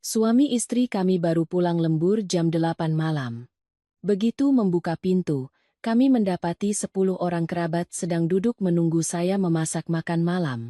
Suami istri kami baru pulang lembur jam 8 malam. Begitu membuka pintu, kami mendapati 10 orang kerabat sedang duduk menunggu saya memasak makan malam.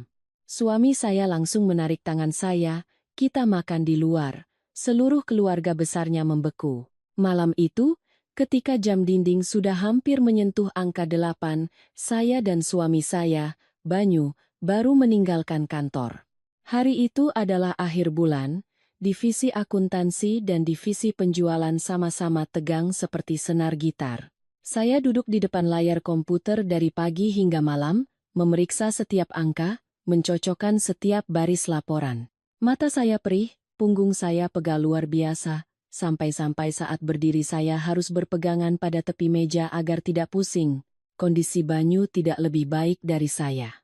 Suami saya langsung menarik tangan saya, kita makan di luar. Seluruh keluarga besarnya membeku. Malam itu, ketika jam dinding sudah hampir menyentuh angka 8, saya dan suami saya, Banyu, baru meninggalkan kantor. Hari itu adalah akhir bulan. Divisi akuntansi dan divisi penjualan sama-sama tegang seperti senar gitar. Saya duduk di depan layar komputer dari pagi hingga malam, memeriksa setiap angka, mencocokkan setiap baris laporan. Mata saya perih, punggung saya pegal luar biasa, sampai-sampai saat berdiri saya harus berpegangan pada tepi meja agar tidak pusing. Kondisi Banyu tidak lebih baik dari saya.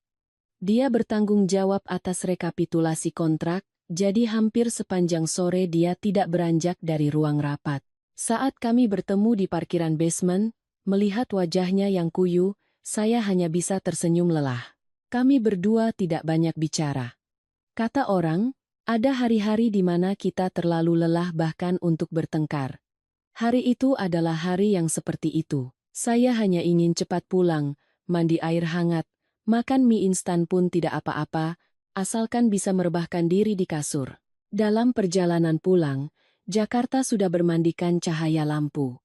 Dia bertanggung jawab atas rekapitulasi kontrak, jadi hampir sepanjang sore dia tidak beranjak dari ruang rapat. Saat kami bertemu di parkiran basement, melihat wajahnya yang kuyu, saya hanya bisa tersenyum lelah. Kami berdua tidak banyak bicara. Kata orang, ada hari-hari di mana kita terlalu lelah bahkan untuk bertengkar. Hari itu adalah hari yang seperti itu. Saya hanya ingin cepat pulang, mandi air hangat, makan mie instan pun tidak apa-apa, asalkan bisa merebahkan diri di kasur. Dalam perjalanan pulang, Jakarta sudah bermandikan cahaya lampu.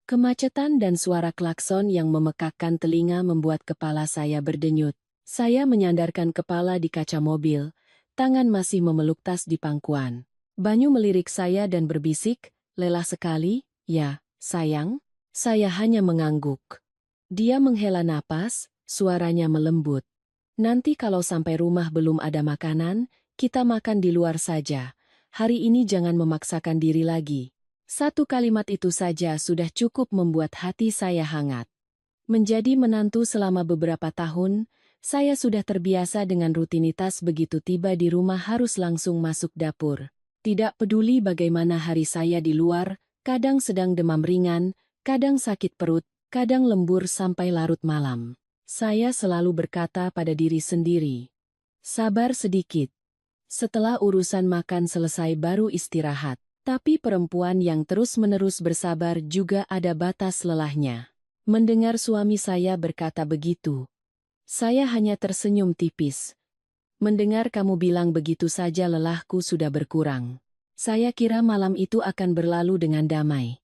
Kemacetan dan suara klakson yang memekakkan telinga membuat kepala saya berdenyut. Saya menyandarkan kepala di kaca mobil, tangan masih memeluk tas di pangkuan. Banyu melirik saya dan berbisik, lelah sekali, ya, sayang. Saya hanya mengangguk. Dia menghela napas, suaranya melembut. Nanti kalau sampai rumah belum ada makanan, kita makan di luar saja. Hari ini jangan memaksakan diri lagi. Satu kalimat itu saja sudah cukup membuat hati saya hangat. Menjadi menantu selama beberapa tahun, saya sudah terbiasa dengan rutinitas begitu tiba di rumah harus langsung masuk dapur. Tidak peduli bagaimana hari saya di luar, kadang sedang demam ringan, kadang sakit perut, kadang lembur sampai larut malam. Saya selalu berkata pada diri sendiri, sabar sedikit. Setelah urusan makan selesai baru istirahat. Tapi perempuan yang terus-menerus bersabar juga ada batas lelahnya. Mendengar suami saya berkata begitu, saya hanya tersenyum tipis. Mendengar kamu bilang begitu saja lelahku sudah berkurang. Saya kira malam itu akan berlalu dengan damai.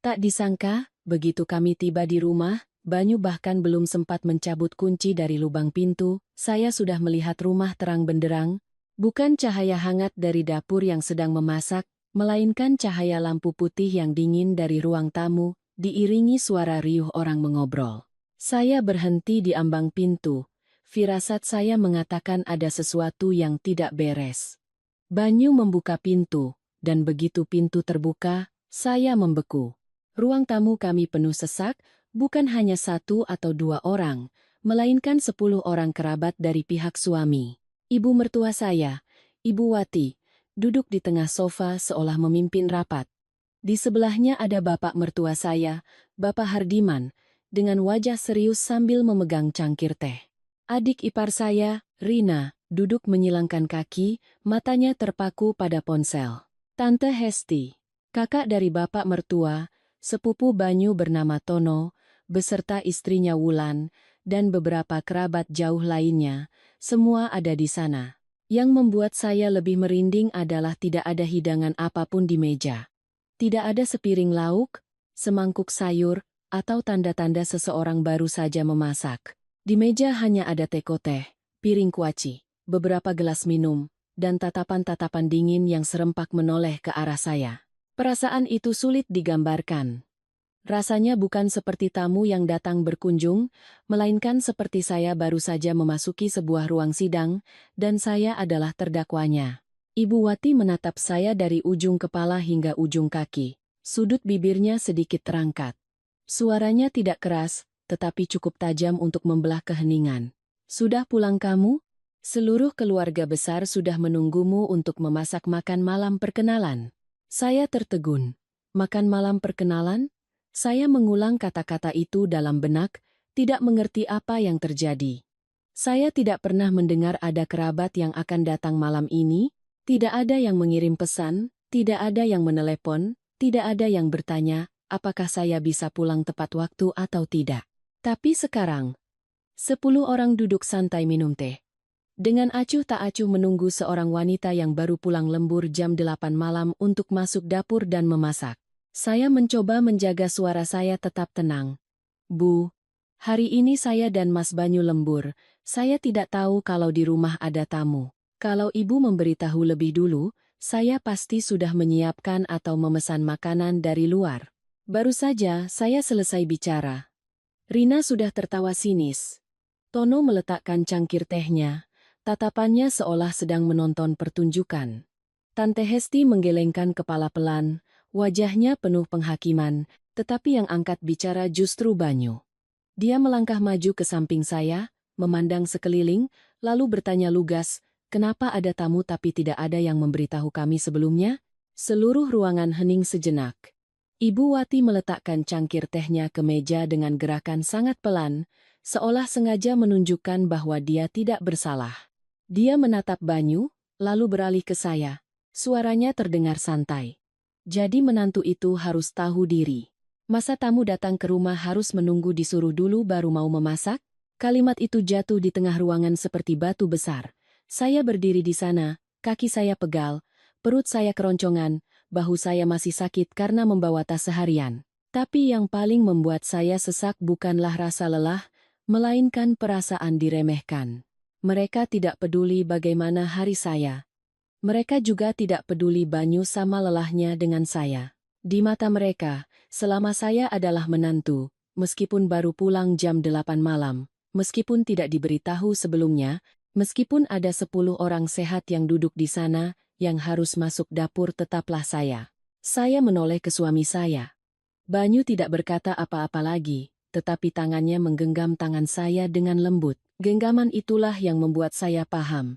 Tak disangka, begitu kami tiba di rumah, Banyu bahkan belum sempat mencabut kunci dari lubang pintu, saya sudah melihat rumah terang benderang, bukan cahaya hangat dari dapur yang sedang memasak, melainkan cahaya lampu putih yang dingin dari ruang tamu, diiringi suara riuh orang mengobrol. Saya berhenti di ambang pintu, firasat saya mengatakan ada sesuatu yang tidak beres. Banyu membuka pintu, dan begitu pintu terbuka, saya membeku. Ruang tamu kami penuh sesak, bukan hanya 1 atau 2 orang, melainkan 10 orang kerabat dari pihak suami. Ibu mertua saya, Ibu Wati, duduk di tengah sofa seolah memimpin rapat. Di sebelahnya ada bapak mertua saya, Bapak Hardiman, dengan wajah serius sambil memegang cangkir teh. Adik ipar saya, Rina, duduk menyilangkan kaki, matanya terpaku pada ponsel. Tante Hesti, kakak dari bapak mertua, sepupu Banyu bernama Tono, beserta istrinya Wulan, dan beberapa kerabat jauh lainnya, semua ada di sana. Yang membuat saya lebih merinding adalah tidak ada hidangan apapun di meja. Tidak ada sepiring lauk, semangkuk sayur, atau tanda-tanda seseorang baru saja memasak. Di meja hanya ada teko teh, piring kuaci, beberapa gelas minum, dan tatapan-tatapan dingin yang serempak menoleh ke arah saya. Perasaan itu sulit digambarkan. Rasanya bukan seperti tamu yang datang berkunjung, melainkan seperti saya baru saja memasuki sebuah ruang sidang, dan saya adalah terdakwanya. Ibu Wati menatap saya dari ujung kepala hingga ujung kaki. Sudut bibirnya sedikit terangkat. Suaranya tidak keras, tetapi cukup tajam untuk membelah keheningan. Sudah pulang kamu? Seluruh keluarga besar sudah menunggumu untuk memasak makan malam perkenalan. Saya tertegun. Makan malam perkenalan? Saya mengulang kata-kata itu dalam benak, tidak mengerti apa yang terjadi. Saya tidak pernah mendengar ada kerabat yang akan datang malam ini, tidak ada yang mengirim pesan, Tidak ada yang menelepon, tidak ada yang bertanya, apakah saya bisa pulang tepat waktu atau tidak. Tapi sekarang, 10 orang duduk santai minum teh. Dengan acuh tak acuh menunggu seorang wanita yang baru pulang lembur jam 8 malam untuk masuk dapur dan memasak. Saya mencoba menjaga suara saya tetap tenang. Bu, hari ini saya dan Mas Banyu lembur. Saya tidak tahu kalau di rumah ada tamu. Kalau ibu memberitahu lebih dulu, saya pasti sudah menyiapkan atau memesan makanan dari luar. Baru saja saya selesai bicara. Rina sudah tertawa sinis. Tono meletakkan cangkir tehnya. Tatapannya seolah sedang menonton pertunjukan. Tante Hesti menggelengkan kepala pelan, wajahnya penuh penghakiman, tetapi yang angkat bicara justru Banyu. Dia melangkah maju ke samping saya, memandang sekeliling, lalu bertanya lugas, kenapa ada tamu tapi tidak ada yang memberitahu kami sebelumnya? Seluruh ruangan hening sejenak. Ibu Wati meletakkan cangkir tehnya ke meja dengan gerakan sangat pelan, seolah sengaja menunjukkan bahwa dia tidak bersalah. Dia menatap Banyu, lalu beralih ke saya. Suaranya terdengar santai. Jadi menantu itu harus tahu diri. Masa tamu datang ke rumah harus menunggu disuruh dulu baru mau memasak? Kalimat itu jatuh di tengah ruangan seperti batu besar. Saya berdiri di sana, kaki saya pegal, perut saya keroncongan, bahu saya masih sakit karena membawa tas seharian. Tapi yang paling membuat saya sesak bukanlah rasa lelah, melainkan perasaan diremehkan. Mereka tidak peduli bagaimana hari saya. Mereka juga tidak peduli Banyu sama lelahnya dengan saya. Di mata mereka, selama saya adalah menantu, meskipun baru pulang jam 8 malam, meskipun tidak diberitahu sebelumnya, meskipun ada 10 orang sehat yang duduk di sana, yang harus masuk dapur tetaplah saya. Saya menoleh ke suami saya. Banyu tidak berkata apa-apa lagi, tetapi tangannya menggenggam tangan saya dengan lembut. Genggaman itulah yang membuat saya paham.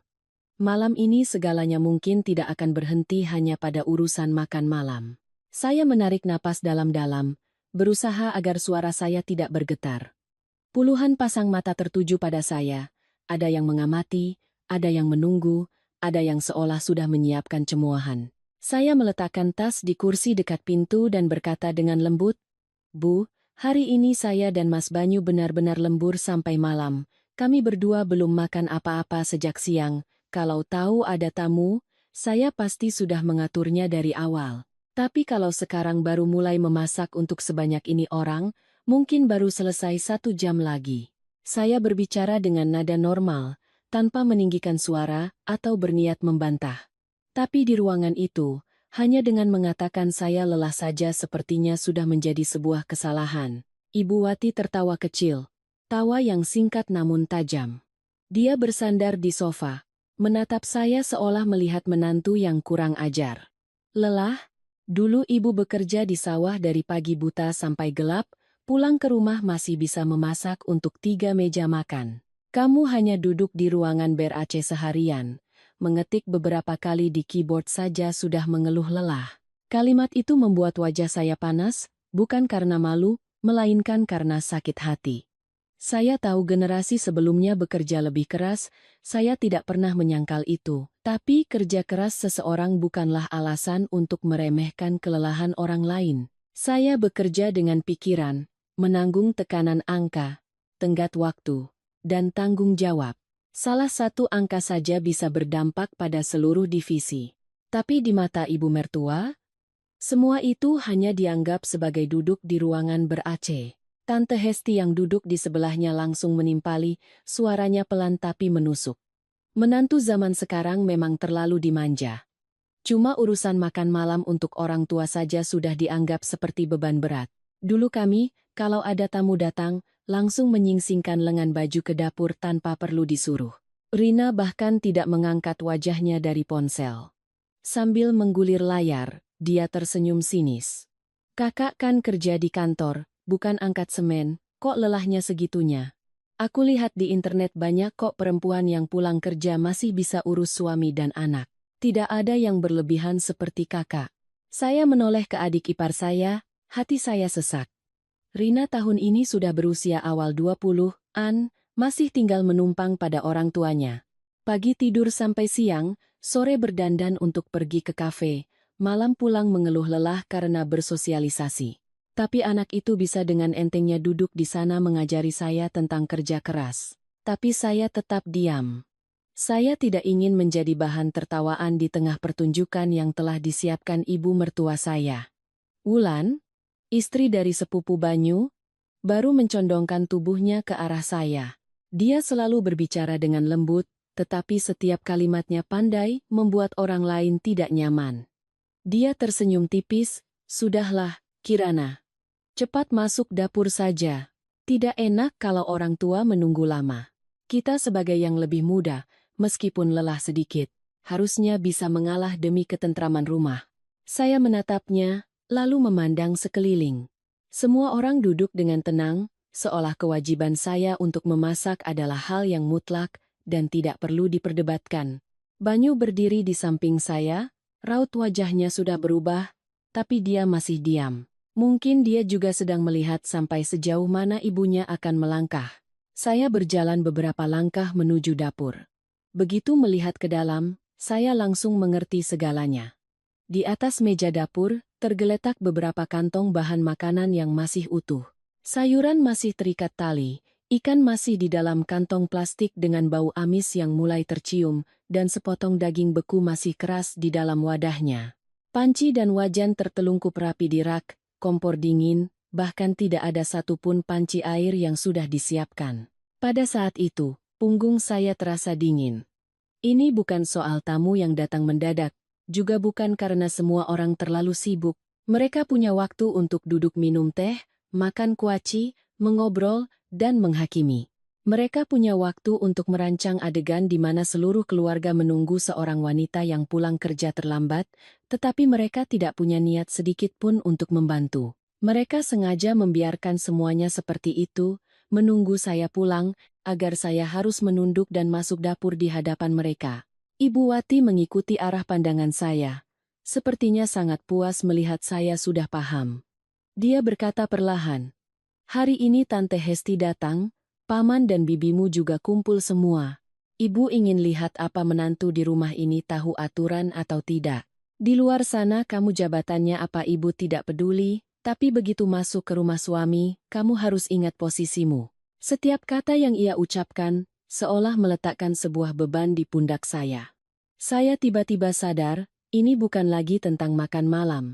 Malam ini segalanya mungkin tidak akan berhenti hanya pada urusan makan malam. Saya menarik napas dalam-dalam, berusaha agar suara saya tidak bergetar. Puluhan pasang mata tertuju pada saya, ada yang mengamati, ada yang menunggu, ada yang seolah sudah menyiapkan cemoohan. Saya meletakkan tas di kursi dekat pintu dan berkata dengan lembut, Bu, hari ini saya dan Mas Banyu benar-benar lembur sampai malam. Kami berdua belum makan apa-apa sejak siang. Kalau tahu ada tamu, saya pasti sudah mengaturnya dari awal. Tapi kalau sekarang baru mulai memasak untuk sebanyak ini orang, mungkin baru selesai 1 jam lagi. Saya berbicara dengan nada normal, tanpa meninggikan suara atau berniat membantah. Tapi di ruangan itu, hanya dengan mengatakan saya lelah saja sepertinya sudah menjadi sebuah kesalahan. Ibu Wati tertawa kecil. Tawa yang singkat namun tajam. Dia bersandar di sofa, menatap saya seolah melihat menantu yang kurang ajar. Lelah? Dulu ibu bekerja di sawah dari pagi buta sampai gelap, pulang ke rumah masih bisa memasak untuk 3 meja makan. Kamu hanya duduk di ruangan ber-AC seharian, mengetik beberapa kali di keyboard saja sudah mengeluh lelah. Kalimat itu membuat wajah saya panas, bukan karena malu, melainkan karena sakit hati. Saya tahu generasi sebelumnya bekerja lebih keras, saya tidak pernah menyangkal itu. Tapi kerja keras seseorang bukanlah alasan untuk meremehkan kelelahan orang lain. Saya bekerja dengan pikiran, menanggung tekanan angka, tenggat waktu, dan tanggung jawab. Salah satu angka saja bisa berdampak pada seluruh divisi. Tapi di mata ibu mertua, semua itu hanya dianggap sebagai duduk di ruangan ber-AC. Tante Hesti yang duduk di sebelahnya langsung menimpali, suaranya pelan tapi menusuk. Menantu zaman sekarang memang terlalu dimanja. Cuma urusan makan malam untuk orang tua saja sudah dianggap seperti beban berat. Dulu kami, kalau ada tamu datang, langsung menyingsingkan lengan baju ke dapur tanpa perlu disuruh. Rina bahkan tidak mengangkat wajahnya dari ponsel. Sambil menggulir layar, dia tersenyum sinis. Kakak kan kerja di kantor, bukan angkat semen, kok lelahnya segitunya? Aku lihat di internet banyak kok perempuan yang pulang kerja masih bisa urus suami dan anak. Tidak ada yang berlebihan seperti kakak. Saya menoleh ke adik ipar saya, hati saya sesak. Rina tahun ini sudah berusia awal 20-an, masih tinggal menumpang pada orang tuanya. Pagi tidur sampai siang, sore berdandan untuk pergi ke kafe, Malam pulang mengeluh lelah karena bersosialisasi. Tapi anak itu bisa dengan entengnya duduk di sana mengajari saya tentang kerja keras. Tapi saya tetap diam. Saya tidak ingin menjadi bahan tertawaan di tengah pertunjukan yang telah disiapkan ibu mertua saya. Wulan, istri dari sepupu Banyu, baru mencondongkan tubuhnya ke arah saya. Dia selalu berbicara dengan lembut, tetapi setiap kalimatnya pandai membuat orang lain tidak nyaman. Dia tersenyum tipis, "Sudahlah, Kirana. Cepat masuk dapur saja. Tidak enak kalau orang tua menunggu lama. Kita sebagai yang lebih muda, meskipun lelah sedikit, harusnya bisa mengalah demi ketentraman rumah." Saya menatapnya, lalu memandang sekeliling. Semua orang duduk dengan tenang, seolah kewajiban saya untuk memasak adalah hal yang mutlak dan tidak perlu diperdebatkan. Banyu berdiri di samping saya, raut wajahnya sudah berubah, tapi dia masih diam. Mungkin dia juga sedang melihat sampai sejauh mana ibunya akan melangkah. Saya berjalan beberapa langkah menuju dapur. Begitu melihat ke dalam, saya langsung mengerti segalanya. Di atas meja dapur, tergeletak beberapa kantong bahan makanan yang masih utuh. Sayuran masih terikat tali, ikan masih di dalam kantong plastik dengan bau amis yang mulai tercium, dan sepotong daging beku masih keras di dalam wadahnya. Panci dan wajan tertelungkup rapi di rak, kompor dingin, bahkan tidak ada satupun panci air yang sudah disiapkan. Pada saat itu, punggung saya terasa dingin. Ini bukan soal tamu yang datang mendadak, juga bukan karena semua orang terlalu sibuk. Mereka punya waktu untuk duduk minum teh, makan kuaci, mengobrol, dan menghakimi. Mereka punya waktu untuk merancang adegan di mana seluruh keluarga menunggu seorang wanita yang pulang kerja terlambat, tetapi mereka tidak punya niat sedikit pun untuk membantu. Mereka sengaja membiarkan semuanya seperti itu, menunggu saya pulang, agar saya harus menunduk dan masuk dapur di hadapan mereka. Ibu Wati mengikuti arah pandangan saya. Sepertinya sangat puas melihat saya sudah paham. Dia berkata perlahan, "Hari ini Tante Hesti datang, Paman dan bibimu juga kumpul semua. Ibu ingin lihat apa menantu di rumah ini tahu aturan atau tidak. Di luar sana kamu jabatannya apa ibu tidak peduli, tapi begitu masuk ke rumah suami, kamu harus ingat posisimu." Setiap kata yang ia ucapkan, seolah meletakkan sebuah beban di pundak saya. Saya tiba-tiba sadar, ini bukan lagi tentang makan malam.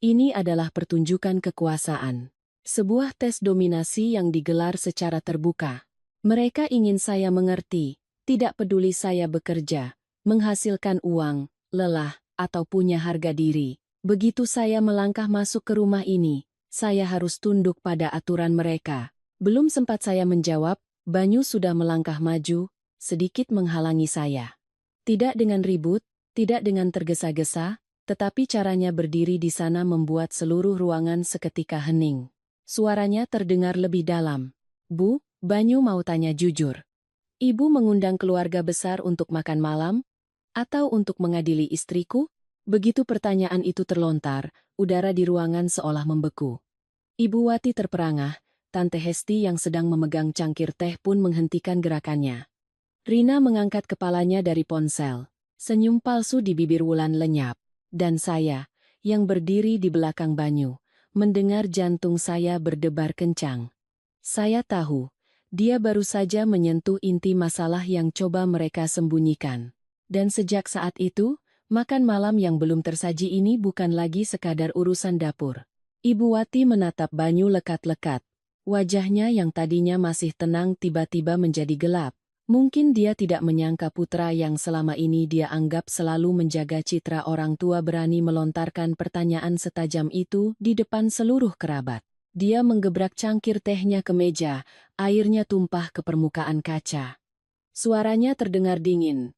Ini adalah pertunjukan kekuasaan. Sebuah tes dominasi yang digelar secara terbuka. Mereka ingin saya mengerti, tidak peduli saya bekerja, menghasilkan uang, lelah, atau punya harga diri. Begitu saya melangkah masuk ke rumah ini, saya harus tunduk pada aturan mereka. Belum sempat saya menjawab, Banyu sudah melangkah maju, sedikit menghalangi saya. Tidak dengan ribut, tidak dengan tergesa-gesa, tetapi caranya berdiri di sana membuat seluruh ruangan seketika hening. Suaranya terdengar lebih dalam. "Bu, Banyu mau tanya jujur. Ibu mengundang keluarga besar untuk makan malam? Atau untuk mengadili istriku?" Begitu pertanyaan itu terlontar, udara di ruangan seolah membeku. Ibu Wati terperangah. Tante Hesti yang sedang memegang cangkir teh pun menghentikan gerakannya. Rina mengangkat kepalanya dari ponsel. Senyum palsu di bibir Wulan lenyap. Dan saya, yang berdiri di belakang Banyu, mendengar jantung saya berdebar kencang. Saya tahu, dia baru saja menyentuh inti masalah yang coba mereka sembunyikan. Dan sejak saat itu, makan malam yang belum tersaji ini bukan lagi sekadar urusan dapur. Ibu Wati menatap Banyu lekat-lekat. Wajahnya yang tadinya masih tenang tiba-tiba menjadi gelap. Mungkin dia tidak menyangka putra yang selama ini dia anggap selalu menjaga citra orang tua berani melontarkan pertanyaan setajam itu di depan seluruh kerabat. Dia menggebrak cangkir tehnya ke meja, airnya tumpah ke permukaan kaca. Suaranya terdengar dingin.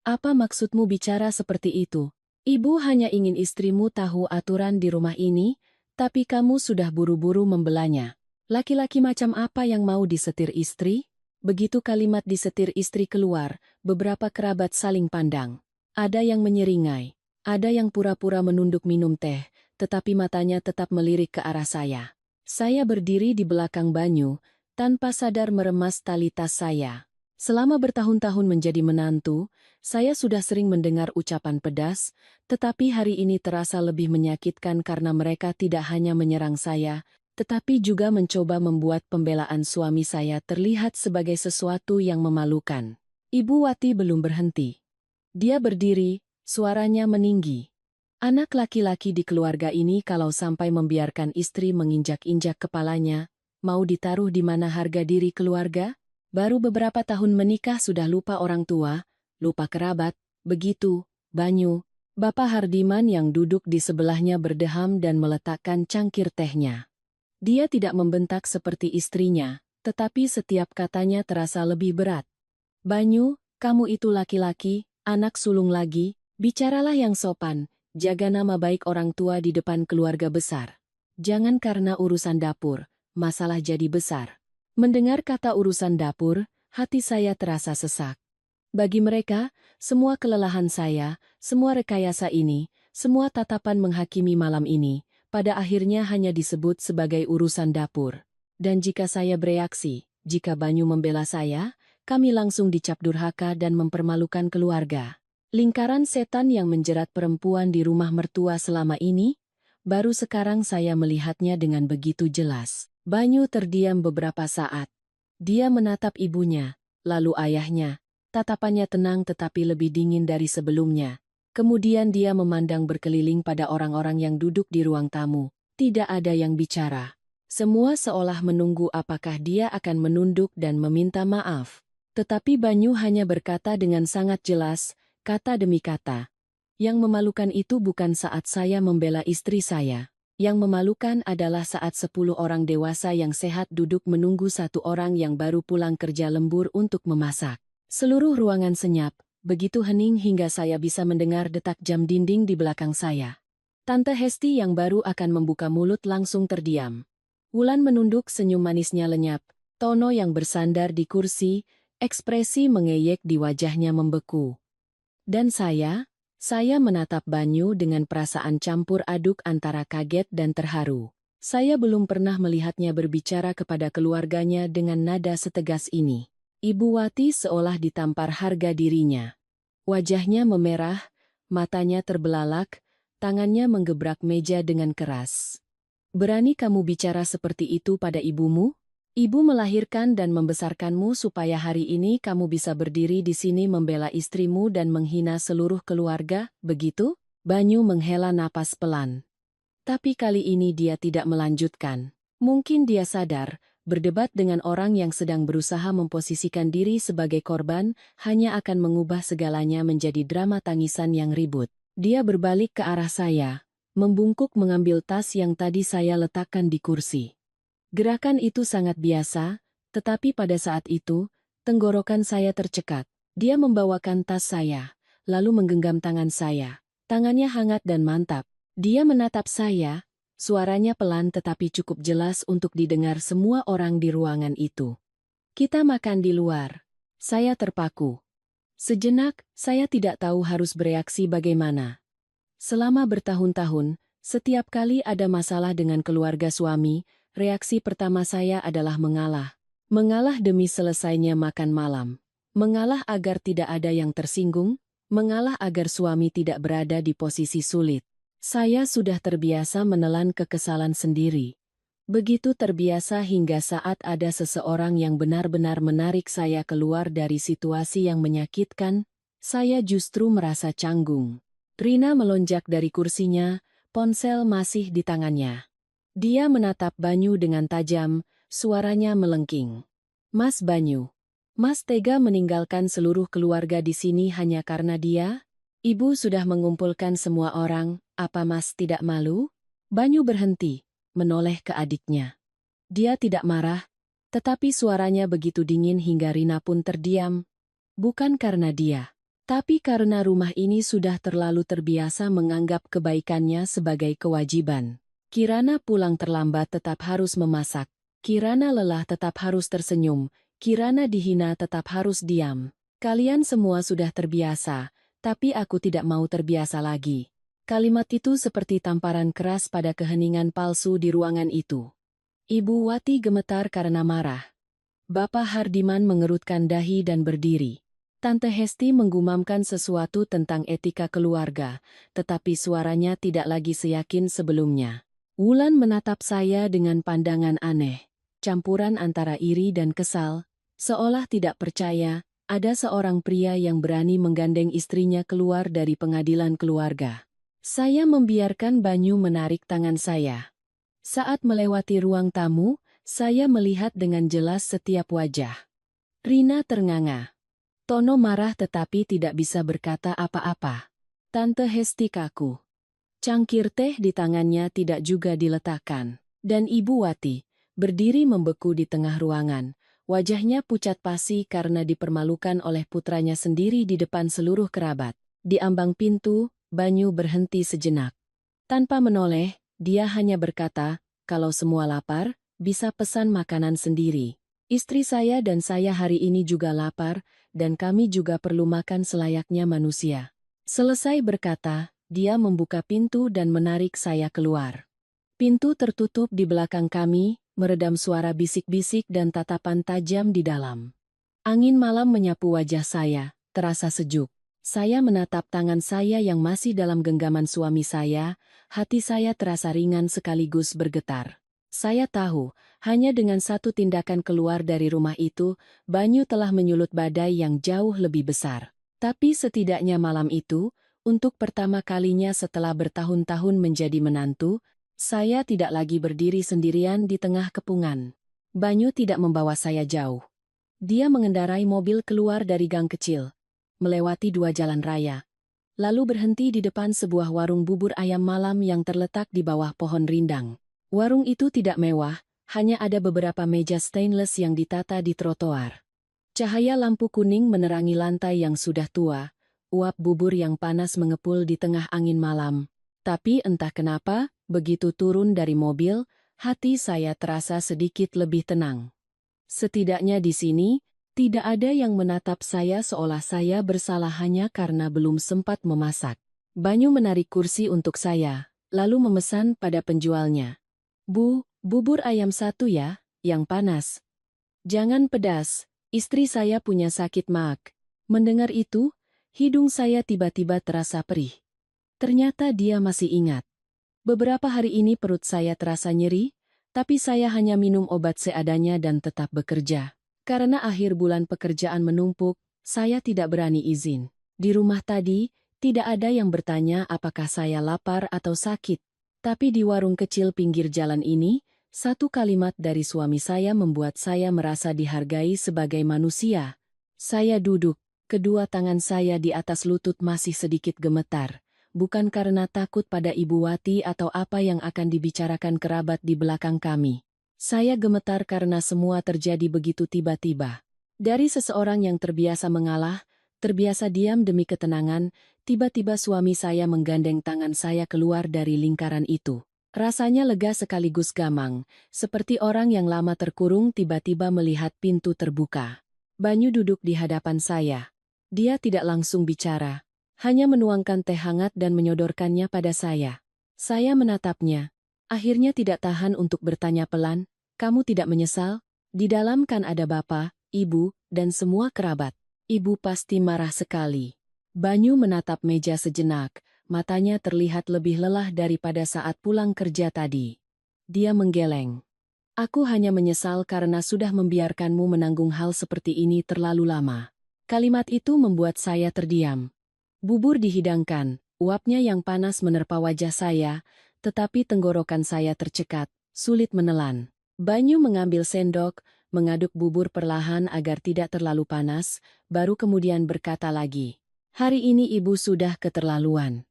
"Apa maksudmu bicara seperti itu? Ibu hanya ingin istrimu tahu aturan di rumah ini, tapi kamu sudah buru-buru membelanya. Laki-laki macam apa yang mau disetir istri?" Begitu kalimat disetir istri keluar, beberapa kerabat saling pandang. Ada yang menyeringai, ada yang pura-pura menunduk minum teh, tetapi matanya tetap melirik ke arah saya. Saya berdiri di belakang Banyu, tanpa sadar meremas tali tas saya. Selama bertahun-tahun menjadi menantu, saya sudah sering mendengar ucapan pedas, tetapi hari ini terasa lebih menyakitkan karena mereka tidak hanya menyerang saya, tetapi juga mencoba membuat pembelaan suami saya terlihat sebagai sesuatu yang memalukan. Ibu Wati belum berhenti. Dia berdiri, suaranya meninggi. Anak laki-laki di keluarga ini kalau sampai membiarkan istri menginjak-injak kepalanya, mau ditaruh di mana harga diri keluarga? Baru beberapa tahun menikah sudah lupa orang tua, lupa kerabat, begitu, Banyu. Bapak Hardiman yang duduk di sebelahnya berdeham dan meletakkan cangkir tehnya. Dia tidak membentak seperti istrinya, tetapi setiap katanya terasa lebih berat. Banyu, kamu itu laki-laki, anak sulung lagi, bicaralah yang sopan, jaga nama baik orang tua di depan keluarga besar. Jangan karena urusan dapur, masalah jadi besar. Mendengar kata urusan dapur, hati saya terasa sesak. Bagi mereka, semua kelelahan saya, semua rekayasa ini, semua tatapan menghakimi malam ini, pada akhirnya hanya disebut sebagai urusan dapur. Dan jika saya bereaksi, jika Banyu membela saya, kami langsung dicap durhaka dan mempermalukan keluarga. Lingkaran setan yang menjerat perempuan di rumah mertua selama ini, baru sekarang saya melihatnya dengan begitu jelas. Banyu terdiam beberapa saat. Dia menatap ibunya, lalu ayahnya. Tatapannya tenang tetapi lebih dingin dari sebelumnya. Kemudian dia memandang berkeliling pada orang-orang yang duduk di ruang tamu. Tidak ada yang bicara. Semua seolah menunggu apakah dia akan menunduk dan meminta maaf. Tetapi Banyu hanya berkata dengan sangat jelas, kata demi kata. Yang memalukan itu bukan saat saya membela istri saya. Yang memalukan adalah saat 10 orang dewasa yang sehat duduk menunggu satu orang yang baru pulang kerja lembur untuk memasak. Seluruh ruangan senyap, begitu hening hingga saya bisa mendengar detak jam dinding di belakang saya. Tante Hesti yang baru akan membuka mulut langsung terdiam. Wulan menunduk, senyum manisnya lenyap. Tono yang bersandar di kursi, ekspresi mengeyek di wajahnya membeku. Dan saya menatap Banyu dengan perasaan campur aduk antara kaget dan terharu. Saya belum pernah melihatnya berbicara kepada keluarganya dengan nada setegas ini. Ibu Wati seolah ditampar harga dirinya. Wajahnya memerah, matanya terbelalak, tangannya menggebrak meja dengan keras. Berani kamu bicara seperti itu pada ibumu? Ibu melahirkan dan membesarkanmu supaya hari ini kamu bisa berdiri di sini membela istrimu dan menghina seluruh keluarga, begitu? Banyu menghela napas pelan. Tapi kali ini dia tidak melanjutkan. Mungkin dia sadar, berdebat dengan orang yang sedang berusaha memposisikan diri sebagai korban, hanya akan mengubah segalanya menjadi drama tangisan yang ribut. Dia berbalik ke arah saya, membungkuk mengambil tas yang tadi saya letakkan di kursi. Gerakan itu sangat biasa, tetapi pada saat itu, tenggorokan saya tercekat. Dia membawakan tas saya, lalu menggenggam tangan saya. Tangannya hangat dan mantap. Dia menatap saya, suaranya pelan tetapi cukup jelas untuk didengar semua orang di ruangan itu. Kita makan di luar. Saya terpaku. Sejenak, saya tidak tahu harus bereaksi bagaimana. Selama bertahun-tahun, setiap kali ada masalah dengan keluarga suami, reaksi pertama saya adalah mengalah. Mengalah demi selesainya makan malam. Mengalah agar tidak ada yang tersinggung. Mengalah agar suami tidak berada di posisi sulit. Saya sudah terbiasa menelan kekesalan sendiri. Begitu terbiasa hingga saat ada seseorang yang benar-benar menarik saya keluar dari situasi yang menyakitkan, saya justru merasa canggung. Rina melonjak dari kursinya, ponsel masih di tangannya. Dia menatap Banyu dengan tajam, suaranya melengking. Mas Banyu, Mas tega meninggalkan seluruh keluarga di sini hanya karena dia? Ibu sudah mengumpulkan semua orang, apa Mas tidak malu? Banyu berhenti, menoleh ke adiknya. Dia tidak marah, tetapi suaranya begitu dingin hingga Rina pun terdiam. Bukan karena dia, tapi karena rumah ini sudah terlalu terbiasa menganggap kebaikannya sebagai kewajiban. Kirana pulang terlambat tetap harus memasak. Kirana lelah tetap harus tersenyum. Kirana dihina tetap harus diam. Kalian semua sudah terbiasa, tapi aku tidak mau terbiasa lagi. Kalimat itu seperti tamparan keras pada keheningan palsu di ruangan itu. Ibu Wati gemetar karena marah. Bapak Hardiman mengerutkan dahi dan berdiri. Tante Hesti menggumamkan sesuatu tentang etika keluarga, tetapi suaranya tidak lagi seyakin sebelumnya. Wulan menatap saya dengan pandangan aneh, campuran antara iri dan kesal, seolah tidak percaya ada seorang pria yang berani menggandeng istrinya keluar dari pengadilan keluarga. Saya membiarkan Banyu menarik tangan saya. Saat melewati ruang tamu, saya melihat dengan jelas setiap wajah. Rina ternganga. Tono marah tetapi tidak bisa berkata apa-apa. Tante Hesti kaku. Cangkir teh di tangannya tidak juga diletakkan. Dan Ibu Wati, berdiri membeku di tengah ruangan. Wajahnya pucat pasi karena dipermalukan oleh putranya sendiri di depan seluruh kerabat. Di ambang pintu, Banyu berhenti sejenak. Tanpa menoleh, dia hanya berkata, kalau semua lapar, bisa pesan makanan sendiri. Istri saya dan saya hari ini juga lapar, dan kami juga perlu makan selayaknya manusia. Selesai berkata, dia membuka pintu dan menarik saya keluar. Pintu tertutup di belakang kami, meredam suara bisik-bisik dan tatapan tajam di dalam. Angin malam menyapu wajah saya, terasa sejuk. Saya menatap tangan saya yang masih dalam genggaman suami saya, hati saya terasa ringan sekaligus bergetar. Saya tahu, hanya dengan satu tindakan keluar dari rumah itu, Banyu telah menyulut badai yang jauh lebih besar. Tapi setidaknya malam itu, untuk pertama kalinya setelah bertahun-tahun menjadi menantu, saya tidak lagi berdiri sendirian di tengah kepungan. Banyu tidak membawa saya jauh. Dia mengendarai mobil keluar dari gang kecil, melewati 2 jalan raya, lalu berhenti di depan sebuah warung bubur ayam malam yang terletak di bawah pohon rindang. Warung itu tidak mewah, hanya ada beberapa meja stainless yang ditata di trotoar. Cahaya lampu kuning menerangi lantai yang sudah tua, uap bubur yang panas mengepul di tengah angin malam. Tapi entah kenapa, begitu turun dari mobil, hati saya terasa sedikit lebih tenang. Setidaknya di sini, tidak ada yang menatap saya seolah saya bersalah hanya karena belum sempat memasak. Banyu menarik kursi untuk saya, lalu memesan pada penjualnya. Bu, bubur ayam 1 ya, yang panas. Jangan pedas, istri saya punya sakit maag. Mendengar itu, hidung saya tiba-tiba terasa perih. Ternyata dia masih ingat. Beberapa hari ini perut saya terasa nyeri, tapi saya hanya minum obat seadanya dan tetap bekerja. Karena akhir bulan pekerjaan menumpuk, saya tidak berani izin. Di rumah tadi, tidak ada yang bertanya apakah saya lapar atau sakit. Tapi di warung kecil pinggir jalan ini, satu kalimat dari suami saya membuat saya merasa dihargai sebagai manusia. Saya duduk, kedua tangan saya di atas lutut masih sedikit gemetar. Bukan karena takut pada Ibu Wati atau apa yang akan dibicarakan kerabat di belakang kami. Saya gemetar karena semua terjadi begitu tiba-tiba. Dari seseorang yang terbiasa mengalah, terbiasa diam demi ketenangan, tiba-tiba suami saya menggandeng tangan saya keluar dari lingkaran itu. Rasanya lega sekaligus gamang, seperti orang yang lama terkurung tiba-tiba melihat pintu terbuka. Banyu duduk di hadapan saya. Dia tidak langsung bicara, hanya menuangkan teh hangat dan menyodorkannya pada saya. Saya menatapnya. Akhirnya tidak tahan untuk bertanya pelan, kamu tidak menyesal? Di dalam kan ada bapak, ibu, dan semua kerabat. Ibu pasti marah sekali. Banyu menatap meja sejenak, matanya terlihat lebih lelah daripada saat pulang kerja tadi. Dia menggeleng. Aku hanya menyesal karena sudah membiarkanmu menanggung hal seperti ini terlalu lama. Kalimat itu membuat saya terdiam. Bubur dihidangkan, uapnya yang panas menerpa wajah saya, tetapi tenggorokan saya tercekat, sulit menelan. Banyu mengambil sendok, mengaduk bubur perlahan agar tidak terlalu panas, baru kemudian berkata lagi, hari ini ibu sudah keterlaluan.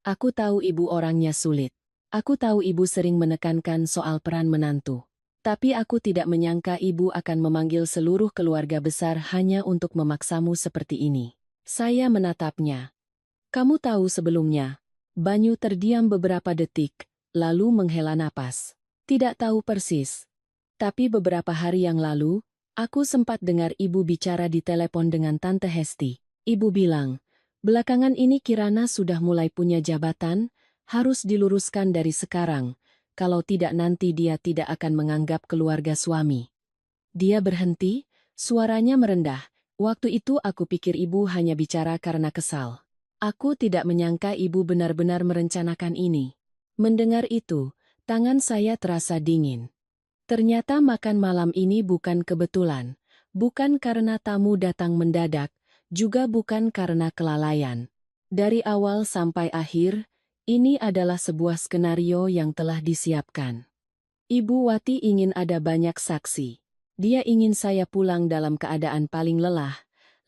Aku tahu ibu orangnya sulit. Aku tahu ibu sering menekankan soal peran menantu. Tapi aku tidak menyangka ibu akan memanggil seluruh keluarga besar hanya untuk memaksamu seperti ini. Saya menatapnya. Kamu tahu sebelumnya. Banyu terdiam beberapa detik, lalu menghela napas. Tidak tahu persis. Tapi beberapa hari yang lalu, aku sempat dengar ibu bicara di telepon dengan Tante Hesti. Ibu bilang, belakangan ini Kirana sudah mulai punya jabatan, harus diluruskan dari sekarang, kalau tidak nanti dia tidak akan menganggap keluarga suami. Dia berhenti, suaranya merendah. Waktu itu aku pikir ibu hanya bicara karena kesal. Aku tidak menyangka ibu benar-benar merencanakan ini. Mendengar itu, tangan saya terasa dingin. Ternyata makan malam ini bukan kebetulan. Bukan karena tamu datang mendadak, juga bukan karena kelalaian. Dari awal sampai akhir, ini adalah sebuah skenario yang telah disiapkan. Ibu Wati ingin ada banyak saksi. Dia ingin saya pulang dalam keadaan paling lelah,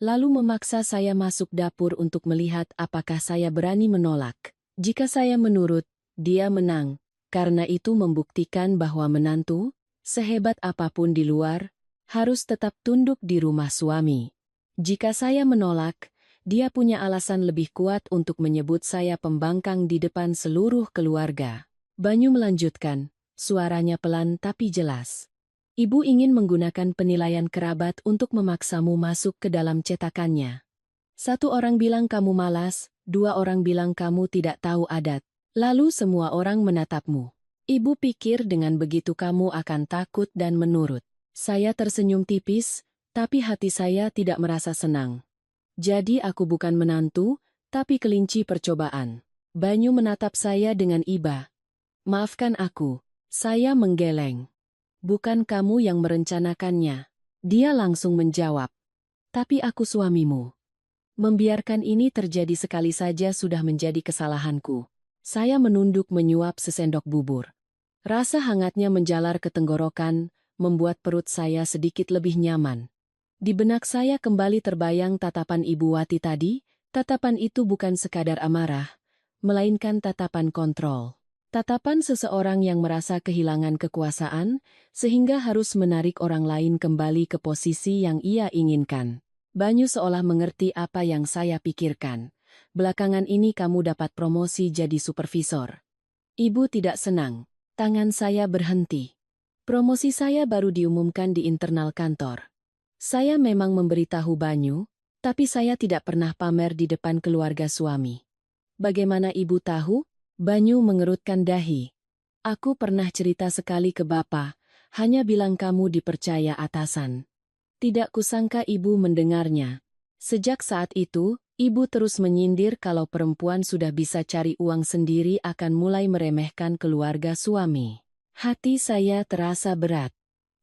lalu memaksa saya masuk dapur untuk melihat apakah saya berani menolak. Jika saya menurut, dia menang. Karena itu membuktikan bahwa menantu, sehebat apapun di luar, harus tetap tunduk di rumah suami. Jika saya menolak, dia punya alasan lebih kuat untuk menyebut saya pembangkang di depan seluruh keluarga. Banyu melanjutkan, suaranya pelan tapi jelas. Ibu ingin menggunakan penilaian kerabat untuk memaksamu masuk ke dalam cetakannya. Satu orang bilang kamu malas, dua orang bilang kamu tidak tahu adat. Lalu semua orang menatapmu. Ibu pikir dengan begitu kamu akan takut dan menurut. Saya tersenyum tipis, tapi hati saya tidak merasa senang. Jadi aku bukan menantu, tapi kelinci percobaan. Banyu menatap saya dengan iba. Maafkan aku, saya menggeleng. Bukan kamu yang merencanakannya. Dia langsung menjawab. Tapi aku suamimu. Membiarkan ini terjadi sekali saja sudah menjadi kesalahanku. Saya menunduk menyuap sesendok bubur. Rasa hangatnya menjalar ke tenggorokan, membuat perut saya sedikit lebih nyaman. Di benak saya kembali terbayang tatapan Ibu Wati tadi. Tatapan itu bukan sekadar amarah, melainkan tatapan kontrol. Tatapan seseorang yang merasa kehilangan kekuasaan, sehingga harus menarik orang lain kembali ke posisi yang ia inginkan. Banyu seolah mengerti apa yang saya pikirkan. Belakangan ini kamu dapat promosi jadi supervisor. Ibu tidak senang. Tangan saya berhenti. Promosi saya baru diumumkan di internal kantor. Saya memang memberitahu Banyu, tapi saya tidak pernah pamer di depan keluarga suami. Bagaimana ibu tahu? Banyu mengerutkan dahi. Aku pernah cerita sekali ke Bapak, hanya bilang kamu dipercaya atasan. Tidak kusangka ibu mendengarnya. Sejak saat itu, ibu terus menyindir kalau perempuan sudah bisa cari uang sendiri akan mulai meremehkan keluarga suami. Hati saya terasa berat.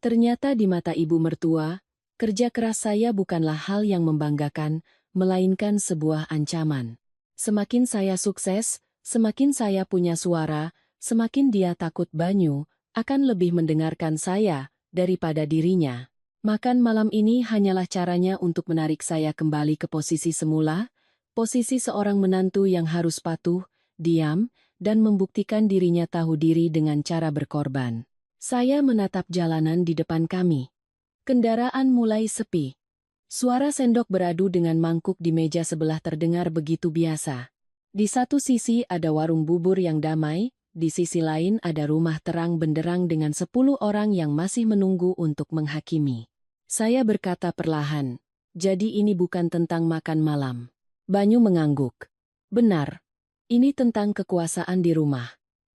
Ternyata di mata ibu mertua, kerja keras saya bukanlah hal yang membanggakan, melainkan sebuah ancaman. Semakin saya sukses, semakin saya punya suara, semakin dia takut Banyu akan lebih mendengarkan saya daripada dirinya. Makan malam ini hanyalah caranya untuk menarik saya kembali ke posisi semula, posisi seorang menantu yang harus patuh, diam, dan membuktikan dirinya tahu diri dengan cara berkorban. Saya menatap jalanan di depan kami. Kendaraan mulai sepi. Suara sendok beradu dengan mangkuk di meja sebelah terdengar begitu biasa. Di satu sisi ada warung bubur yang damai, di sisi lain ada rumah terang benderang dengan 10 orang yang masih menunggu untuk menghakimi. Saya berkata perlahan, jadi ini bukan tentang makan malam. Banyu mengangguk. Benar, ini tentang kekuasaan di rumah.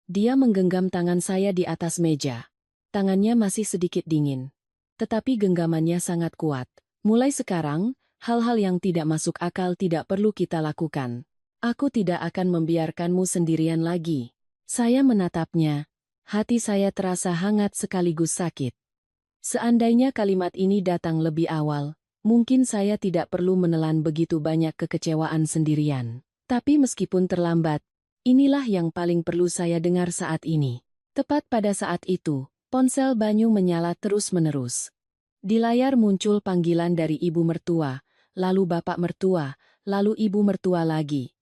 Dia menggenggam tangan saya di atas meja. Tangannya masih sedikit dingin, tetapi genggamannya sangat kuat. Mulai sekarang, hal-hal yang tidak masuk akal tidak perlu kita lakukan. Aku tidak akan membiarkanmu sendirian lagi. Saya menatapnya. Hati saya terasa hangat sekaligus sakit. Seandainya kalimat ini datang lebih awal, mungkin saya tidak perlu menelan begitu banyak kekecewaan sendirian. Tapi meskipun terlambat, inilah yang paling perlu saya dengar saat ini. Tepat pada saat itu, ponsel Banyu menyala terus-menerus. Di layar muncul panggilan dari ibu mertua, lalu bapak mertua, lalu ibu mertua lagi.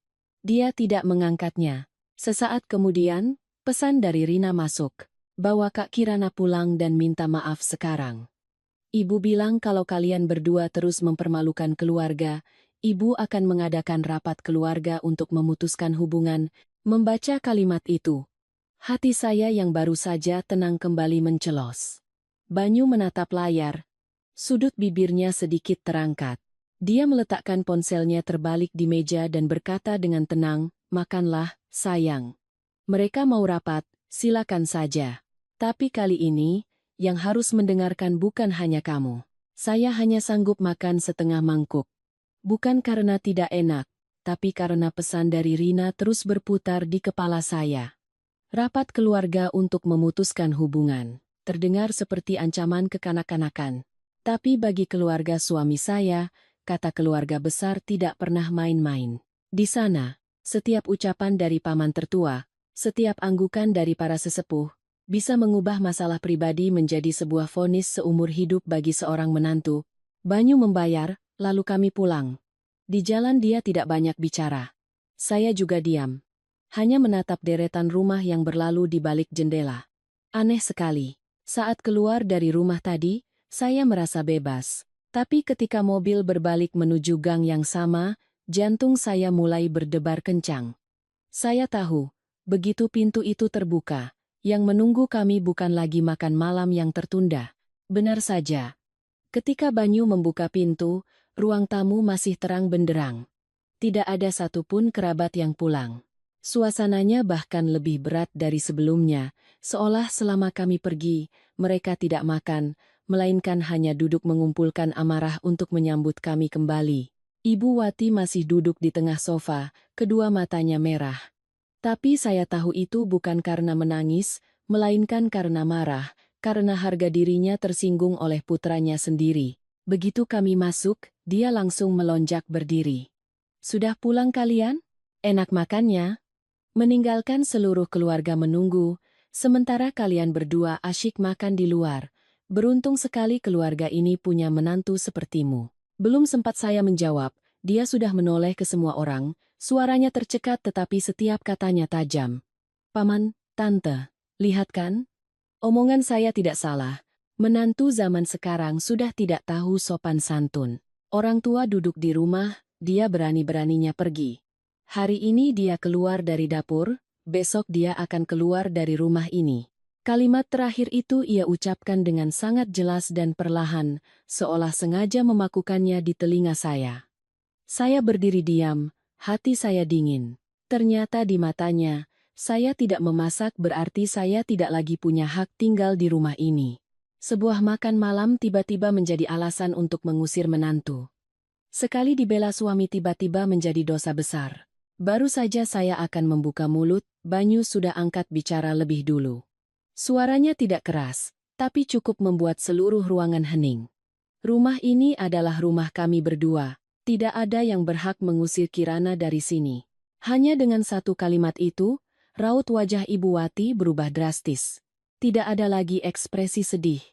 Dia tidak mengangkatnya. Sesaat kemudian, pesan dari Rina masuk. Bawa Kak Kirana pulang dan minta maaf sekarang. Ibu bilang kalau kalian berdua terus mempermalukan keluarga, ibu akan mengadakan rapat keluarga untuk memutuskan hubungan. Membaca kalimat itu, hati saya yang baru saja tenang kembali mencelos. Banyu menatap layar. Sudut bibirnya sedikit terangkat. Dia meletakkan ponselnya terbalik di meja dan berkata dengan tenang, makanlah, sayang. Mereka mau rapat, silakan saja. Tapi kali ini, yang harus mendengarkan bukan hanya kamu. Saya hanya sanggup makan setengah mangkuk. Bukan karena tidak enak, tapi karena pesan dari Rina terus berputar di kepala saya. Rapat keluarga untuk memutuskan hubungan. Terdengar seperti ancaman kekanak-kanakan. Tapi bagi keluarga suami saya, kata keluarga besar tidak pernah main-main. Di sana, setiap ucapan dari paman tertua, setiap anggukan dari para sesepuh, bisa mengubah masalah pribadi menjadi sebuah vonis seumur hidup bagi seorang menantu. Banyu membayar, lalu kami pulang. Di jalan dia tidak banyak bicara. Saya juga diam. Hanya menatap deretan rumah yang berlalu di balik jendela. Aneh sekali. Saat keluar dari rumah tadi, saya merasa bebas. Tapi ketika mobil berbalik menuju gang yang sama, jantung saya mulai berdebar kencang. Saya tahu, begitu pintu itu terbuka, yang menunggu kami bukan lagi makan malam yang tertunda. Benar saja. Ketika Banyu membuka pintu, ruang tamu masih terang benderang. Tidak ada satupun kerabat yang pulang. Suasananya bahkan lebih berat dari sebelumnya, seolah selama kami pergi, mereka tidak makan, melainkan hanya duduk mengumpulkan amarah untuk menyambut kami kembali. Ibu Wati masih duduk di tengah sofa, kedua matanya merah. Tapi saya tahu itu bukan karena menangis, melainkan karena marah, karena harga dirinya tersinggung oleh putranya sendiri. Begitu kami masuk, dia langsung melonjak berdiri. "Sudah pulang kalian? Enak makannya?" Meninggalkan seluruh keluarga menunggu, sementara kalian berdua asyik makan di luar. Beruntung sekali keluarga ini punya menantu sepertimu. Belum sempat saya menjawab, dia sudah menoleh ke semua orang, suaranya tercekat tetapi setiap katanya tajam. "Paman, Tante, lihat kan? Omongan saya tidak salah. Menantu zaman sekarang sudah tidak tahu sopan santun. Orang tua duduk di rumah, dia berani-beraninya pergi. Hari ini dia keluar dari dapur, besok dia akan keluar dari rumah ini." Kalimat terakhir itu ia ucapkan dengan sangat jelas dan perlahan, seolah sengaja memakukannya di telinga saya. Saya berdiri diam, hati saya dingin. Ternyata di matanya, saya tidak memasak berarti saya tidak lagi punya hak tinggal di rumah ini. Sebuah makan malam tiba-tiba menjadi alasan untuk mengusir menantu. Sekali dibela suami tiba-tiba menjadi dosa besar. Baru saja saya akan membuka mulut, Banyu sudah angkat bicara lebih dulu. Suaranya tidak keras, tapi cukup membuat seluruh ruangan hening. "Rumah ini adalah rumah kami berdua. Tidak ada yang berhak mengusir Kirana dari sini." Hanya dengan satu kalimat itu, raut wajah Ibu Wati berubah drastis. Tidak ada lagi ekspresi sedih.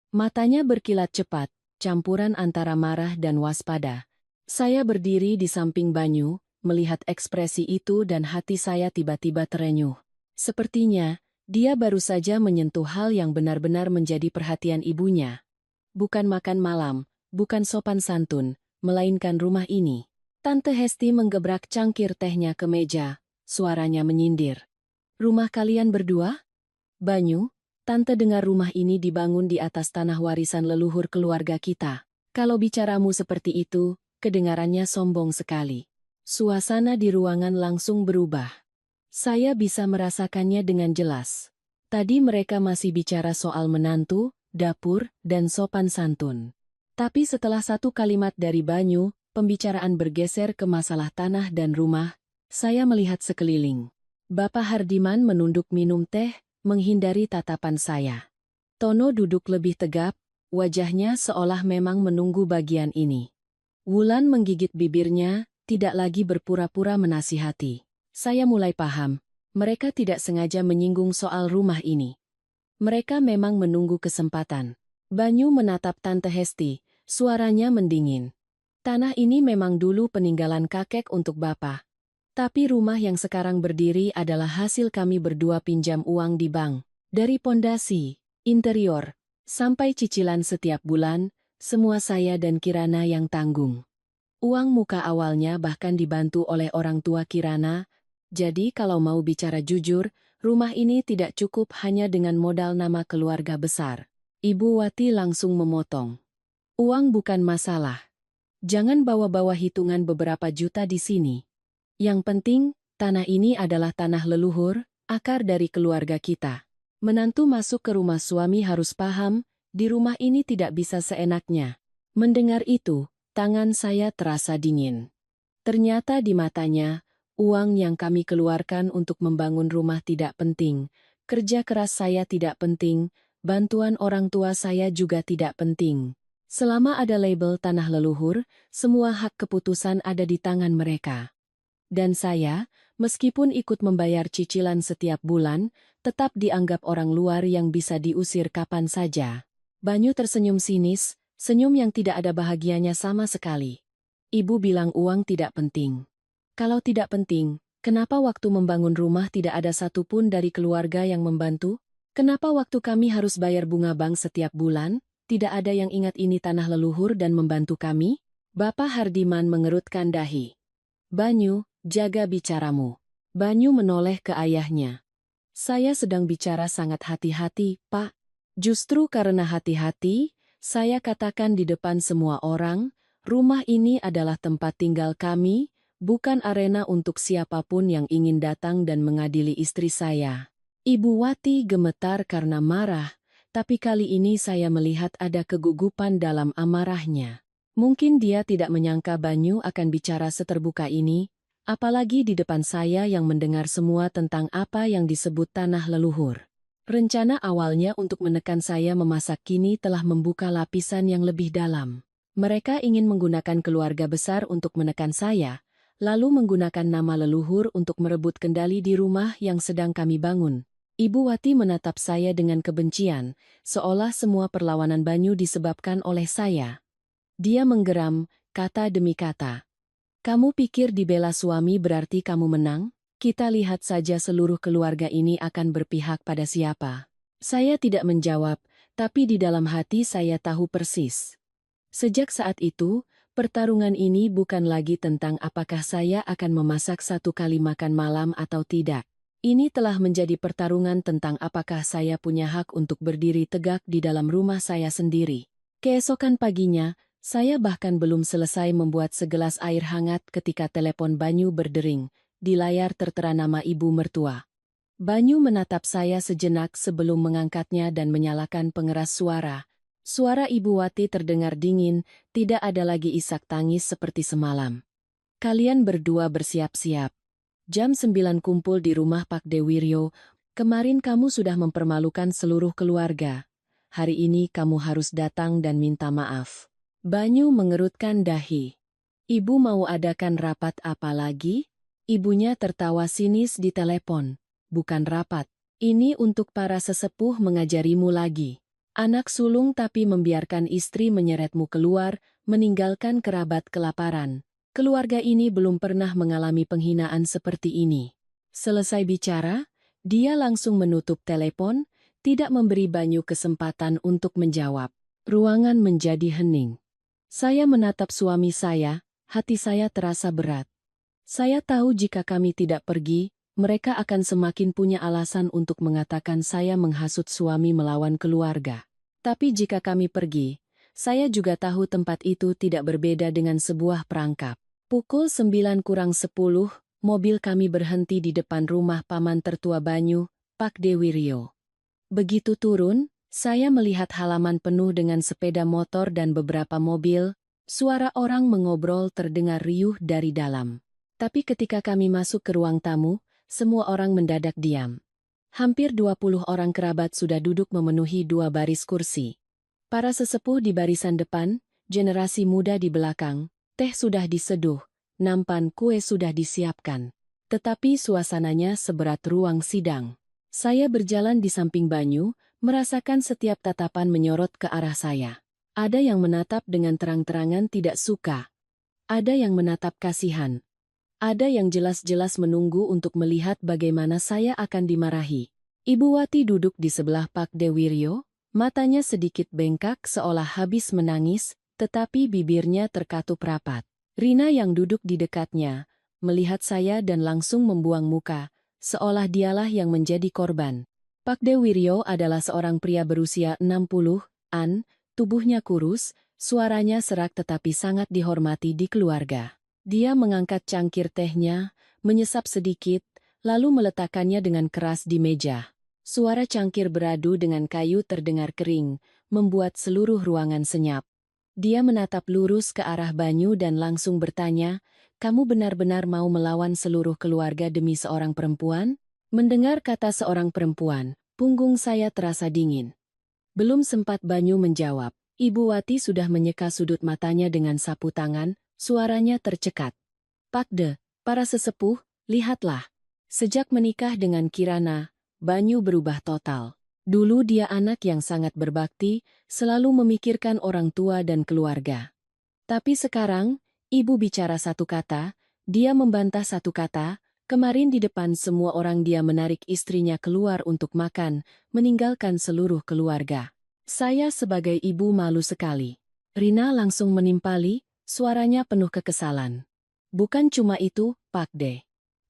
Matanya berkilat cepat, campuran antara marah dan waspada. Saya berdiri di samping Banyu, melihat ekspresi itu dan hati saya tiba-tiba terenyuh. Sepertinya, dia baru saja menyentuh hal yang benar-benar menjadi perhatian ibunya. Bukan makan malam, bukan sopan santun, melainkan rumah ini. Tante Hesti menggebrak cangkir tehnya ke meja, suaranya menyindir. "Rumah kalian berdua? Banyu, Tante dengar rumah ini dibangun di atas tanah warisan leluhur keluarga kita. Kalau bicaramu seperti itu, kedengarannya sombong sekali." Suasana di ruangan langsung berubah. Saya bisa merasakannya dengan jelas. Tadi mereka masih bicara soal menantu, dapur, dan sopan santun. Tapi setelah satu kalimat dari Banyu, pembicaraan bergeser ke masalah tanah dan rumah. Saya melihat sekeliling. Bapak Hardiman menunduk minum teh, menghindari tatapan saya. Tono duduk lebih tegap, wajahnya seolah memang menunggu bagian ini. Wulan menggigit bibirnya, tidak lagi berpura-pura menasihati. Saya mulai paham, mereka tidak sengaja menyinggung soal rumah ini. Mereka memang menunggu kesempatan. Banyu menatap Tante Hesti, suaranya mendingin. "Tanah ini memang dulu peninggalan kakek untuk Bapak. Tapi rumah yang sekarang berdiri adalah hasil kami berdua pinjam uang di bank. Dari pondasi, interior, sampai cicilan setiap bulan, semua saya dan Kirana yang tanggung. Uang muka awalnya bahkan dibantu oleh orang tua Kirana, jadi kalau mau bicara jujur, rumah ini tidak cukup hanya dengan modal nama keluarga besar." Ibu Wati langsung memotong. "Uang bukan masalah. Jangan bawa-bawa hitungan beberapa juta di sini. Yang penting, tanah ini adalah tanah leluhur, akar dari keluarga kita. Menantu masuk ke rumah suami harus paham, di rumah ini tidak bisa seenaknya. Mendengar itu, tangan saya terasa dingin. Ternyata di matanya, uang yang kami keluarkan untuk membangun rumah tidak penting, kerja keras saya tidak penting, bantuan orang tua saya juga tidak penting. Selama ada label tanah leluhur, semua hak keputusan ada di tangan mereka. Dan saya, meskipun ikut membayar cicilan setiap bulan, tetap dianggap orang luar yang bisa diusir kapan saja. Banyu tersenyum sinis, senyum yang tidak ada bahagianya sama sekali. Ibu bilang uang tidak penting. Kalau tidak penting, kenapa waktu membangun rumah tidak ada satupun dari keluarga yang membantu? Kenapa waktu kami harus bayar bunga bank setiap bulan, tidak ada yang ingat ini tanah leluhur dan membantu kami? Bapak Hardiman mengerutkan dahi. Banyu, jaga bicaramu. Banyu menoleh ke ayahnya. Saya sedang bicara sangat hati-hati, Pak. Justru karena hati-hati, saya katakan di depan semua orang, rumah ini adalah tempat tinggal kami, bukan arena untuk siapapun yang ingin datang dan mengadili istri saya. Ibu Wati gemetar karena marah, tapi kali ini saya melihat ada kegugupan dalam amarahnya. Mungkin dia tidak menyangka Banyu akan bicara seterbuka ini, apalagi di depan saya yang mendengar semua tentang apa yang disebut tanah leluhur. Rencana awalnya untuk menekan saya memasak kini telah membuka lapisan yang lebih dalam. Mereka ingin menggunakan keluarga besar untuk menekan saya, lalu menggunakan nama leluhur untuk merebut kendali di rumah yang sedang kami bangun. Ibu Wati menatap saya dengan kebencian, seolah semua perlawanan Banyu disebabkan oleh saya. Dia menggeram, kata demi kata. Kamu pikir dibela suami berarti kamu menang? Kita lihat saja seluruh keluarga ini akan berpihak pada siapa. Saya tidak menjawab, tapi di dalam hati saya tahu persis. Sejak saat itu, pertarungan ini bukan lagi tentang apakah saya akan memasak satu kali makan malam atau tidak. Ini telah menjadi pertarungan tentang apakah saya punya hak untuk berdiri tegak di dalam rumah saya sendiri. Keesokan paginya, saya bahkan belum selesai membuat segelas air hangat ketika telepon Banyu berdering. Di layar tertera nama ibu mertua. Banyu menatap saya sejenak sebelum mengangkatnya dan menyalakan pengeras suara. Suara Ibu Wati terdengar dingin, tidak ada lagi isak tangis seperti semalam. Kalian berdua bersiap-siap. Jam 9 kumpul di rumah Pak Dewiryo. Kemarin kamu sudah mempermalukan seluruh keluarga. Hari ini kamu harus datang dan minta maaf. Banyu mengerutkan dahi. Ibu mau adakan rapat apa lagi? Ibunya tertawa sinis di telepon. Bukan rapat. Ini untuk para sesepuh mengajarimu lagi. Anak sulung tapi membiarkan istri menyeretmu keluar, meninggalkan kerabat kelaparan. Keluarga ini belum pernah mengalami penghinaan seperti ini. Selesai bicara, dia langsung menutup telepon, tidak memberi Banyu kesempatan untuk menjawab. Ruangan menjadi hening. Saya menatap suami saya, hati saya terasa berat. Saya tahu jika kami tidak pergi, mereka akan semakin punya alasan untuk mengatakan saya menghasut suami melawan keluarga. Tapi jika kami pergi, saya juga tahu tempat itu tidak berbeda dengan sebuah perangkap. Pukul 9:50, mobil kami berhenti di depan rumah paman tertua Banyu, Pak Dewiryo. Begitu turun, saya melihat halaman penuh dengan sepeda motor dan beberapa mobil, suara orang mengobrol terdengar riuh dari dalam. Tapi ketika kami masuk ke ruang tamu, semua orang mendadak diam. Hampir 20 orang kerabat sudah duduk memenuhi 2 baris kursi. Para sesepuh di barisan depan, generasi muda di belakang, teh sudah diseduh, nampan kue sudah disiapkan. Tetapi suasananya seberat ruang sidang. Saya berjalan di samping Banyu, merasakan setiap tatapan menyorot ke arah saya. Ada yang menatap dengan terang-terangan tidak suka. Ada yang menatap kasihan. Ada yang jelas-jelas menunggu untuk melihat bagaimana saya akan dimarahi. Ibu Wati duduk di sebelah Pak Dewiryo, matanya sedikit bengkak seolah habis menangis, tetapi bibirnya terkatup rapat. Rina yang duduk di dekatnya, melihat saya dan langsung membuang muka, seolah dialah yang menjadi korban. Pak Dewiryo adalah seorang pria berusia 60-an, tubuhnya kurus, suaranya serak tetapi sangat dihormati di keluarga. Dia mengangkat cangkir tehnya, menyesap sedikit, lalu meletakkannya dengan keras di meja. Suara cangkir beradu dengan kayu terdengar kering, membuat seluruh ruangan senyap. Dia menatap lurus ke arah Banyu dan langsung bertanya, "Kamu benar-benar mau melawan seluruh keluarga demi seorang perempuan?" Mendengar kata seorang perempuan, punggung saya terasa dingin. Belum sempat Banyu menjawab, Ibu Wati sudah menyeka sudut matanya dengan sapu tangan, suaranya tercekat. "Pakde, para sesepuh, lihatlah." Sejak menikah dengan Kirana, Banyu berubah total. Dulu dia anak yang sangat berbakti, selalu memikirkan orang tua dan keluarga. Tapi sekarang, ibu bicara satu kata, dia membantah satu kata, kemarin di depan semua orang dia menarik istrinya keluar untuk makan, meninggalkan seluruh keluarga. Saya sebagai ibu malu sekali. Rina langsung menimpali, suaranya penuh kekesalan. Bukan cuma itu, Pak De.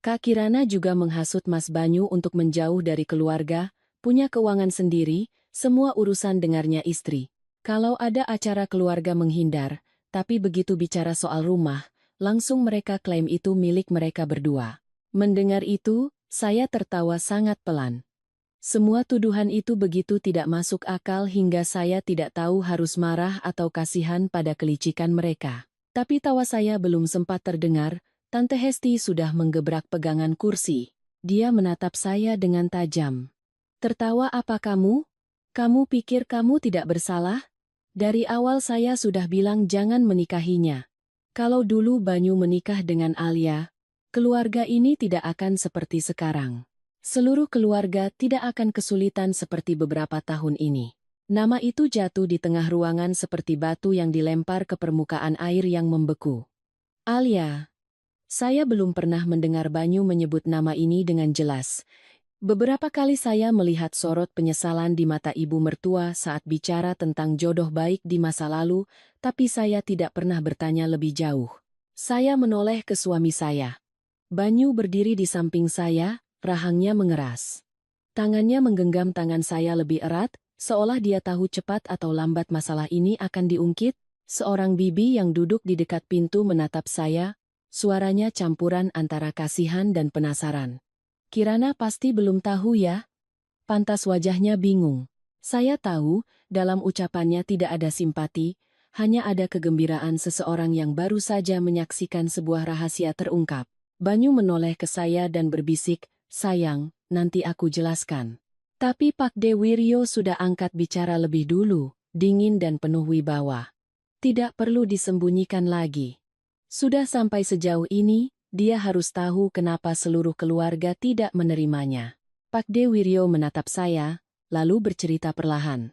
Kak Kirana juga menghasut Mas Banyu untuk menjauh dari keluarga, punya keuangan sendiri, semua urusan dengarnya istri. Kalau ada acara keluarga menghindar, tapi begitu bicara soal rumah, langsung mereka klaim itu milik mereka berdua. Mendengar itu, saya tertawa sangat pelan. Semua tuduhan itu begitu tidak masuk akal hingga saya tidak tahu harus marah atau kasihan pada kelicikan mereka. Tapi tawa saya belum sempat terdengar, Tante Hesti sudah menggebrak pegangan kursi. Dia menatap saya dengan tajam. "Tertawa apa kamu? Kamu pikir kamu tidak bersalah? Dari awal saya sudah bilang jangan menikahinya. Kalau dulu Banyu menikah dengan Alia, keluarga ini tidak akan seperti sekarang. Seluruh keluarga tidak akan kesulitan seperti beberapa tahun ini." Nama itu jatuh di tengah ruangan seperti batu yang dilempar ke permukaan air yang membeku. "Alia." Saya belum pernah mendengar Banyu menyebut nama ini dengan jelas. Beberapa kali saya melihat sorot penyesalan di mata ibu mertua saat bicara tentang jodoh baik di masa lalu, tapi saya tidak pernah bertanya lebih jauh. Saya menoleh ke suami saya. Banyu berdiri di samping saya, rahangnya mengeras. Tangannya menggenggam tangan saya lebih erat, seolah dia tahu cepat atau lambat masalah ini akan diungkit. Seorang bibi yang duduk di dekat pintu menatap saya, suaranya campuran antara kasihan dan penasaran. "Kirana pasti belum tahu ya?" Pantas wajahnya bingung. Saya tahu, dalam ucapannya tidak ada simpati, hanya ada kegembiraan seseorang yang baru saja menyaksikan sebuah rahasia terungkap. Banyu menoleh ke saya dan berbisik, "Sayang, nanti aku jelaskan." Tapi Pak De Wiryo sudah angkat bicara lebih dulu, dingin dan penuh wibawa. "Tidak perlu disembunyikan lagi. Sudah sampai sejauh ini, dia harus tahu kenapa seluruh keluarga tidak menerimanya." Pak De Wiryo menatap saya, lalu bercerita perlahan.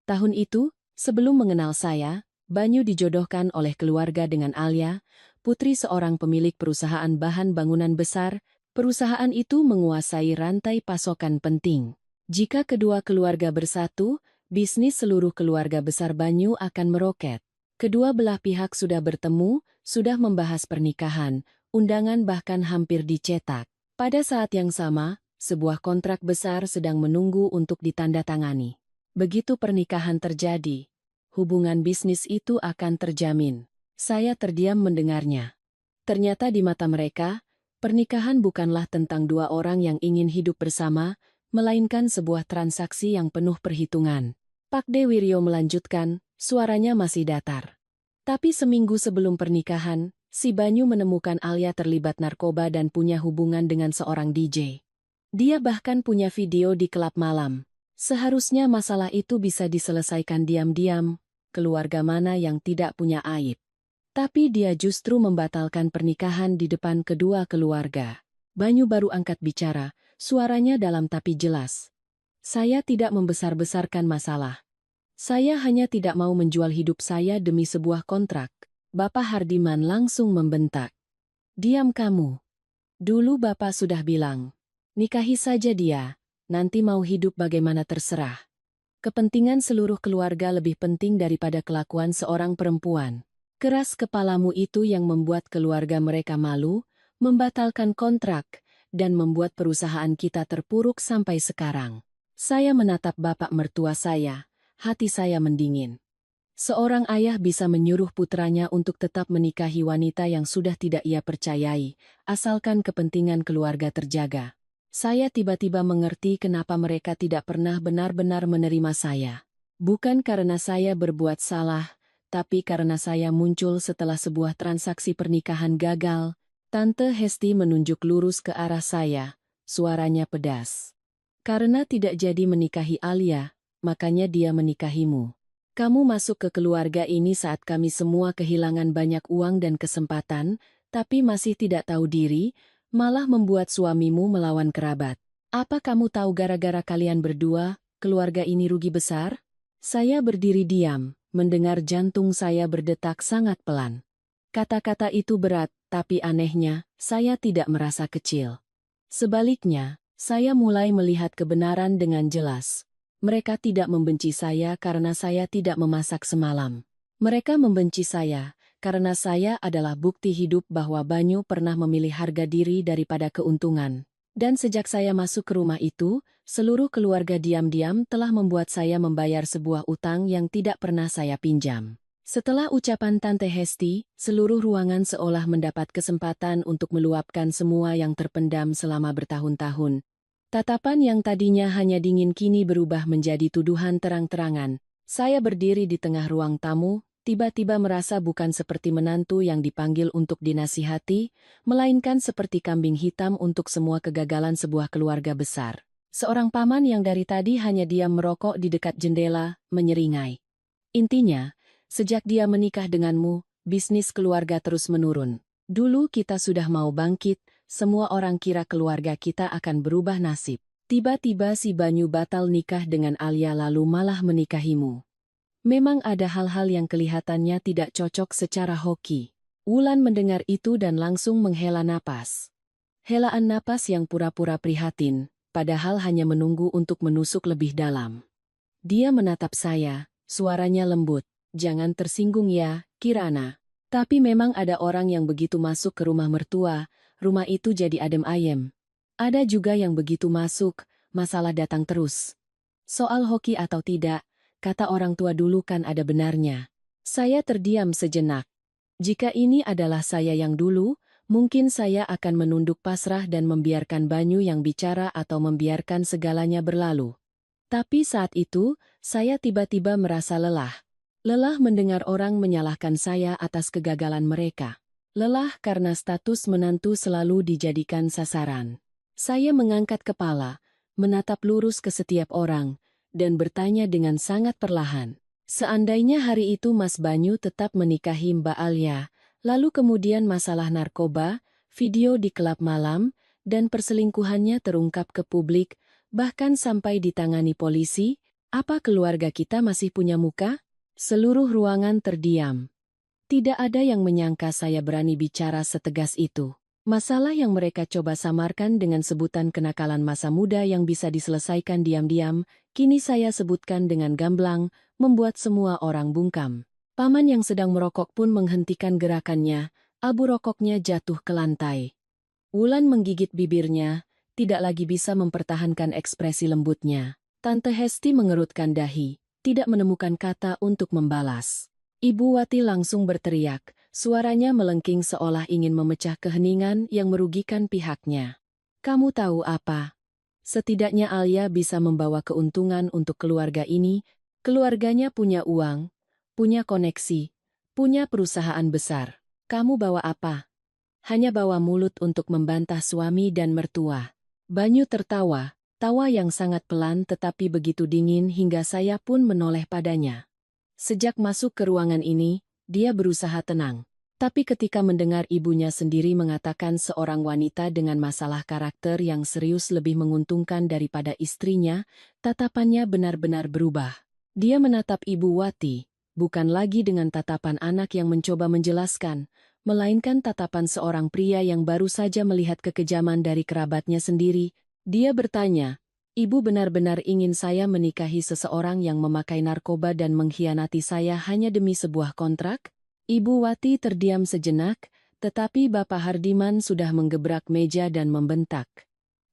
"Tahun itu, sebelum mengenal saya, Banyu dijodohkan oleh keluarga dengan Alia, putri seorang pemilik perusahaan bahan bangunan besar. Perusahaan itu menguasai rantai pasokan penting. Jika kedua keluarga bersatu, bisnis seluruh keluarga besar Banyu akan meroket. Kedua belah pihak sudah bertemu, sudah membahas pernikahan, undangan bahkan hampir dicetak. Pada saat yang sama, sebuah kontrak besar sedang menunggu untuk ditandatangani. Begitu pernikahan terjadi, hubungan bisnis itu akan terjamin." Saya terdiam mendengarnya. Ternyata di mata mereka, pernikahan bukanlah tentang dua orang yang ingin hidup bersama, melainkan sebuah transaksi yang penuh perhitungan. Pak De Wiryo melanjutkan, suaranya masih datar. "Tapi seminggu sebelum pernikahan, si Banyu menemukan Alia terlibat narkoba dan punya hubungan dengan seorang DJ. Dia bahkan punya video di klub malam. Seharusnya masalah itu bisa diselesaikan diam-diam, keluarga mana yang tidak punya aib. Tapi dia justru membatalkan pernikahan di depan kedua keluarga." Banyu baru angkat bicara, suaranya dalam tapi jelas. "Saya tidak membesar-besarkan masalah. Saya hanya tidak mau menjual hidup saya demi sebuah kontrak." Bapak Hardiman langsung membentak. "Diam kamu. Dulu Bapak sudah bilang, nikahi saja dia, nanti mau hidup bagaimana terserah. Kepentingan seluruh keluarga lebih penting daripada kelakuan seorang perempuan. Keras kepalamu itu yang membuat keluarga mereka malu, membatalkan kontrak, dan membuat perusahaan kita terpuruk sampai sekarang." Saya menatap bapak mertua saya, hati saya mendingin. Seorang ayah bisa menyuruh putranya untuk tetap menikahi wanita yang sudah tidak ia percayai, asalkan kepentingan keluarga terjaga. Saya tiba-tiba mengerti kenapa mereka tidak pernah benar-benar menerima saya. Bukan karena saya berbuat salah, tapi karena saya muncul setelah sebuah transaksi pernikahan gagal. Tante Hesti menunjuk lurus ke arah saya, suaranya pedas. Karena tidak jadi menikahi Alia, makanya dia menikahimu. Kamu masuk ke keluarga ini saat kami semua kehilangan banyak uang dan kesempatan, tapi masih tidak tahu diri, malah membuat suamimu melawan kerabat. Apa kamu tahu gara-gara kalian berdua, keluarga ini rugi besar? Saya berdiri diam, mendengar jantung saya berdetak sangat pelan. Kata-kata itu berat, tapi anehnya, saya tidak merasa kecil. Sebaliknya, saya mulai melihat kebenaran dengan jelas. Mereka tidak membenci saya karena saya tidak memasak semalam. Mereka membenci saya karena saya adalah bukti hidup bahwa Banyu pernah memilih harga diri daripada keuntungan. Dan sejak saya masuk ke rumah itu, seluruh keluarga diam-diam telah membuat saya membayar sebuah utang yang tidak pernah saya pinjam. Setelah ucapan Tante Hesti, seluruh ruangan seolah mendapat kesempatan untuk meluapkan semua yang terpendam selama bertahun-tahun. Tatapan yang tadinya hanya dingin kini berubah menjadi tuduhan terang-terangan. Saya berdiri di tengah ruang tamu, tiba-tiba merasa bukan seperti menantu yang dipanggil untuk dinasihati, melainkan seperti kambing hitam untuk semua kegagalan sebuah keluarga besar. Seorang paman yang dari tadi hanya diam merokok di dekat jendela, menyeringai. Intinya, sejak dia menikah denganmu, bisnis keluarga terus menurun. Dulu kita sudah mau bangkit, semua orang kira keluarga kita akan berubah nasib. Tiba-tiba si Banyu batal nikah dengan Alia lalu malah menikahimu. Memang ada hal-hal yang kelihatannya tidak cocok secara hoki. Wulan mendengar itu dan langsung menghela napas. Helaan napas yang pura-pura prihatin, padahal hanya menunggu untuk menusuk lebih dalam. Dia menatap saya, suaranya lembut. Jangan tersinggung ya, Kirana. Tapi memang ada orang yang begitu masuk ke rumah mertua, rumah itu jadi adem ayem. Ada juga yang begitu masuk, masalah datang terus. Soal hoki atau tidak, kata orang tua dulu kan ada benarnya. Saya terdiam sejenak. Jika ini adalah saya yang dulu, mungkin saya akan menunduk pasrah dan membiarkan Banyu yang bicara atau membiarkan segalanya berlalu. Tapi saat itu, saya tiba-tiba merasa lelah. Lelah mendengar orang menyalahkan saya atas kegagalan mereka. Lelah karena status menantu selalu dijadikan sasaran. Saya mengangkat kepala, menatap lurus ke setiap orang, dan bertanya dengan sangat perlahan. Seandainya hari itu Mas Banyu tetap menikahi Mbak Alia, lalu kemudian masalah narkoba, video di klub malam, dan perselingkuhannya terungkap ke publik, bahkan sampai ditangani polisi, apa keluarga kita masih punya muka? Seluruh ruangan terdiam. Tidak ada yang menyangka saya berani bicara setegas itu. Masalah yang mereka coba samarkan dengan sebutan kenakalan masa muda yang bisa diselesaikan diam-diam, kini saya sebutkan dengan gamblang, membuat semua orang bungkam. Paman yang sedang merokok pun menghentikan gerakannya, abu rokoknya jatuh ke lantai. Wulan menggigit bibirnya, tidak lagi bisa mempertahankan ekspresi lembutnya. Tante Hesti mengerutkan dahi, tidak menemukan kata untuk membalas. Ibu Wati langsung berteriak, suaranya melengking seolah ingin memecah keheningan yang merugikan pihaknya. Kamu tahu apa? Setidaknya Alia bisa membawa keuntungan untuk keluarga ini. Keluarganya punya uang, punya koneksi, punya perusahaan besar. Kamu bawa apa? Hanya bawa mulut untuk membantah suami dan mertua. Banyu tertawa. Tawa yang sangat pelan tetapi begitu dingin hingga saya pun menoleh padanya. Sejak masuk ke ruangan ini, dia berusaha tenang. Tapi ketika mendengar ibunya sendiri mengatakan seorang wanita dengan masalah karakter yang serius lebih menguntungkan daripada istrinya, tatapannya benar-benar berubah. Dia menatap Ibu Wati, bukan lagi dengan tatapan anak yang mencoba menjelaskan, melainkan tatapan seorang pria yang baru saja melihat kekejaman dari kerabatnya sendiri. Dia bertanya, Ibu benar-benar ingin saya menikahi seseorang yang memakai narkoba dan mengkhianati saya hanya demi sebuah kontrak? Ibu Wati terdiam sejenak, tetapi Bapak Hardiman sudah menggebrak meja dan membentak.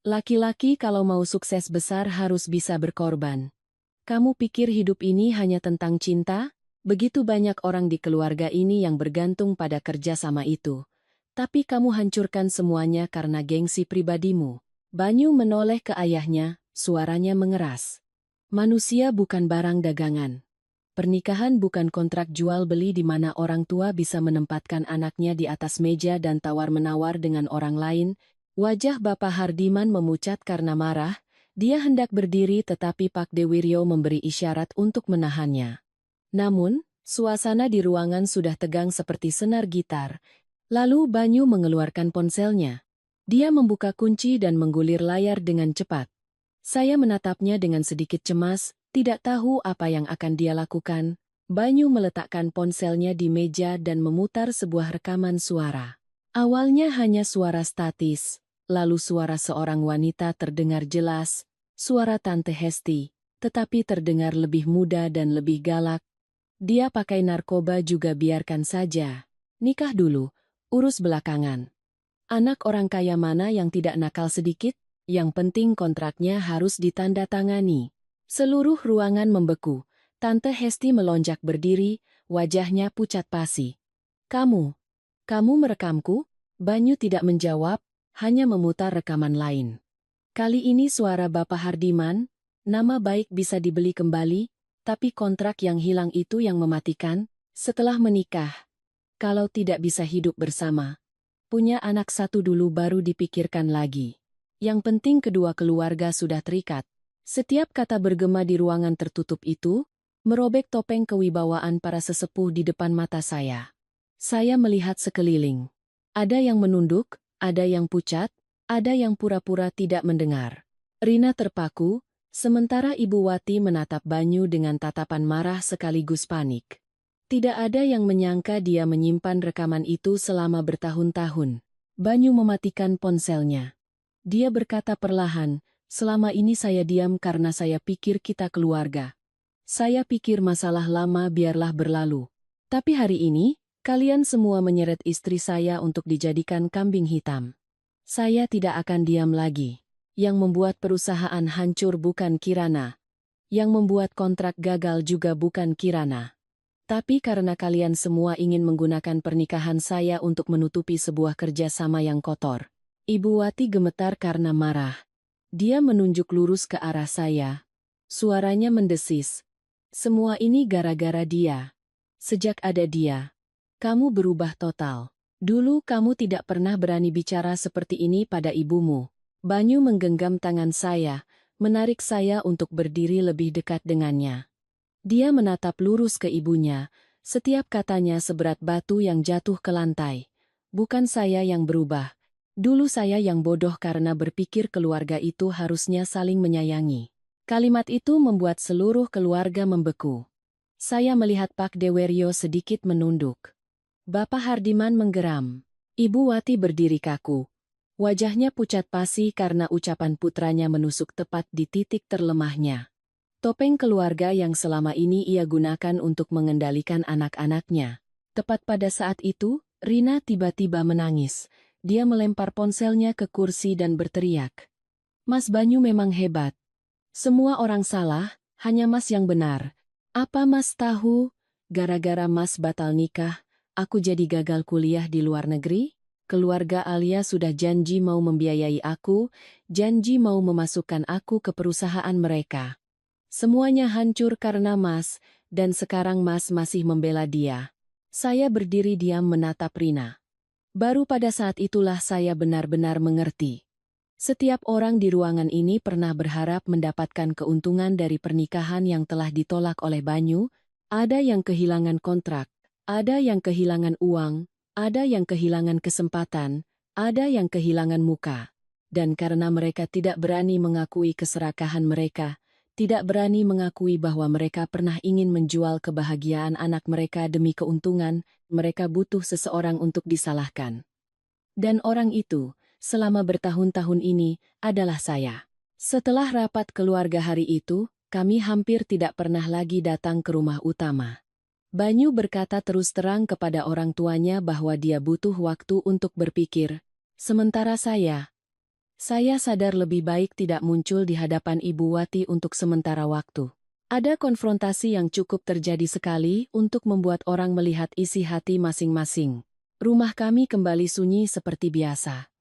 Laki-laki kalau mau sukses besar harus bisa berkorban. Kamu pikir hidup ini hanya tentang cinta? Begitu banyak orang di keluarga ini yang bergantung pada kerja sama itu. Tapi kamu hancurkan semuanya karena gengsi pribadimu. Banyu menoleh ke ayahnya, suaranya mengeras. Manusia bukan barang dagangan. Pernikahan bukan kontrak jual-beli di mana orang tua bisa menempatkan anaknya di atas meja dan tawar-menawar dengan orang lain. Wajah Bapak Hardiman memucat karena marah. Dia hendak berdiri tetapi Pak Dewiryo memberi isyarat untuk menahannya. Namun, suasana di ruangan sudah tegang seperti senar gitar. Lalu Banyu mengeluarkan ponselnya. Dia membuka kunci dan menggulir layar dengan cepat. Saya menatapnya dengan sedikit cemas, tidak tahu apa yang akan dia lakukan. Banyu meletakkan ponselnya di meja dan memutar sebuah rekaman suara. Awalnya hanya suara statis, lalu suara seorang wanita terdengar jelas, suara Tante Hesti, tetapi terdengar lebih muda dan lebih galak. Dia pakai narkoba juga biarkan saja. Nikah dulu, urus belakangan. Anak orang kaya mana yang tidak nakal sedikit? Yang penting kontraknya harus ditandatangani. Seluruh ruangan membeku. Tante Hesti melonjak berdiri, wajahnya pucat pasi. Kamu merekamku? Banyu tidak menjawab, hanya memutar rekaman lain. Kali ini suara Bapak Hardiman, nama baik bisa dibeli kembali, tapi kontrak yang hilang itu yang mematikan. Setelah menikah, kalau tidak bisa hidup bersama, punya anak satu dulu baru dipikirkan lagi. Yang penting kedua keluarga sudah terikat. Setiap kata bergema di ruangan tertutup itu, merobek topeng kewibawaan para sesepuh di depan mata saya. Saya melihat sekeliling. Ada yang menunduk, ada yang pucat, ada yang pura-pura tidak mendengar. Rina terpaku, sementara Ibu Wati menatap Banyu dengan tatapan marah sekaligus panik. Tidak ada yang menyangka dia menyimpan rekaman itu selama bertahun-tahun. Banyu mematikan ponselnya. Dia berkata perlahan, selama ini saya diam karena saya pikir kita keluarga. Saya pikir masalah lama biarlah berlalu. Tapi hari ini, kalian semua menyeret istri saya untuk dijadikan kambing hitam. Saya tidak akan diam lagi. Yang membuat perusahaan hancur bukan Kirana. Yang membuat kontrak gagal juga bukan Kirana. Tapi karena kalian semua ingin menggunakan pernikahan saya untuk menutupi sebuah kerjasama yang kotor. Ibu Wati gemetar karena marah. Dia menunjuk lurus ke arah saya. Suaranya mendesis. Semua ini gara-gara dia. Sejak ada dia, kamu berubah total. Dulu kamu tidak pernah berani bicara seperti ini pada ibumu. Banyu menggenggam tangan saya, menarik saya untuk berdiri lebih dekat dengannya. Dia menatap lurus ke ibunya, setiap katanya seberat batu yang jatuh ke lantai. Bukan saya yang berubah. Dulu saya yang bodoh karena berpikir keluarga itu harusnya saling menyayangi. Kalimat itu membuat seluruh keluarga membeku. Saya melihat Pak Dewiryo sedikit menunduk. Bapak Hardiman menggeram. Ibu Wati berdiri kaku. Wajahnya pucat pasi karena ucapan putranya menusuk tepat di titik terlemahnya. Topeng keluarga yang selama ini ia gunakan untuk mengendalikan anak-anaknya. Tepat pada saat itu, Rina tiba-tiba menangis. Dia melempar ponselnya ke kursi dan berteriak. Mas Banyu memang hebat. Semua orang salah, hanya Mas yang benar. Apa Mas tahu? Gara-gara Mas batal nikah, aku jadi gagal kuliah di luar negeri? Keluarga Alia sudah janji mau membiayai aku, janji mau memasukkan aku ke perusahaan mereka. Semuanya hancur karena Mas, dan sekarang Mas masih membela dia. Saya berdiri diam menatap Rina. Baru pada saat itulah saya benar-benar mengerti. Setiap orang di ruangan ini pernah berharap mendapatkan keuntungan dari pernikahan yang telah ditolak oleh Banyu. Ada yang kehilangan kontrak, ada yang kehilangan uang, ada yang kehilangan kesempatan, ada yang kehilangan muka. Dan karena mereka tidak berani mengakui keserakahan mereka, tidak berani mengakui bahwa mereka pernah ingin menjual kebahagiaan anak mereka demi keuntungan, mereka butuh seseorang untuk disalahkan. Dan orang itu, selama bertahun-tahun ini, adalah saya. Setelah rapat keluarga hari itu, kami hampir tidak pernah lagi datang ke rumah utama. Banyu berkata terus terang kepada orang tuanya bahwa dia butuh waktu untuk berpikir. Sementara saya sadar lebih baik tidak muncul di hadapan Ibu Wati untuk sementara waktu. Ada konfrontasi yang cukup terjadi sekali untuk membuat orang melihat isi hati masing-masing. Rumah kami kembali sunyi seperti biasa.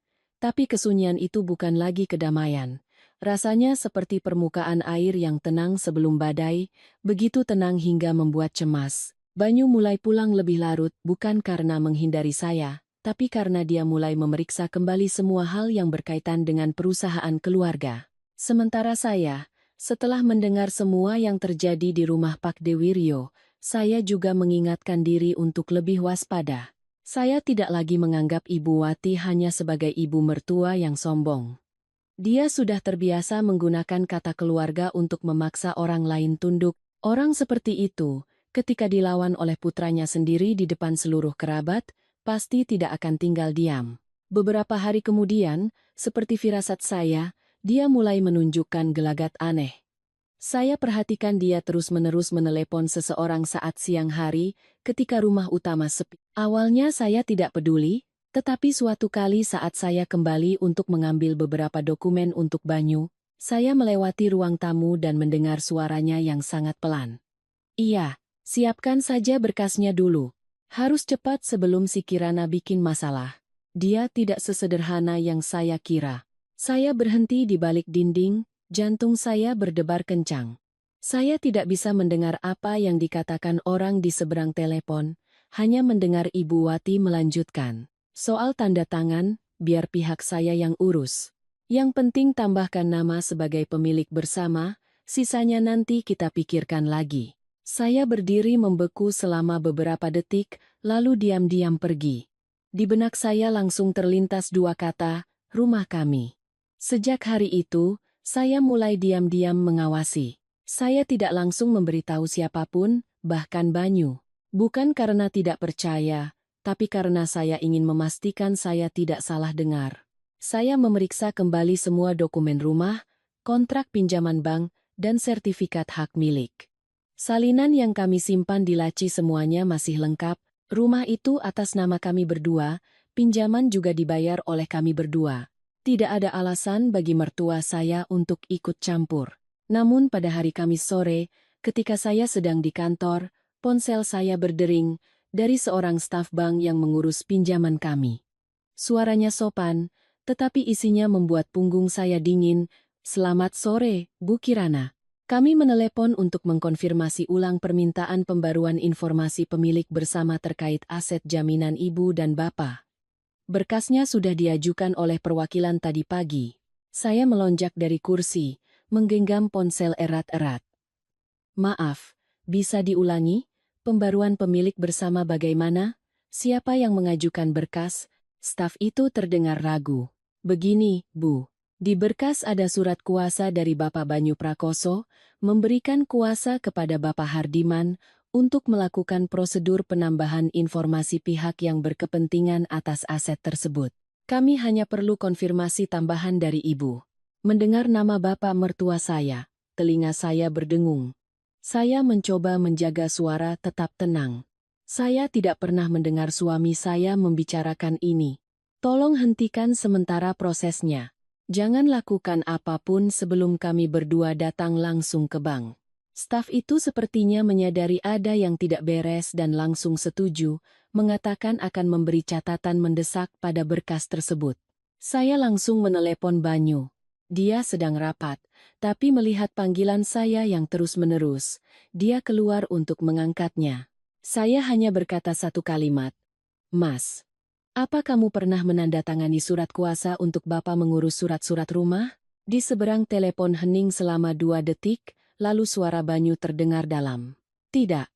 Tapi kesunyian itu bukan lagi kedamaian. Rasanya seperti permukaan air yang tenang sebelum badai, begitu tenang hingga membuat cemas. Banyu mulai pulang lebih larut bukan karena menghindari saya, tapi karena dia mulai memeriksa kembali semua hal yang berkaitan dengan perusahaan keluarga. Sementara saya, setelah mendengar semua yang terjadi di rumah Pak Dewiryo, saya juga mengingatkan diri untuk lebih waspada. Saya tidak lagi menganggap Ibu Wati hanya sebagai ibu mertua yang sombong. Dia sudah terbiasa menggunakan kata keluarga untuk memaksa orang lain tunduk. Orang seperti itu, ketika dilawan oleh putranya sendiri di depan seluruh kerabat, pasti tidak akan tinggal diam. Beberapa hari kemudian, seperti firasat saya, dia mulai menunjukkan gelagat aneh. Saya perhatikan dia terus-menerus menelepon seseorang saat siang hari, ketika rumah utama sepi. Awalnya saya tidak peduli, tetapi suatu kali saat saya kembali untuk mengambil beberapa dokumen untuk Banyu, saya melewati ruang tamu dan mendengar suaranya yang sangat pelan. Iya, siapkan saja berkasnya dulu. Harus cepat sebelum si Kirana bikin masalah. Dia tidak sesederhana yang saya kira. Saya berhenti di balik dinding, jantung saya berdebar kencang. Saya tidak bisa mendengar apa yang dikatakan orang di seberang telepon, hanya mendengar Ibu Wati melanjutkan. Soal tanda tangan, biar pihak saya yang urus. Yang penting tambahkan nama sebagai pemilik bersama, sisanya nanti kita pikirkan lagi. Saya berdiri membeku selama beberapa detik, lalu diam-diam pergi. Di benak saya langsung terlintas dua kata, rumah kami. Sejak hari itu, saya mulai diam-diam mengawasi. Saya tidak langsung memberitahu siapapun, bahkan Banyu. Bukan karena tidak percaya, tapi karena saya ingin memastikan saya tidak salah dengar. Saya memeriksa kembali semua dokumen rumah, kontrak pinjaman bank, dan sertifikat hak milik. Salinan yang kami simpan di laci semuanya masih lengkap, rumah itu atas nama kami berdua, pinjaman juga dibayar oleh kami berdua. Tidak ada alasan bagi mertua saya untuk ikut campur. Namun pada hari Kamis sore, ketika saya sedang di kantor, ponsel saya berdering dari seorang staf bank yang mengurus pinjaman kami. Suaranya sopan, tetapi isinya membuat punggung saya dingin. "Selamat sore, Bu Kirana. Kami menelepon untuk mengkonfirmasi ulang permintaan pembaruan informasi pemilik bersama terkait aset jaminan ibu dan bapak. Berkasnya sudah diajukan oleh perwakilan tadi pagi." Saya melonjak dari kursi, menggenggam ponsel erat-erat. "Maaf, bisa diulangi? Pembaruan pemilik bersama bagaimana? Siapa yang mengajukan berkas?" Staf itu terdengar ragu. "Begini, Bu. Di berkas ada surat kuasa dari Bapak Banyu Prakoso, memberikan kuasa kepada Bapak Hardiman untuk melakukan prosedur penambahan informasi pihak yang berkepentingan atas aset tersebut. Kami hanya perlu konfirmasi tambahan dari Ibu." Mendengar nama Bapak mertua saya, telinga saya berdengung. Saya mencoba menjaga suara tetap tenang. "Saya tidak pernah mendengar suami saya membicarakan ini. Tolong hentikan sementara prosesnya. Jangan lakukan apapun sebelum kami berdua datang langsung ke bank." Staf itu sepertinya menyadari ada yang tidak beres dan langsung setuju, mengatakan akan memberi catatan mendesak pada berkas tersebut. Saya langsung menelepon Banyu. Dia sedang rapat, tapi melihat panggilan saya yang terus-menerus, dia keluar untuk mengangkatnya. Saya hanya berkata satu kalimat, "Mas, apa kamu pernah menandatangani surat kuasa untuk Bapak mengurus surat-surat rumah?" Di seberang telepon hening selama 2 detik, lalu suara Banyu terdengar dalam. "Tidak.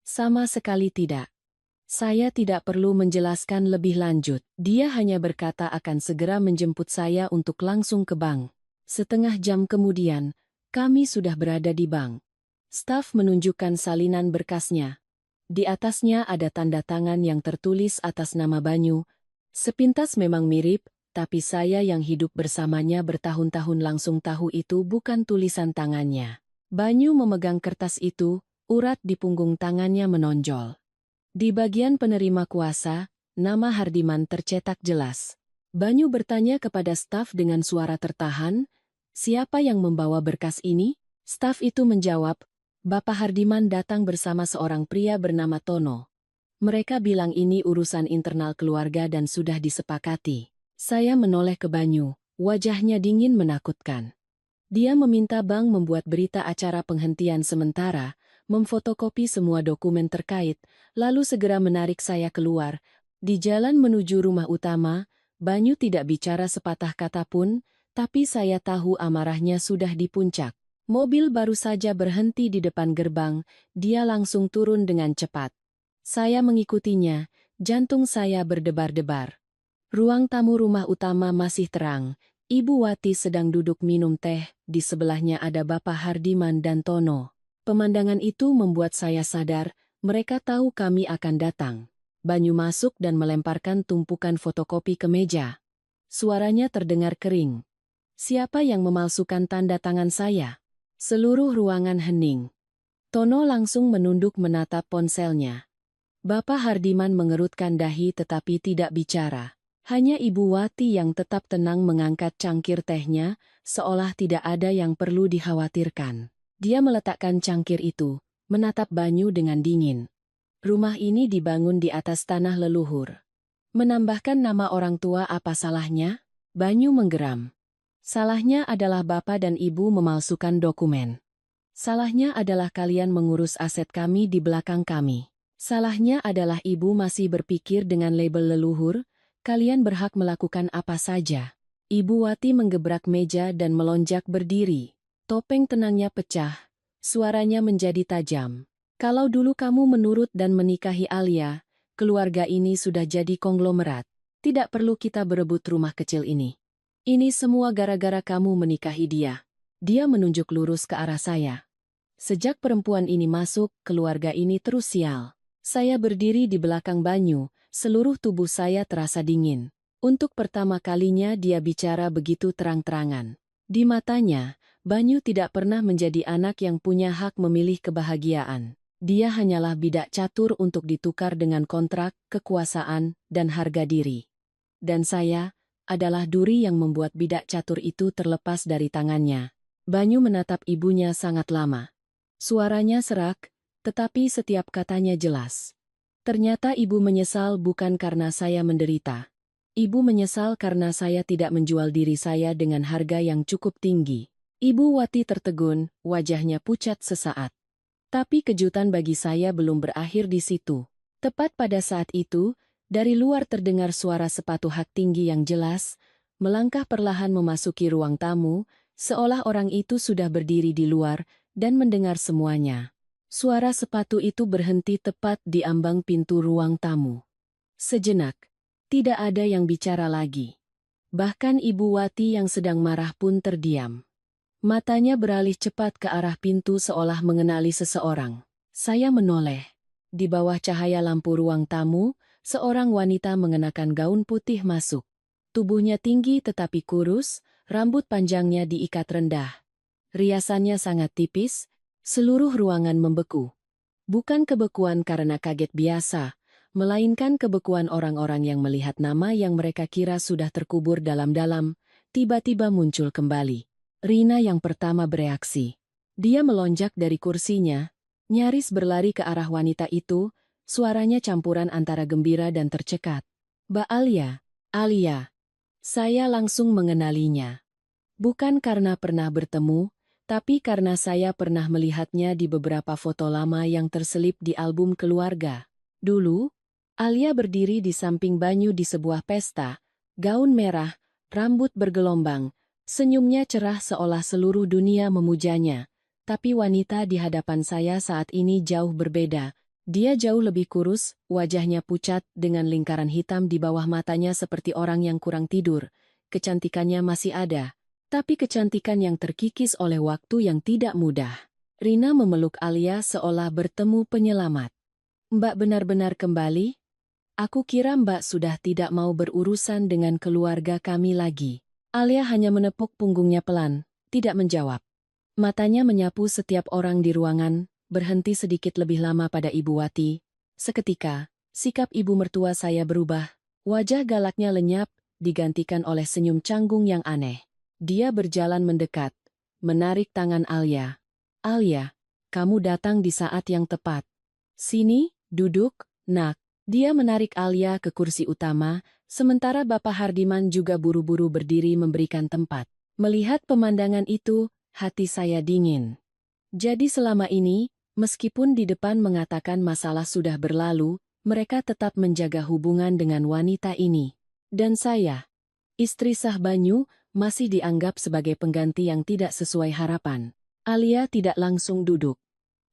Sama sekali tidak." Saya tidak perlu menjelaskan lebih lanjut. Dia hanya berkata akan segera menjemput saya untuk langsung ke bank. Setengah jam kemudian, kami sudah berada di bank. Staf menunjukkan salinan berkasnya. Di atasnya ada tanda tangan yang tertulis atas nama Banyu. Sepintas memang mirip, tapi saya yang hidup bersamanya bertahun-tahun langsung tahu itu bukan tulisan tangannya. Banyu memegang kertas itu, urat di punggung tangannya menonjol. Di bagian penerima kuasa, nama Hardiman tercetak jelas. Banyu bertanya kepada staf dengan suara tertahan, "Siapa yang membawa berkas ini?" Staf itu menjawab, "Bapak Hardiman datang bersama seorang pria bernama Tono. Mereka bilang ini urusan internal keluarga dan sudah disepakati." Saya menoleh ke Banyu, wajahnya dingin menakutkan. Dia meminta bank membuat berita acara penghentian sementara, memfotokopi semua dokumen terkait, lalu segera menarik saya keluar. Di jalan menuju rumah utama, Banyu tidak bicara sepatah kata pun, tapi saya tahu amarahnya sudah di puncak. Mobil baru saja berhenti di depan gerbang, dia langsung turun dengan cepat. Saya mengikutinya, jantung saya berdebar-debar. Ruang tamu rumah utama masih terang. Ibu Wati sedang duduk minum teh, di sebelahnya ada Bapak Hardiman dan Tono. Pemandangan itu membuat saya sadar, mereka tahu kami akan datang. Banyu masuk dan melemparkan tumpukan fotokopi ke meja. Suaranya terdengar kering. Siapa yang memalsukan tanda tangan saya? Seluruh ruangan hening. Tono langsung menunduk menatap ponselnya. Bapak Hardiman mengerutkan dahi tetapi tidak bicara. Hanya Ibu Wati yang tetap tenang mengangkat cangkir tehnya, seolah tidak ada yang perlu dikhawatirkan. Dia meletakkan cangkir itu, menatap Banyu dengan dingin. Rumah ini dibangun di atas tanah leluhur. Menambahkan nama orang tua apa salahnya? Banyu menggeram. Salahnya adalah Bapak dan Ibu memalsukan dokumen. Salahnya adalah kalian mengurus aset kami di belakang kami. Salahnya adalah Ibu masih berpikir dengan label leluhur, kalian berhak melakukan apa saja. Ibu Wati menggebrak meja dan melonjak berdiri. Topeng tenangnya pecah, suaranya menjadi tajam. Kalau dulu kamu menurut dan menikahi Alia, keluarga ini sudah jadi konglomerat. Tidak perlu kita berebut rumah kecil ini. Ini semua gara-gara kamu menikahi dia. Dia menunjuk lurus ke arah saya. Sejak perempuan ini masuk, keluarga ini terus sial. Saya berdiri di belakang Banyu, seluruh tubuh saya terasa dingin. Untuk pertama kalinya dia bicara begitu terang-terangan. Di matanya, Banyu tidak pernah menjadi anak yang punya hak memilih kebahagiaan. Dia hanyalah bidak catur untuk ditukar dengan kontrak, kekuasaan, dan harga diri. Dan saya adalah duri yang membuat bidak catur itu terlepas dari tangannya. Banyu menatap ibunya sangat lama. Suaranya serak, tetapi setiap katanya jelas. Ternyata ibu menyesal bukan karena saya menderita. Ibu menyesal karena saya tidak menjual diri saya dengan harga yang cukup tinggi. Ibu Wati tertegun, wajahnya pucat sesaat. Tapi kejutan bagi saya belum berakhir di situ. Tepat pada saat itu, dari luar terdengar suara sepatu hak tinggi yang jelas, melangkah perlahan memasuki ruang tamu, seolah orang itu sudah berdiri di luar dan mendengar semuanya. Suara sepatu itu berhenti tepat di ambang pintu ruang tamu. Sejenak, tidak ada yang bicara lagi. Bahkan Ibu Wati yang sedang marah pun terdiam. Matanya beralih cepat ke arah pintu seolah mengenali seseorang. Saya menoleh. Di bawah cahaya lampu ruang tamu, seorang wanita mengenakan gaun putih masuk. Tubuhnya tinggi tetapi kurus, rambut panjangnya diikat rendah. Riasannya sangat tipis, seluruh ruangan membeku. Bukan kebekuan karena kaget biasa, melainkan kebekuan orang-orang yang melihat nama yang mereka kira sudah terkubur dalam-dalam, tiba-tiba muncul kembali. Rina yang pertama bereaksi. Dia melonjak dari kursinya, nyaris berlari ke arah wanita itu, suaranya campuran antara gembira dan tercekat. Mbak Alia. Saya langsung mengenalinya. Bukan karena pernah bertemu, tapi karena saya pernah melihatnya di beberapa foto lama yang terselip di album keluarga. Dulu, Alia berdiri di samping Banyu di sebuah pesta, gaun merah, rambut bergelombang, senyumnya cerah seolah seluruh dunia memujanya. Tapi wanita di hadapan saya saat ini jauh berbeda. Dia jauh lebih kurus, wajahnya pucat dengan lingkaran hitam di bawah matanya seperti orang yang kurang tidur. Kecantikannya masih ada, tapi kecantikan yang terkikis oleh waktu yang tidak mudah. Rina memeluk Alia seolah bertemu penyelamat. Mbak benar-benar kembali? Aku kira Mbak sudah tidak mau berurusan dengan keluarga kami lagi. Alia hanya menepuk punggungnya pelan, tidak menjawab. Matanya menyapu setiap orang di ruangan, berhenti sedikit lebih lama pada Ibu Wati. Seketika, sikap ibu mertua saya berubah. Wajah galaknya lenyap, digantikan oleh senyum canggung yang aneh. Dia berjalan mendekat, menarik tangan Alia. Alia, kamu datang di saat yang tepat. Sini, duduk, nak. Dia menarik Alia ke kursi utama, Sementara Bapak Hardiman juga buru-buru berdiri memberikan tempat. Melihat pemandangan itu, hati saya dingin. Jadi selama ini, meskipun di depan mengatakan masalah sudah berlalu, mereka tetap menjaga hubungan dengan wanita ini. Dan saya, istri sah Banyu, masih dianggap sebagai pengganti yang tidak sesuai harapan. Alia tidak langsung duduk.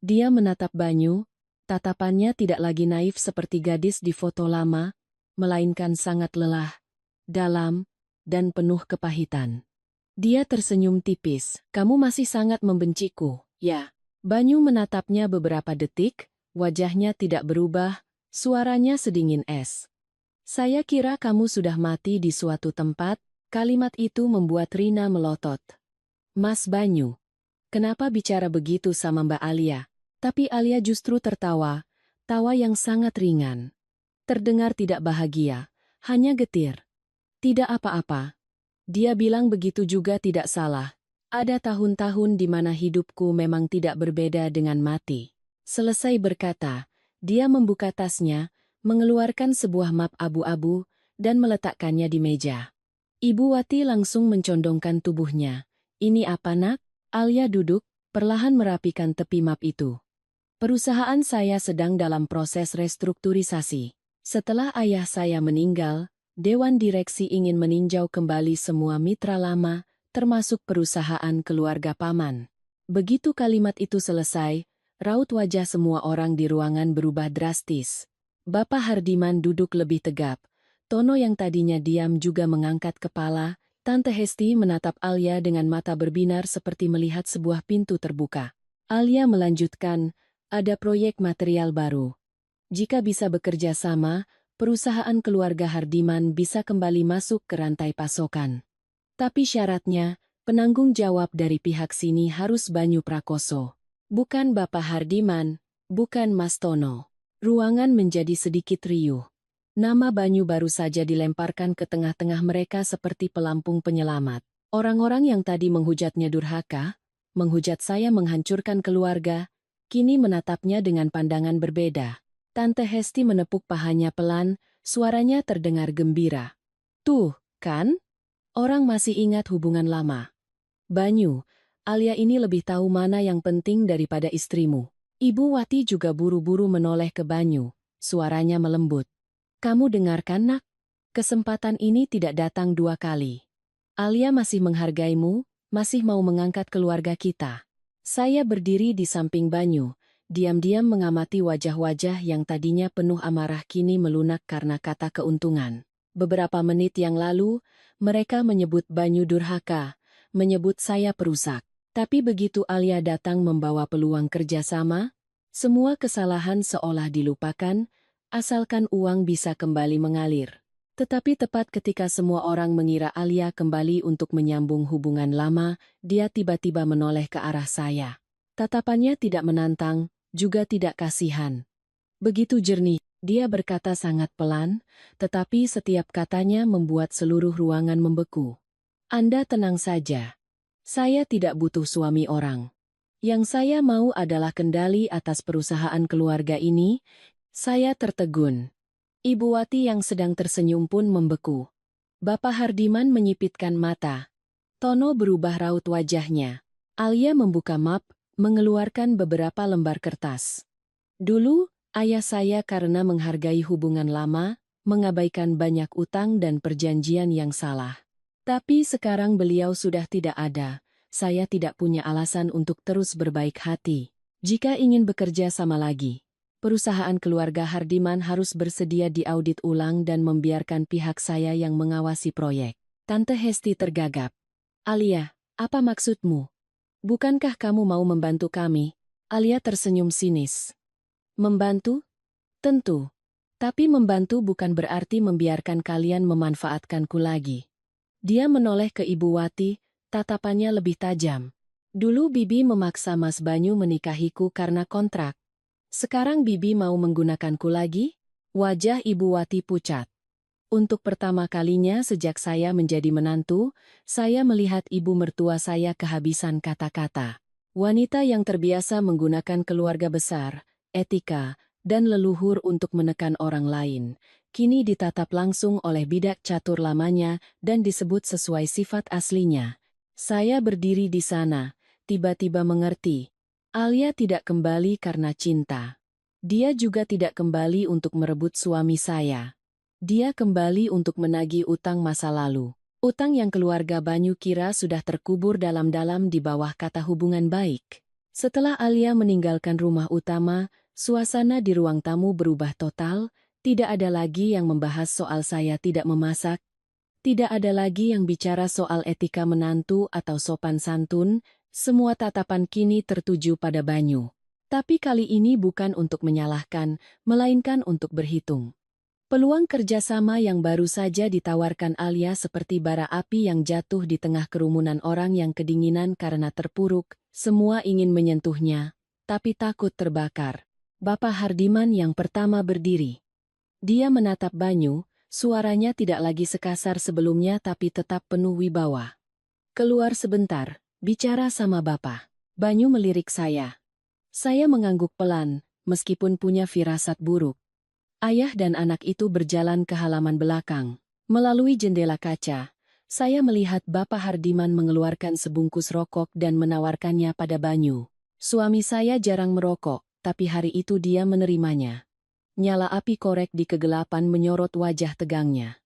Dia menatap Banyu, tatapannya tidak lagi naif seperti gadis di foto lama, melainkan sangat lelah, dalam, dan penuh kepahitan. Dia tersenyum tipis. Kamu masih sangat membenciku, ya? Banyu menatapnya beberapa detik, wajahnya tidak berubah, suaranya sedingin es. Saya kira kamu sudah mati di suatu tempat. Kalimat itu membuat Rina melotot. Mas Banyu, kenapa bicara begitu sama Mbak Alia? Tapi Alia justru tertawa, tawa yang sangat ringan. Terdengar tidak bahagia, hanya getir. Tidak apa-apa. Dia bilang begitu juga tidak salah. Ada tahun-tahun di mana hidupku memang tidak berbeda dengan mati. Selesai berkata, dia membuka tasnya, mengeluarkan sebuah map abu-abu, dan meletakkannya di meja. Ibu Wati langsung mencondongkan tubuhnya. Ini apa nak? Alia duduk, perlahan merapikan tepi map itu. Perusahaan saya sedang dalam proses restrukturisasi. Setelah ayah saya meninggal, Dewan Direksi ingin meninjau kembali semua mitra lama, termasuk perusahaan keluarga paman. Begitu kalimat itu selesai, raut wajah semua orang di ruangan berubah drastis. Bapak Hardiman duduk lebih tegap. Tono yang tadinya diam juga mengangkat kepala. Tante Hesti menatap Alia dengan mata berbinar seperti melihat sebuah pintu terbuka. Alia melanjutkan, ada proyek material baru. Jika bisa bekerja sama, perusahaan keluarga Hardiman bisa kembali masuk ke rantai pasokan. Tapi syaratnya, penanggung jawab dari pihak sini harus Banyu Prakoso. Bukan Bapak Hardiman, bukan Mas Tono. Ruangan menjadi sedikit riuh. Nama Banyu baru saja dilemparkan ke tengah-tengah mereka seperti pelampung penyelamat. Orang-orang yang tadi menghujatnya durhaka, menghujat saya menghancurkan keluarga, kini menatapnya dengan pandangan berbeda. Tante Hesti menepuk pahanya pelan, suaranya terdengar gembira. Tuh, kan? Orang masih ingat hubungan lama. Banyu, Alia ini lebih tahu mana yang penting daripada istrimu. Ibu Wati juga buru-buru menoleh ke Banyu, suaranya melembut. Kamu dengarkan nak? Kesempatan ini tidak datang dua kali. Alia masih menghargaimu, masih mau mengangkat keluarga kita. Saya berdiri di samping Banyu, diam-diam mengamati wajah-wajah yang tadinya penuh amarah kini melunak karena kata keuntungan. Beberapa menit yang lalu, mereka menyebut Banyu durhaka, menyebut saya perusak. Tapi begitu Alia datang membawa peluang kerjasama, semua kesalahan seolah dilupakan, asalkan uang bisa kembali mengalir. Tetapi tepat ketika semua orang mengira Alia kembali untuk menyambung hubungan lama, dia tiba-tiba menoleh ke arah saya. Tatapannya tidak menantang, juga tidak kasihan. Begitu jernih, dia berkata sangat pelan, tetapi setiap katanya membuat seluruh ruangan membeku. Anda tenang saja. Saya tidak butuh suami orang. Yang saya mau adalah kendali atas perusahaan keluarga ini. Saya tertegun. Ibu Wati yang sedang tersenyum pun membeku. Bapak Hardiman menyipitkan mata. Tono berubah raut wajahnya. Alia membuka map, mengeluarkan beberapa lembar kertas. Dulu, ayah saya karena menghargai hubungan lama, mengabaikan banyak utang dan perjanjian yang salah. Tapi sekarang beliau sudah tidak ada. Saya tidak punya alasan untuk terus berbaik hati. Jika ingin bekerja sama lagi, perusahaan keluarga Hardiman harus bersedia diaudit ulang dan membiarkan pihak saya yang mengawasi proyek. Tante Hesti tergagap. Alia, apa maksudmu? Bukankah kamu mau membantu kami? Alia tersenyum sinis. Membantu? Tentu. Tapi membantu bukan berarti membiarkan kalian memanfaatkanku lagi. Dia menoleh ke Ibu Wati, tatapannya lebih tajam. Dulu Bibi memaksa Mas Banyu menikahiku karena kontrak. Sekarang Bibi mau menggunakanku lagi? Wajah Ibu Wati pucat. Untuk pertama kalinya sejak saya menjadi menantu, saya melihat ibu mertua saya kehabisan kata-kata. Wanita yang terbiasa menggunakan keluarga besar, etika, dan leluhur untuk menekan orang lain. kini ditatap langsung oleh bidak catur lamanya dan disebut sesuai sifat aslinya. Saya berdiri di sana, tiba-tiba mengerti. Alia tidak kembali karena cinta. Dia juga tidak kembali untuk merebut suami saya. Dia kembali untuk menagih utang masa lalu. Utang yang keluarga Banyu kira sudah terkubur dalam-dalam di bawah kata hubungan baik. Setelah Alia meninggalkan rumah utama, suasana di ruang tamu berubah total. Tidak ada lagi yang membahas soal saya tidak memasak. Tidak ada lagi yang bicara soal etika menantu atau sopan santun. Semua tatapan kini tertuju pada Banyu. Tapi kali ini bukan untuk menyalahkan, melainkan untuk berhitung. Peluang kerjasama yang baru saja ditawarkan Alia seperti bara api yang jatuh di tengah kerumunan orang yang kedinginan karena terpuruk. Semua ingin menyentuhnya, tapi takut terbakar. Bapak Hardiman yang pertama berdiri. Dia menatap Banyu, suaranya tidak lagi sekasar sebelumnya tapi tetap penuh wibawa. Keluar sebentar, bicara sama Bapak. Banyu melirik saya. Saya mengangguk pelan, meskipun punya firasat buruk. Ayah dan anak itu berjalan ke halaman belakang. Melalui jendela kaca, saya melihat Bapak Hardiman mengeluarkan sebungkus rokok dan menawarkannya pada Banyu. Suami saya jarang merokok, tapi hari itu dia menerimanya. Nyala api korek di kegelapan menyorot wajah tegangnya.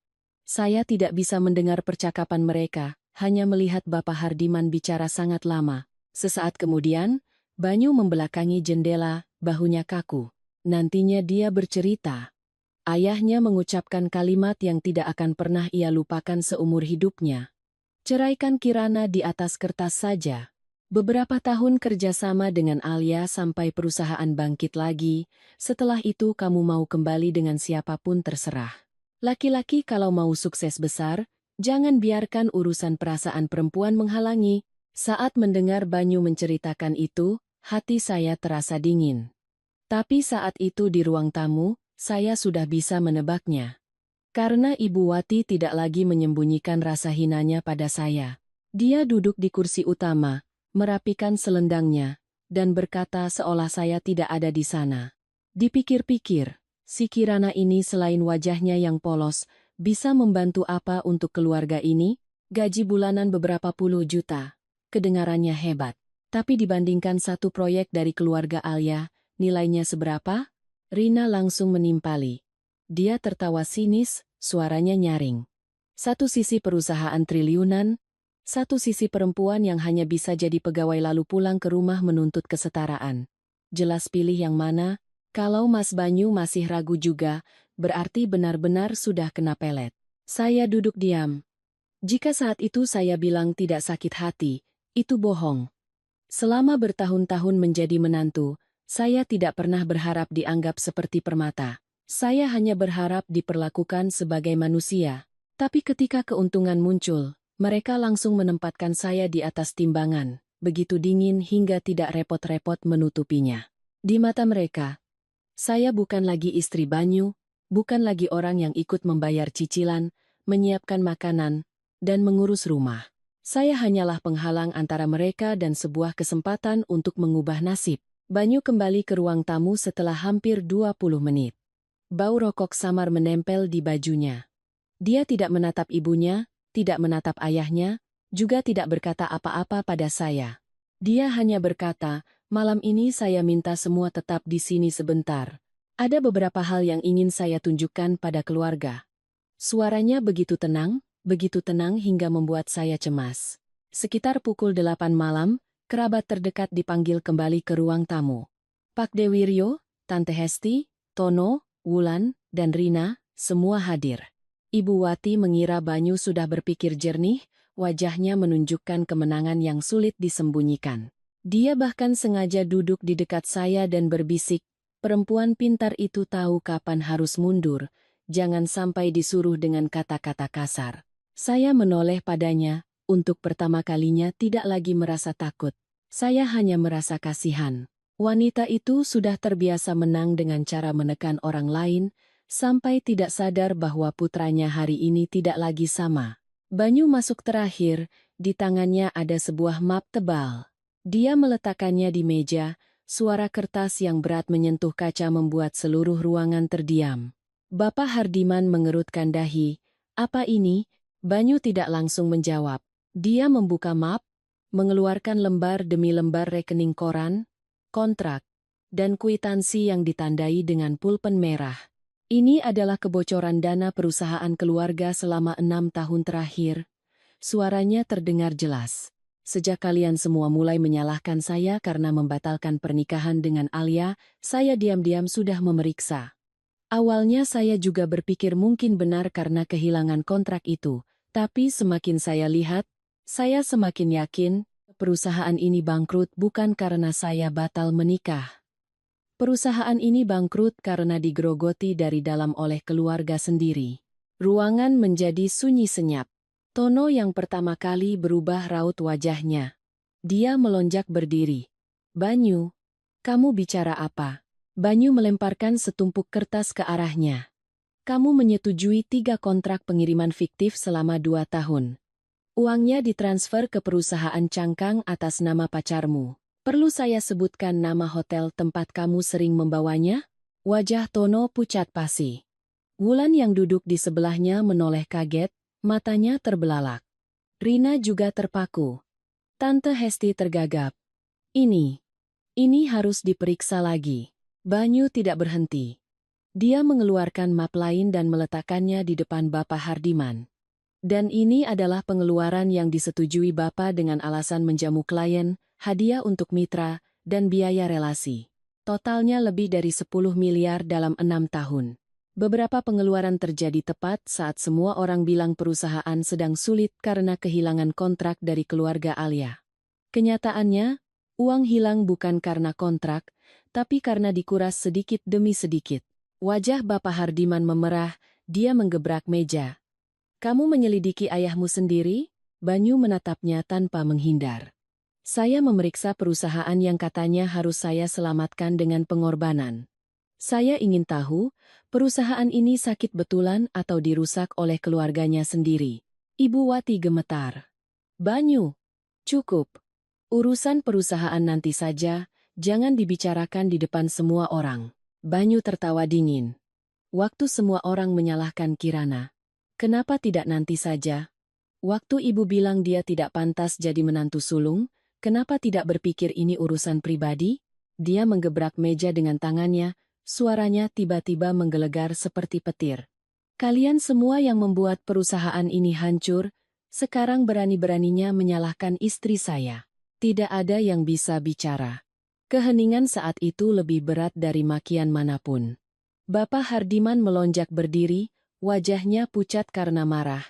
Saya tidak bisa mendengar percakapan mereka, hanya melihat Bapak Hardiman bicara sangat lama. Sesaat kemudian, Banyu membelakangi jendela, bahunya kaku. Nantinya dia bercerita. Ayahnya mengucapkan kalimat yang tidak akan pernah ia lupakan seumur hidupnya. Ceraikan Kirana di atas kertas saja. Beberapa tahun kerjasama dengan Alia sampai perusahaan bangkit lagi, setelah itu kamu mau kembali dengan siapapun terserah. Laki-laki kalau mau sukses besar, jangan biarkan urusan perasaan perempuan menghalangi. Saat mendengar Banyu menceritakan itu, hati saya terasa dingin. Tapi saat itu di ruang tamu, saya sudah bisa menebaknya. Karena Ibu Wati tidak lagi menyembunyikan rasa hinanya pada saya. Dia duduk di kursi utama, merapikan selendangnya, dan berkata seolah saya tidak ada di sana. Dipikir-pikir, si Kirana ini selain wajahnya yang polos, bisa membantu apa untuk keluarga ini? Gaji bulanan beberapa puluh juta. Kedengarannya hebat. Tapi dibandingkan satu proyek dari keluarga Alia, nilainya seberapa? Rina langsung menimpali. Dia tertawa sinis, suaranya nyaring. Satu sisi perusahaan triliunan, satu sisi perempuan yang hanya bisa jadi pegawai lalu pulang ke rumah menuntut kesetaraan. Jelas pilih yang mana? Kalau Mas Banyu masih ragu juga, berarti benar-benar sudah kena pelet. Saya duduk diam. Jika saat itu saya bilang tidak sakit hati, itu bohong. Selama bertahun-tahun menjadi menantu, saya tidak pernah berharap dianggap seperti permata. Saya hanya berharap diperlakukan sebagai manusia. Tapi ketika keuntungan muncul, mereka langsung menempatkan saya di atas timbangan, begitu dingin hingga tidak repot-repot menutupinya. Di mata mereka, saya bukan lagi istri Banyu, bukan lagi orang yang ikut membayar cicilan, menyiapkan makanan, dan mengurus rumah. Saya hanyalah penghalang antara mereka dan sebuah kesempatan untuk mengubah nasib. Banyu kembali ke ruang tamu setelah hampir 20 menit. Bau rokok samar menempel di bajunya. Dia tidak menatap ibunya, tidak menatap ayahnya, juga tidak berkata apa-apa pada saya. Dia hanya berkata, malam ini saya minta semua tetap di sini sebentar. Ada beberapa hal yang ingin saya tunjukkan pada keluarga. Suaranya begitu tenang hingga membuat saya cemas. Sekitar pukul 8 malam, kerabat terdekat dipanggil kembali ke ruang tamu. Pak Dewiryo, Tante Hesti, Tono, Wulan, dan Rina, semua hadir. Ibu Wati mengira Banyu sudah berpikir jernih, wajahnya menunjukkan kemenangan yang sulit disembunyikan. Dia bahkan sengaja duduk di dekat saya dan berbisik, perempuan pintar itu tahu kapan harus mundur, jangan sampai disuruh dengan kata-kata kasar. Saya menoleh padanya, untuk pertama kalinya tidak lagi merasa takut. Saya hanya merasa kasihan. Wanita itu sudah terbiasa menang dengan cara menekan orang lain, sampai tidak sadar bahwa putranya hari ini tidak lagi sama. Banyu masuk terakhir, di tangannya ada sebuah map tebal. Dia meletakkannya di meja, suara kertas yang berat menyentuh kaca membuat seluruh ruangan terdiam. Bapak Hardiman mengerutkan dahi. Apa ini? Banyu tidak langsung menjawab. Dia membuka map, mengeluarkan lembar demi lembar rekening koran, kontrak, dan kwitansi yang ditandai dengan pulpen merah. Ini adalah kebocoran dana perusahaan keluarga selama 6 tahun terakhir. Suaranya terdengar jelas. Sejak kalian semua mulai menyalahkan saya karena membatalkan pernikahan dengan Alia, saya diam-diam sudah memeriksa. Awalnya saya juga berpikir mungkin benar karena kehilangan kontrak itu, tapi semakin saya lihat, saya semakin yakin perusahaan ini bangkrut bukan karena saya batal menikah. Perusahaan ini bangkrut karena digerogoti dari dalam oleh keluarga sendiri. Ruangan menjadi sunyi senyap. Tono yang pertama kali berubah raut wajahnya. Dia melonjak berdiri. Banyu, kamu bicara apa? Banyu melemparkan setumpuk kertas ke arahnya. Kamu menyetujui 3 kontrak pengiriman fiktif selama 2 tahun. Uangnya ditransfer ke perusahaan cangkang atas nama pacarmu. Perlu saya sebutkan nama hotel tempat kamu sering membawanya? Wajah Tono pucat pasi. Wulan yang duduk di sebelahnya menoleh kaget, matanya terbelalak. Rina juga terpaku. Tante Hesti tergagap. Ini harus diperiksa lagi. Banyu tidak berhenti. Dia mengeluarkan map lain dan meletakkannya di depan Bapak Hardiman. Dan ini adalah pengeluaran yang disetujui Bapak dengan alasan menjamu klien, hadiah untuk mitra, dan biaya relasi. Totalnya lebih dari 10 miliar dalam 6 tahun. Beberapa pengeluaran terjadi tepat saat semua orang bilang perusahaan sedang sulit karena kehilangan kontrak dari keluarga Alia. Kenyataannya, uang hilang bukan karena kontrak, tapi karena dikuras sedikit demi sedikit. Wajah Bapak Hardiman memerah, dia menggebrak meja. Kamu menyelidiki ayahmu sendiri? Banyu menatapnya tanpa menghindar. Saya memeriksa perusahaan yang katanya harus saya selamatkan dengan pengorbanan. Saya ingin tahu, perusahaan ini sakit betulan atau dirusak oleh keluarganya sendiri. Ibu Wati gemetar. Banyu, cukup. Urusan perusahaan nanti saja, jangan dibicarakan di depan semua orang. Banyu tertawa dingin. Waktu semua orang menyalahkan Kirana. Kenapa tidak nanti saja? Waktu ibu bilang dia tidak pantas jadi menantu sulung, kenapa tidak berpikir ini urusan pribadi? Dia menggebrak meja dengan tangannya, suaranya tiba-tiba menggelegar seperti petir. Kalian semua yang membuat perusahaan ini hancur, sekarang berani-beraninya menyalahkan istri saya. Tidak ada yang bisa bicara. Keheningan saat itu lebih berat dari makian manapun. Bapak Hardiman melonjak berdiri, wajahnya pucat karena marah.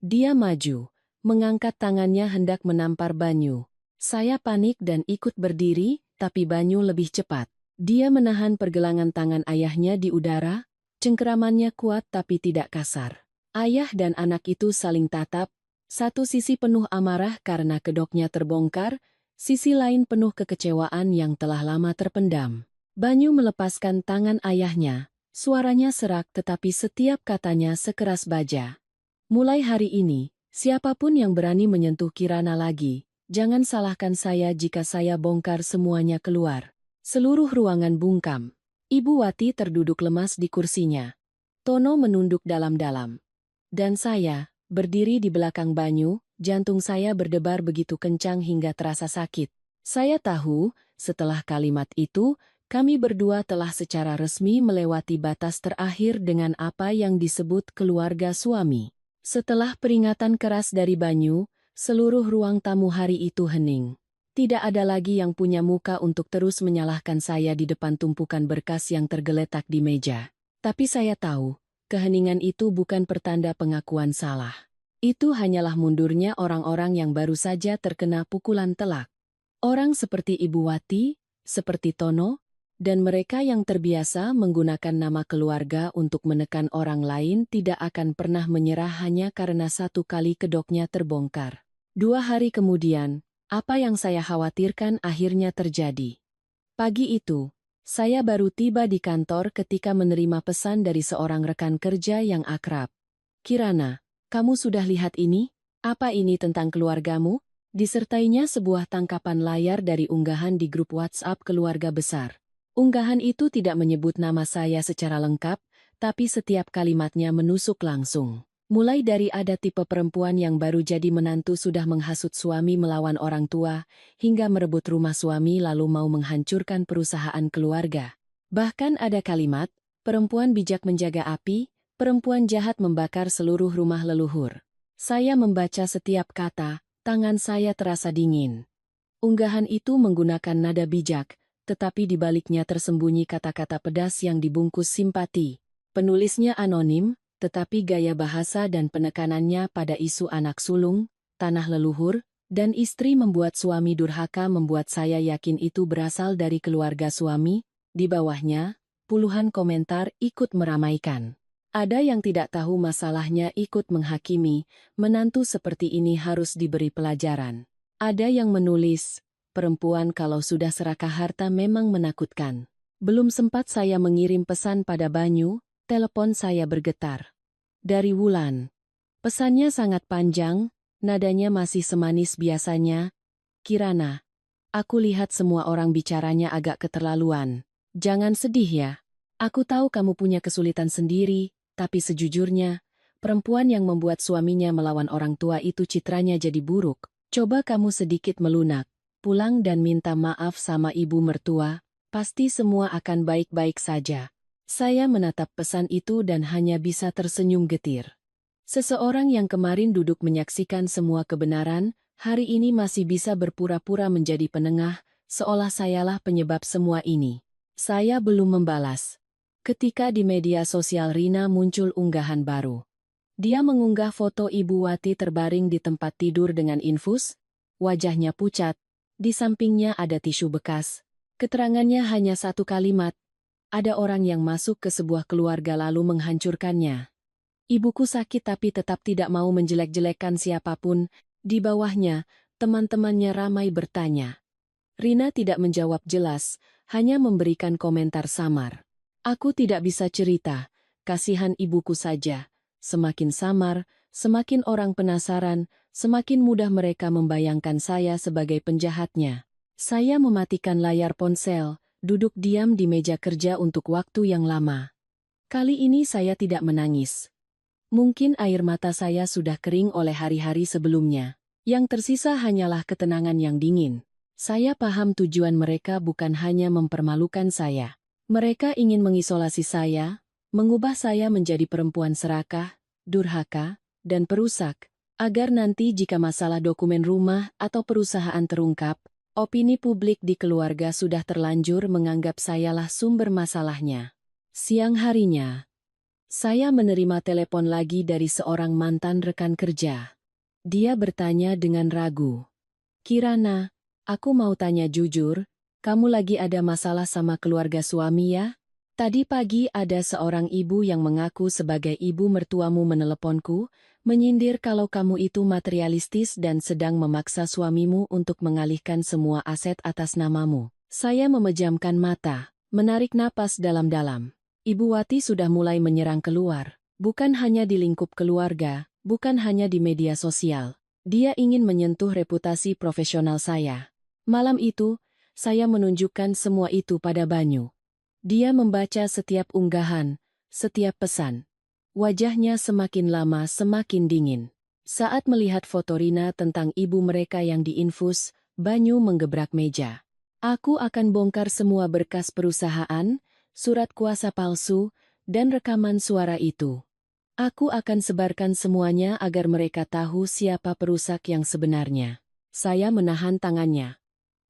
Dia maju, mengangkat tangannya hendak menampar Banyu. Saya panik dan ikut berdiri, tapi Banyu lebih cepat. Dia menahan pergelangan tangan ayahnya di udara, cengkeramannya kuat tapi tidak kasar. Ayah dan anak itu saling tatap, satu sisi penuh amarah karena kedoknya terbongkar, sisi lain penuh kekecewaan yang telah lama terpendam. Banyu melepaskan tangan ayahnya, suaranya serak tetapi setiap katanya sekeras baja. Mulai hari ini, siapapun yang berani menyentuh Kirana lagi, jangan salahkan saya jika saya bongkar semuanya keluar. Seluruh ruangan bungkam. Ibu Wati terduduk lemas di kursinya. Tono menunduk dalam-dalam. Dan saya, berdiri di belakang Banyu, jantung saya berdebar begitu kencang hingga terasa sakit. Saya tahu, setelah kalimat itu, kami berdua telah secara resmi melewati batas terakhir dengan apa yang disebut keluarga suami. Setelah peringatan keras dari Banyu, seluruh ruang tamu hari itu hening. Tidak ada lagi yang punya muka untuk terus menyalahkan saya di depan tumpukan berkas yang tergeletak di meja. Tapi saya tahu, keheningan itu bukan pertanda pengakuan salah. Itu hanyalah mundurnya orang-orang yang baru saja terkena pukulan telak. Orang seperti Ibu Wati, seperti Tono, dan mereka yang terbiasa menggunakan nama keluarga untuk menekan orang lain tidak akan pernah menyerah hanya karena satu kali kedoknya terbongkar. 2 hari kemudian, apa yang saya khawatirkan akhirnya terjadi. Pagi itu, saya baru tiba di kantor ketika menerima pesan dari seorang rekan kerja yang akrab. Kirana, kamu sudah lihat ini? Apa ini tentang keluargamu? Disertainya sebuah tangkapan layar dari unggahan di grup WhatsApp keluarga besar. Unggahan itu tidak menyebut nama saya secara lengkap, tapi setiap kalimatnya menusuk langsung. Mulai dari ada tipe perempuan yang baru jadi menantu sudah menghasut suami melawan orang tua, hingga merebut rumah suami lalu mau menghancurkan perusahaan keluarga. Bahkan ada kalimat, perempuan bijak menjaga api, perempuan jahat membakar seluruh rumah leluhur. Saya membaca setiap kata, tangan saya terasa dingin. Unggahan itu menggunakan nada bijak, tetapi di baliknya tersembunyi kata-kata pedas yang dibungkus simpati. Penulisnya anonim, tetapi gaya bahasa dan penekanannya pada isu anak sulung, tanah leluhur, dan istri membuat suami durhaka membuat saya yakin itu berasal dari keluarga suami. Di bawahnya, puluhan komentar ikut meramaikan. Ada yang tidak tahu masalahnya ikut menghakimi, menantu seperti ini harus diberi pelajaran. Ada yang menulis, perempuan kalau sudah serakah harta memang menakutkan. Belum sempat saya mengirim pesan pada Banyu, telepon saya bergetar. Dari Wulan. Pesannya sangat panjang, nadanya masih semanis biasanya. Kirana, aku lihat semua orang bicaranya agak keterlaluan. Jangan sedih ya. Aku tahu kamu punya kesulitan sendiri, tapi sejujurnya, perempuan yang membuat suaminya melawan orang tua itu citranya jadi buruk. Coba kamu sedikit melunak, pulang dan minta maaf sama ibu mertua, pasti semua akan baik-baik saja. Saya menatap pesan itu dan hanya bisa tersenyum getir. Seseorang yang kemarin duduk menyaksikan semua kebenaran, hari ini masih bisa berpura-pura menjadi penengah, seolah sayalah penyebab semua ini. Saya belum membalas. Ketika di media sosial Rina muncul unggahan baru. Dia mengunggah foto Ibu Wati terbaring di tempat tidur dengan infus, wajahnya pucat, di sampingnya ada tisu bekas. Keterangannya hanya satu kalimat. Ada orang yang masuk ke sebuah keluarga lalu menghancurkannya. Ibuku sakit tapi tetap tidak mau menjelek-jelekkan siapapun. Di bawahnya, teman-temannya ramai bertanya. Rina tidak menjawab jelas, hanya memberikan komentar samar. Aku tidak bisa cerita, kasihan ibuku saja. Semakin samar, semakin orang penasaran, semakin mudah mereka membayangkan saya sebagai penjahatnya. Saya mematikan layar ponsel, duduk diam di meja kerja untuk waktu yang lama. Kali ini saya tidak menangis. Mungkin air mata saya sudah kering oleh hari-hari sebelumnya. Yang tersisa hanyalah ketenangan yang dingin. Saya paham tujuan mereka bukan hanya mempermalukan saya. Mereka ingin mengisolasi saya, mengubah saya menjadi perempuan serakah, durhaka, dan perusak, agar nanti jika masalah dokumen rumah atau perusahaan terungkap, opini publik di keluarga sudah terlanjur menganggap sayalah sumber masalahnya. Siang harinya, saya menerima telepon lagi dari seorang mantan rekan kerja. Dia bertanya dengan ragu. Kirana, aku mau tanya jujur, kamu lagi ada masalah sama keluarga suami ya? Tadi pagi ada seorang ibu yang mengaku sebagai ibu mertuamu meneleponku, menyindir kalau kamu itu materialistis dan sedang memaksa suamimu untuk mengalihkan semua aset atas namamu. Saya memejamkan mata, menarik napas dalam-dalam. Ibu Wati sudah mulai menyerang keluar. Bukan hanya di lingkup keluarga, bukan hanya di media sosial. Dia ingin menyentuh reputasi profesional saya. Malam itu, saya menunjukkan semua itu pada Banyu. Dia membaca setiap unggahan, setiap pesan. Wajahnya semakin lama semakin dingin. Saat melihat foto Rina tentang ibu mereka yang diinfus, Banyu menggebrak meja. Aku akan bongkar semua berkas perusahaan, surat kuasa palsu, dan rekaman suara itu. Aku akan sebarkan semuanya agar mereka tahu siapa perusak yang sebenarnya. Saya menahan tangannya.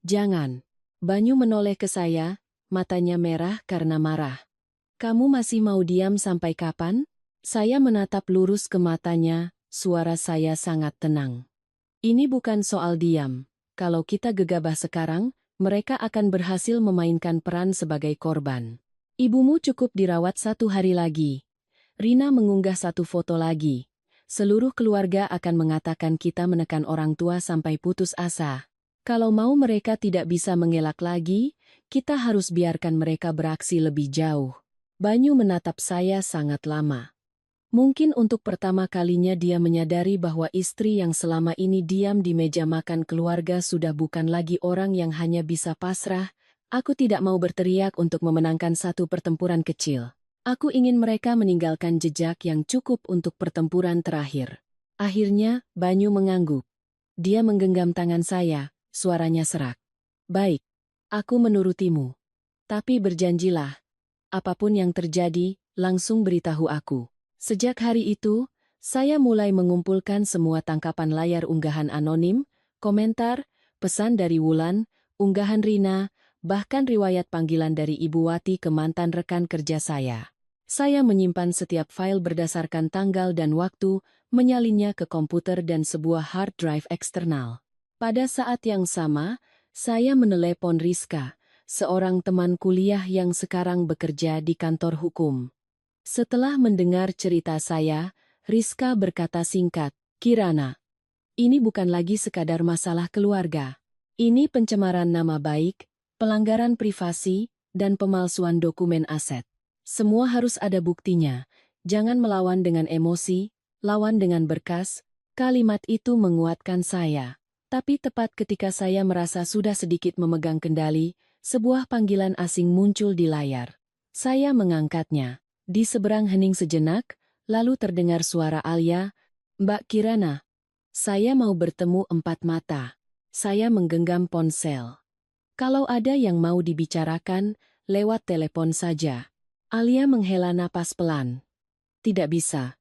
Jangan. Banyu menoleh ke saya, matanya merah karena marah. Kamu masih mau diam sampai kapan? Saya menatap lurus ke matanya, suara saya sangat tenang. Ini bukan soal diam. Kalau kita gegabah sekarang, mereka akan berhasil memainkan peran sebagai korban. Ibumu cukup dirawat 1 hari lagi. Rina mengunggah satu foto lagi. Seluruh keluarga akan mengatakan kita menekan orang tua sampai putus asa. Kalau mau mereka tidak bisa mengelak lagi, kita harus biarkan mereka beraksi lebih jauh. Banyu menatap saya sangat lama. Mungkin untuk pertama kalinya dia menyadari bahwa istri yang selama ini diam di meja makan keluarga sudah bukan lagi orang yang hanya bisa pasrah. Aku tidak mau berteriak untuk memenangkan satu pertempuran kecil. Aku ingin mereka meninggalkan jejak yang cukup untuk pertempuran terakhir. Akhirnya, Banyu mengangguk. Dia menggenggam tangan saya, suaranya serak. Baik, aku menurutimu. Tapi berjanjilah, apapun yang terjadi, langsung beritahu aku. Sejak hari itu, saya mulai mengumpulkan semua tangkapan layar unggahan anonim, komentar, pesan dari Wulan, unggahan Rina, bahkan riwayat panggilan dari Ibu Wati ke mantan rekan kerja saya. Saya menyimpan setiap file berdasarkan tanggal dan waktu, menyalinnya ke komputer dan sebuah hard drive eksternal. Pada saat yang sama, saya menelepon Rizka, seorang teman kuliah yang sekarang bekerja di kantor hukum. Setelah mendengar cerita saya, Rizka berkata singkat, "Kirana, ini bukan lagi sekadar masalah keluarga. Ini pencemaran nama baik, pelanggaran privasi, dan pemalsuan dokumen aset. Semua harus ada buktinya. Jangan melawan dengan emosi, lawan dengan berkas." Kalimat itu menguatkan saya. Tapi tepat ketika saya merasa sudah sedikit memegang kendali, sebuah panggilan asing muncul di layar. Saya mengangkatnya. Di seberang hening sejenak, lalu terdengar suara Alia, "Mbak Kirana, saya mau bertemu empat mata." Saya menggenggam ponsel. "Kalau ada yang mau dibicarakan, lewat telepon saja." Alia menghela napas pelan. "Tidak bisa.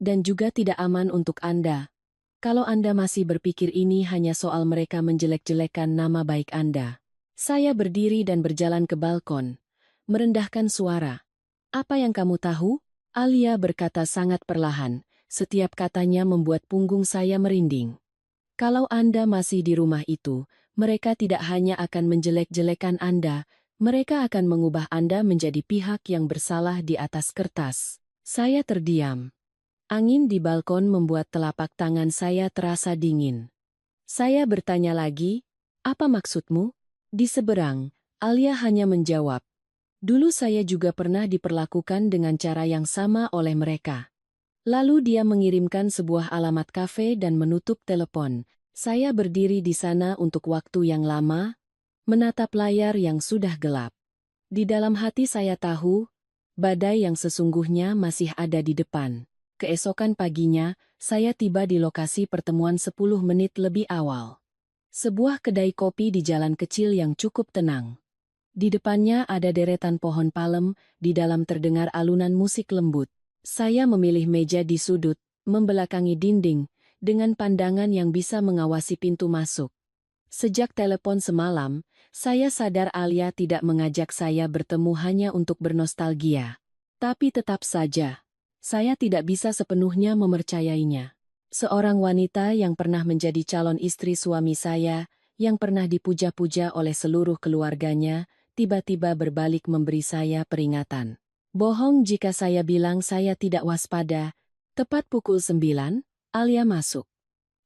Dan juga tidak aman untuk Anda. Kalau Anda masih berpikir ini hanya soal mereka menjelek-jelekan nama baik Anda." Saya berdiri dan berjalan ke balkon, merendahkan suara. "Apa yang kamu tahu?" Alia berkata sangat perlahan, setiap katanya membuat punggung saya merinding. "Kalau Anda masih di rumah itu, mereka tidak hanya akan menjelek-jelekan Anda, mereka akan mengubah Anda menjadi pihak yang bersalah di atas kertas." Saya terdiam. Angin di balkon membuat telapak tangan saya terasa dingin. Saya bertanya lagi, "Apa maksudmu?" Di seberang, Alia hanya menjawab, "Dulu saya juga pernah diperlakukan dengan cara yang sama oleh mereka." Lalu dia mengirimkan sebuah alamat kafe dan menutup telepon. Saya berdiri di sana untuk waktu yang lama, menatap layar yang sudah gelap. Di dalam hati saya tahu, badai yang sesungguhnya masih ada di depan. Keesokan paginya, saya tiba di lokasi pertemuan 10 menit lebih awal. Sebuah kedai kopi di jalan kecil yang cukup tenang. Di depannya ada deretan pohon palem, di dalam terdengar alunan musik lembut. Saya memilih meja di sudut, membelakangi dinding, dengan pandangan yang bisa mengawasi pintu masuk. Sejak telepon semalam, saya sadar Alia tidak mengajak saya bertemu hanya untuk bernostalgia. Tapi tetap saja, saya tidak bisa sepenuhnya mempercayainya. Seorang wanita yang pernah menjadi calon istri suami saya, yang pernah dipuja-puja oleh seluruh keluarganya, tiba-tiba berbalik memberi saya peringatan. Bohong jika saya bilang saya tidak waspada. Tepat pukul 9, Alia masuk.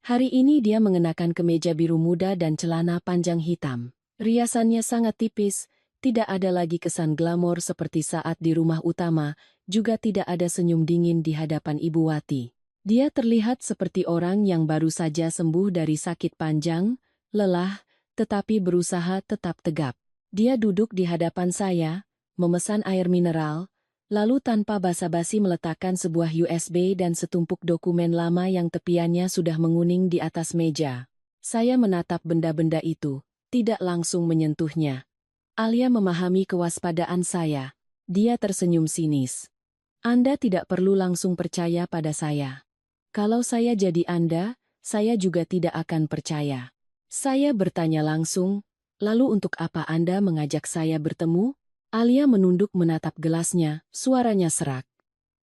Hari ini dia mengenakan kemeja biru muda dan celana panjang hitam. Riasannya sangat tipis, tidak ada lagi kesan glamor seperti saat di rumah utama, juga tidak ada senyum dingin di hadapan Ibu Wati. Dia terlihat seperti orang yang baru saja sembuh dari sakit panjang, lelah, tetapi berusaha tetap tegap. Dia duduk di hadapan saya, memesan air mineral, lalu tanpa basa-basi meletakkan sebuah USB dan setumpuk dokumen lama yang tepiannya sudah menguning di atas meja. Saya menatap benda-benda itu, tidak langsung menyentuhnya. Alia memahami kewaspadaan saya. Dia tersenyum sinis. "Anda tidak perlu langsung percaya pada saya. Kalau saya jadi Anda, saya juga tidak akan percaya." Saya bertanya langsung, "Lalu untuk apa Anda mengajak saya bertemu?" Alia menunduk menatap gelasnya, suaranya serak.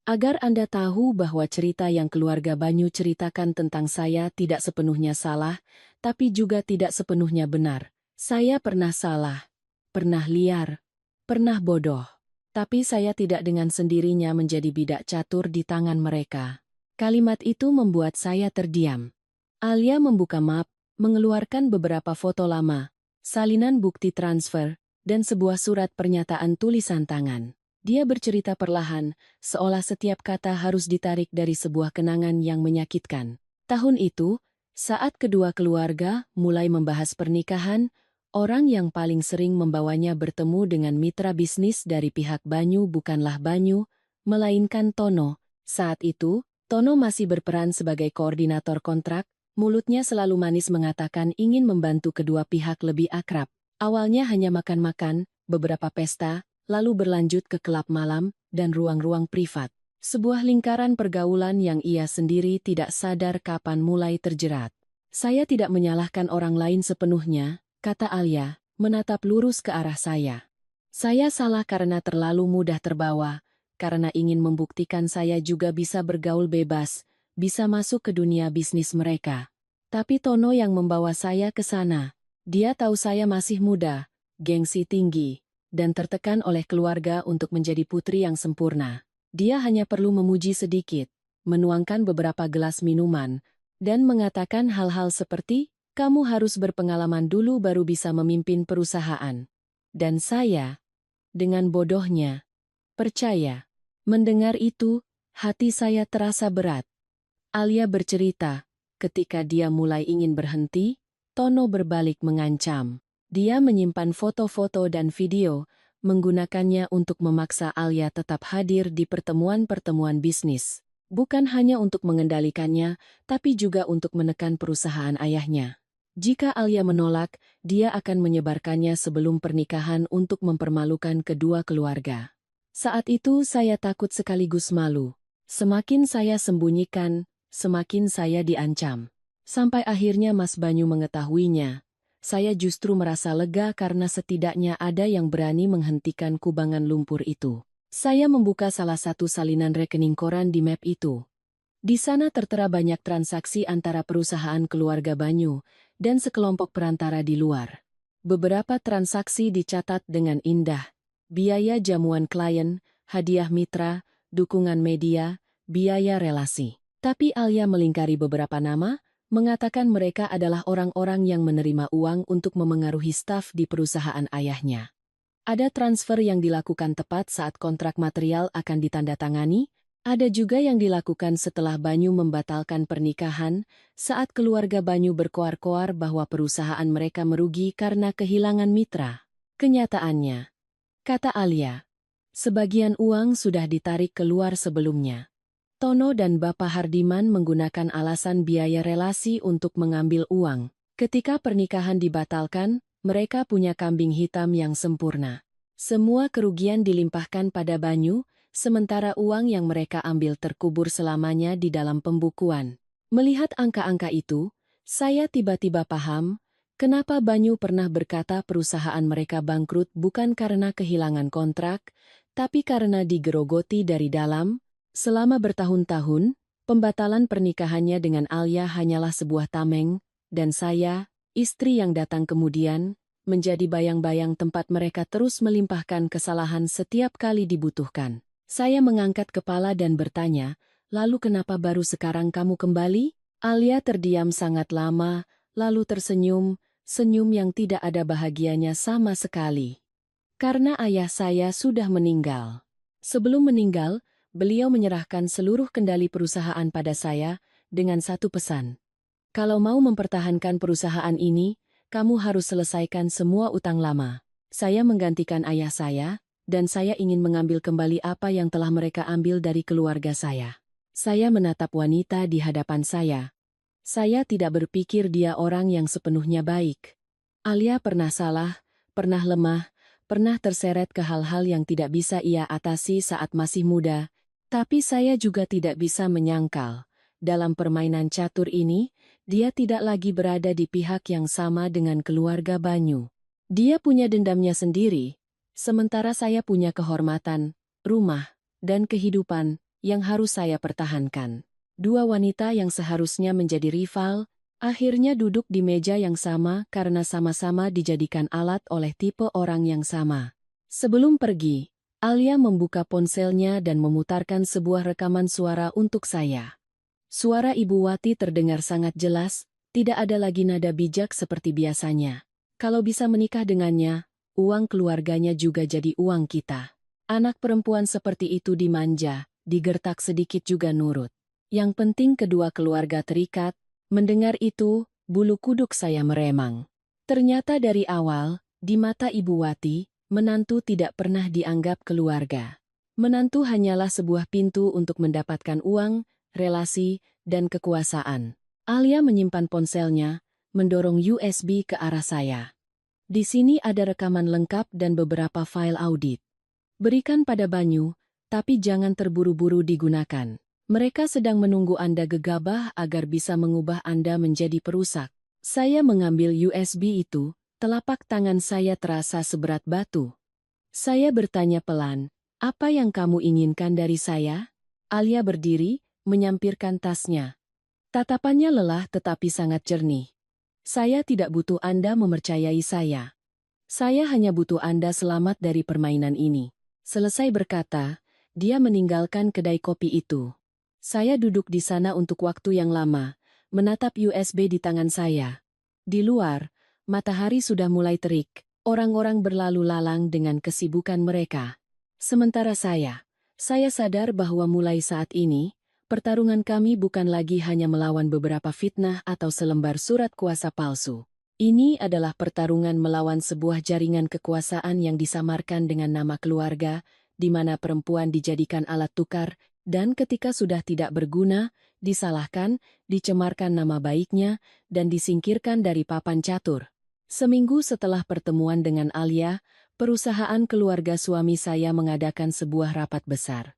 "Agar Anda tahu bahwa cerita yang keluarga Banyu ceritakan tentang saya tidak sepenuhnya salah, tapi juga tidak sepenuhnya benar. Saya pernah salah, pernah liar, pernah bodoh. Tapi saya tidak dengan sendirinya menjadi bidak catur di tangan mereka." Kalimat itu membuat saya terdiam. Alia membuka map, mengeluarkan beberapa foto lama, salinan bukti transfer, dan sebuah surat pernyataan tulisan tangan. Dia bercerita perlahan, seolah setiap kata harus ditarik dari sebuah kenangan yang menyakitkan. Tahun itu, saat kedua keluarga mulai membahas pernikahan, Orang yang paling sering membawanya bertemu dengan mitra bisnis dari pihak Banyu bukanlah Banyu, melainkan Tono. Saat itu, Tono masih berperan sebagai koordinator kontrak, mulutnya selalu manis mengatakan ingin membantu kedua pihak lebih akrab. Awalnya hanya makan-makan, beberapa pesta, lalu berlanjut ke klub malam, dan ruang-ruang privat. Sebuah lingkaran pergaulan yang ia sendiri tidak sadar kapan mulai terjerat. Saya tidak menyalahkan orang lain sepenuhnya, kata Alia, menatap lurus ke arah saya. Saya salah karena terlalu mudah terbawa, karena ingin membuktikan saya juga bisa bergaul bebas, bisa masuk ke dunia bisnis mereka. Tapi Tono yang membawa saya ke sana. Dia tahu saya masih muda, gengsi tinggi, dan tertekan oleh keluarga untuk menjadi putri yang sempurna. Dia hanya perlu memuji sedikit, menuangkan beberapa gelas minuman, dan mengatakan hal-hal seperti, kamu harus berpengalaman dulu baru bisa memimpin perusahaan. Dan saya, dengan bodohnya, percaya. Mendengar itu, hati saya terasa berat. Alia bercerita, ketika dia mulai ingin berhenti, Tono berbalik mengancam. Dia menyimpan foto-foto dan video, menggunakannya untuk memaksa Alia tetap hadir di pertemuan-pertemuan bisnis. Bukan hanya untuk mengendalikannya, tapi juga untuk menekan perusahaan ayahnya. Jika Alia menolak, dia akan menyebarkannya sebelum pernikahan untuk mempermalukan kedua keluarga. Saat itu saya takut sekaligus malu. Semakin saya sembunyikan, semakin saya diancam. Sampai akhirnya Mas Banyu mengetahuinya. Saya justru merasa lega karena setidaknya ada yang berani menghentikan kubangan lumpur itu. Saya membuka salah satu salinan rekening koran di map itu. Di sana tertera banyak transaksi antara perusahaan keluarga Banyu dan sekelompok perantara di luar. Beberapa transaksi dicatat dengan indah. Biaya jamuan klien, hadiah mitra, dukungan media, biaya relasi. Tapi Alia melingkari beberapa nama, mengatakan mereka adalah orang-orang yang menerima uang untuk memengaruhi staf di perusahaan ayahnya. Ada transfer yang dilakukan tepat saat kontrak material akan ditandatangani, ada juga yang dilakukan setelah Banyu membatalkan pernikahan, saat keluarga Banyu berkoar-koar bahwa perusahaan mereka merugi karena kehilangan mitra. Kenyataannya, kata Alia, sebagian uang sudah ditarik keluar sebelumnya. Tono dan Bapak Hardiman menggunakan alasan biaya relasi untuk mengambil uang. Ketika pernikahan dibatalkan, mereka punya kambing hitam yang sempurna. Semua kerugian dilimpahkan pada Banyu, sementara uang yang mereka ambil terkubur selamanya di dalam pembukuan. Melihat angka-angka itu, saya tiba-tiba paham, kenapa Banyu pernah berkata perusahaan mereka bangkrut bukan karena kehilangan kontrak, tapi karena digerogoti dari dalam. Selama bertahun-tahun, pembatalan pernikahannya dengan Alia hanyalah sebuah tameng, dan saya, istri yang datang kemudian, menjadi bayang-bayang tempat mereka terus melimpahkan kesalahan setiap kali dibutuhkan. Saya mengangkat kepala dan bertanya, lalu kenapa baru sekarang kamu kembali? Alia terdiam sangat lama, lalu tersenyum, senyum yang tidak ada bahagianya sama sekali. Karena ayah saya sudah meninggal. Sebelum meninggal, beliau menyerahkan seluruh kendali perusahaan pada saya, dengan satu pesan. Kalau mau mempertahankan perusahaan ini, kamu harus selesaikan semua utang lama. Saya menggantikan ayah saya, dan saya ingin mengambil kembali apa yang telah mereka ambil dari keluarga saya. Saya menatap wanita di hadapan saya. Saya tidak berpikir dia orang yang sepenuhnya baik. Alia pernah salah, pernah lemah, pernah terseret ke hal-hal yang tidak bisa ia atasi saat masih muda, tapi saya juga tidak bisa menyangkal. Dalam permainan catur ini, dia tidak lagi berada di pihak yang sama dengan keluarga Banyu. Dia punya dendamnya sendiri, sementara saya punya kehormatan, rumah, dan kehidupan yang harus saya pertahankan. Dua wanita yang seharusnya menjadi rival, akhirnya duduk di meja yang sama karena sama-sama dijadikan alat oleh tipe orang yang sama. Sebelum pergi, Alia membuka ponselnya dan memutarkan sebuah rekaman suara untuk saya. Suara Ibu Wati terdengar sangat jelas, tidak ada lagi nada bijak seperti biasanya. Kalau bisa menikah dengannya, uang keluarganya juga jadi uang kita. Anak perempuan seperti itu dimanja, digertak sedikit juga nurut. Yang penting kedua keluarga terikat. Mendengar itu, bulu kuduk saya meremang. Ternyata dari awal, di mata Ibu Wati, menantu tidak pernah dianggap keluarga. Menantu hanyalah sebuah pintu untuk mendapatkan uang, relasi, dan kekuasaan. Alia menyimpan ponselnya, mendorong USB ke arah saya. Di sini ada rekaman lengkap dan beberapa file audit. Berikan pada Banyu, tapi jangan terburu-buru digunakan. Mereka sedang menunggu Anda gegabah agar bisa mengubah Anda menjadi perusak. Saya mengambil USB itu, telapak tangan saya terasa seberat batu. Saya bertanya pelan, apa yang kamu inginkan dari saya? Alia berdiri, menyampirkan tasnya. Tatapannya lelah tetapi sangat jernih. Saya tidak butuh Anda mempercayai saya. Saya hanya butuh Anda selamat dari permainan ini. Selesai berkata, dia meninggalkan kedai kopi itu. Saya duduk di sana untuk waktu yang lama, menatap USB di tangan saya. Di luar, matahari sudah mulai terik, orang-orang berlalu lalang dengan kesibukan mereka. Sementara saya sadar bahwa mulai saat ini, pertarungan kami bukan lagi hanya melawan beberapa fitnah atau selembar surat kuasa palsu. Ini adalah pertarungan melawan sebuah jaringan kekuasaan yang disamarkan dengan nama keluarga, di mana perempuan dijadikan alat tukar, dan ketika sudah tidak berguna, disalahkan, dicemarkan nama baiknya, dan disingkirkan dari papan catur. Seminggu setelah pertemuan dengan Alia, perusahaan keluarga suami saya mengadakan sebuah rapat besar.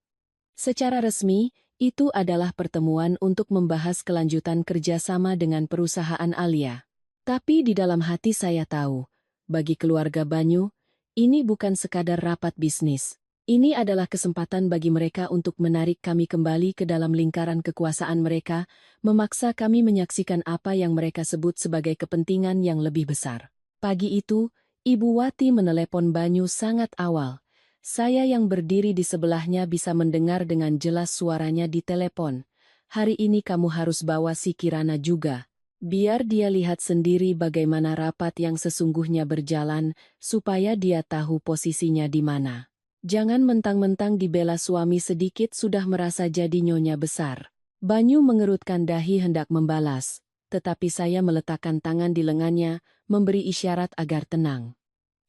Secara resmi, itu adalah pertemuan untuk membahas kelanjutan kerjasama dengan perusahaan Alia. Tapi di dalam hati saya tahu, bagi keluarga Banyu, ini bukan sekadar rapat bisnis. Ini adalah kesempatan bagi mereka untuk menarik kami kembali ke dalam lingkaran kekuasaan mereka, memaksa kami menyaksikan apa yang mereka sebut sebagai kepentingan yang lebih besar. Pagi itu, Ibu Wati menelepon Banyu sangat awal. Saya yang berdiri di sebelahnya bisa mendengar dengan jelas suaranya di telepon. Hari ini kamu harus bawa si Kirana juga. Biar dia lihat sendiri bagaimana rapat yang sesungguhnya berjalan, supaya dia tahu posisinya di mana. Jangan mentang-mentang dibela suami sedikit sudah merasa jadi nyonya besar. Banyu mengerutkan dahi hendak membalas, tetapi saya meletakkan tangan di lengannya, memberi isyarat agar tenang.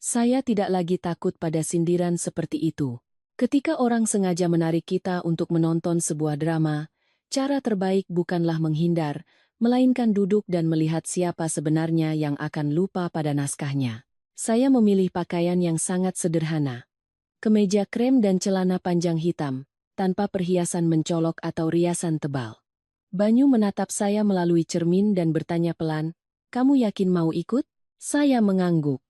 Saya tidak lagi takut pada sindiran seperti itu. Ketika orang sengaja menarik kita untuk menonton sebuah drama, cara terbaik bukanlah menghindar, melainkan duduk dan melihat siapa sebenarnya yang akan lupa pada naskahnya. Saya memilih pakaian yang sangat sederhana. Kemeja krem dan celana panjang hitam, tanpa perhiasan mencolok atau riasan tebal. Banyu menatap saya melalui cermin dan bertanya pelan, "Kamu yakin mau ikut?" Saya mengangguk.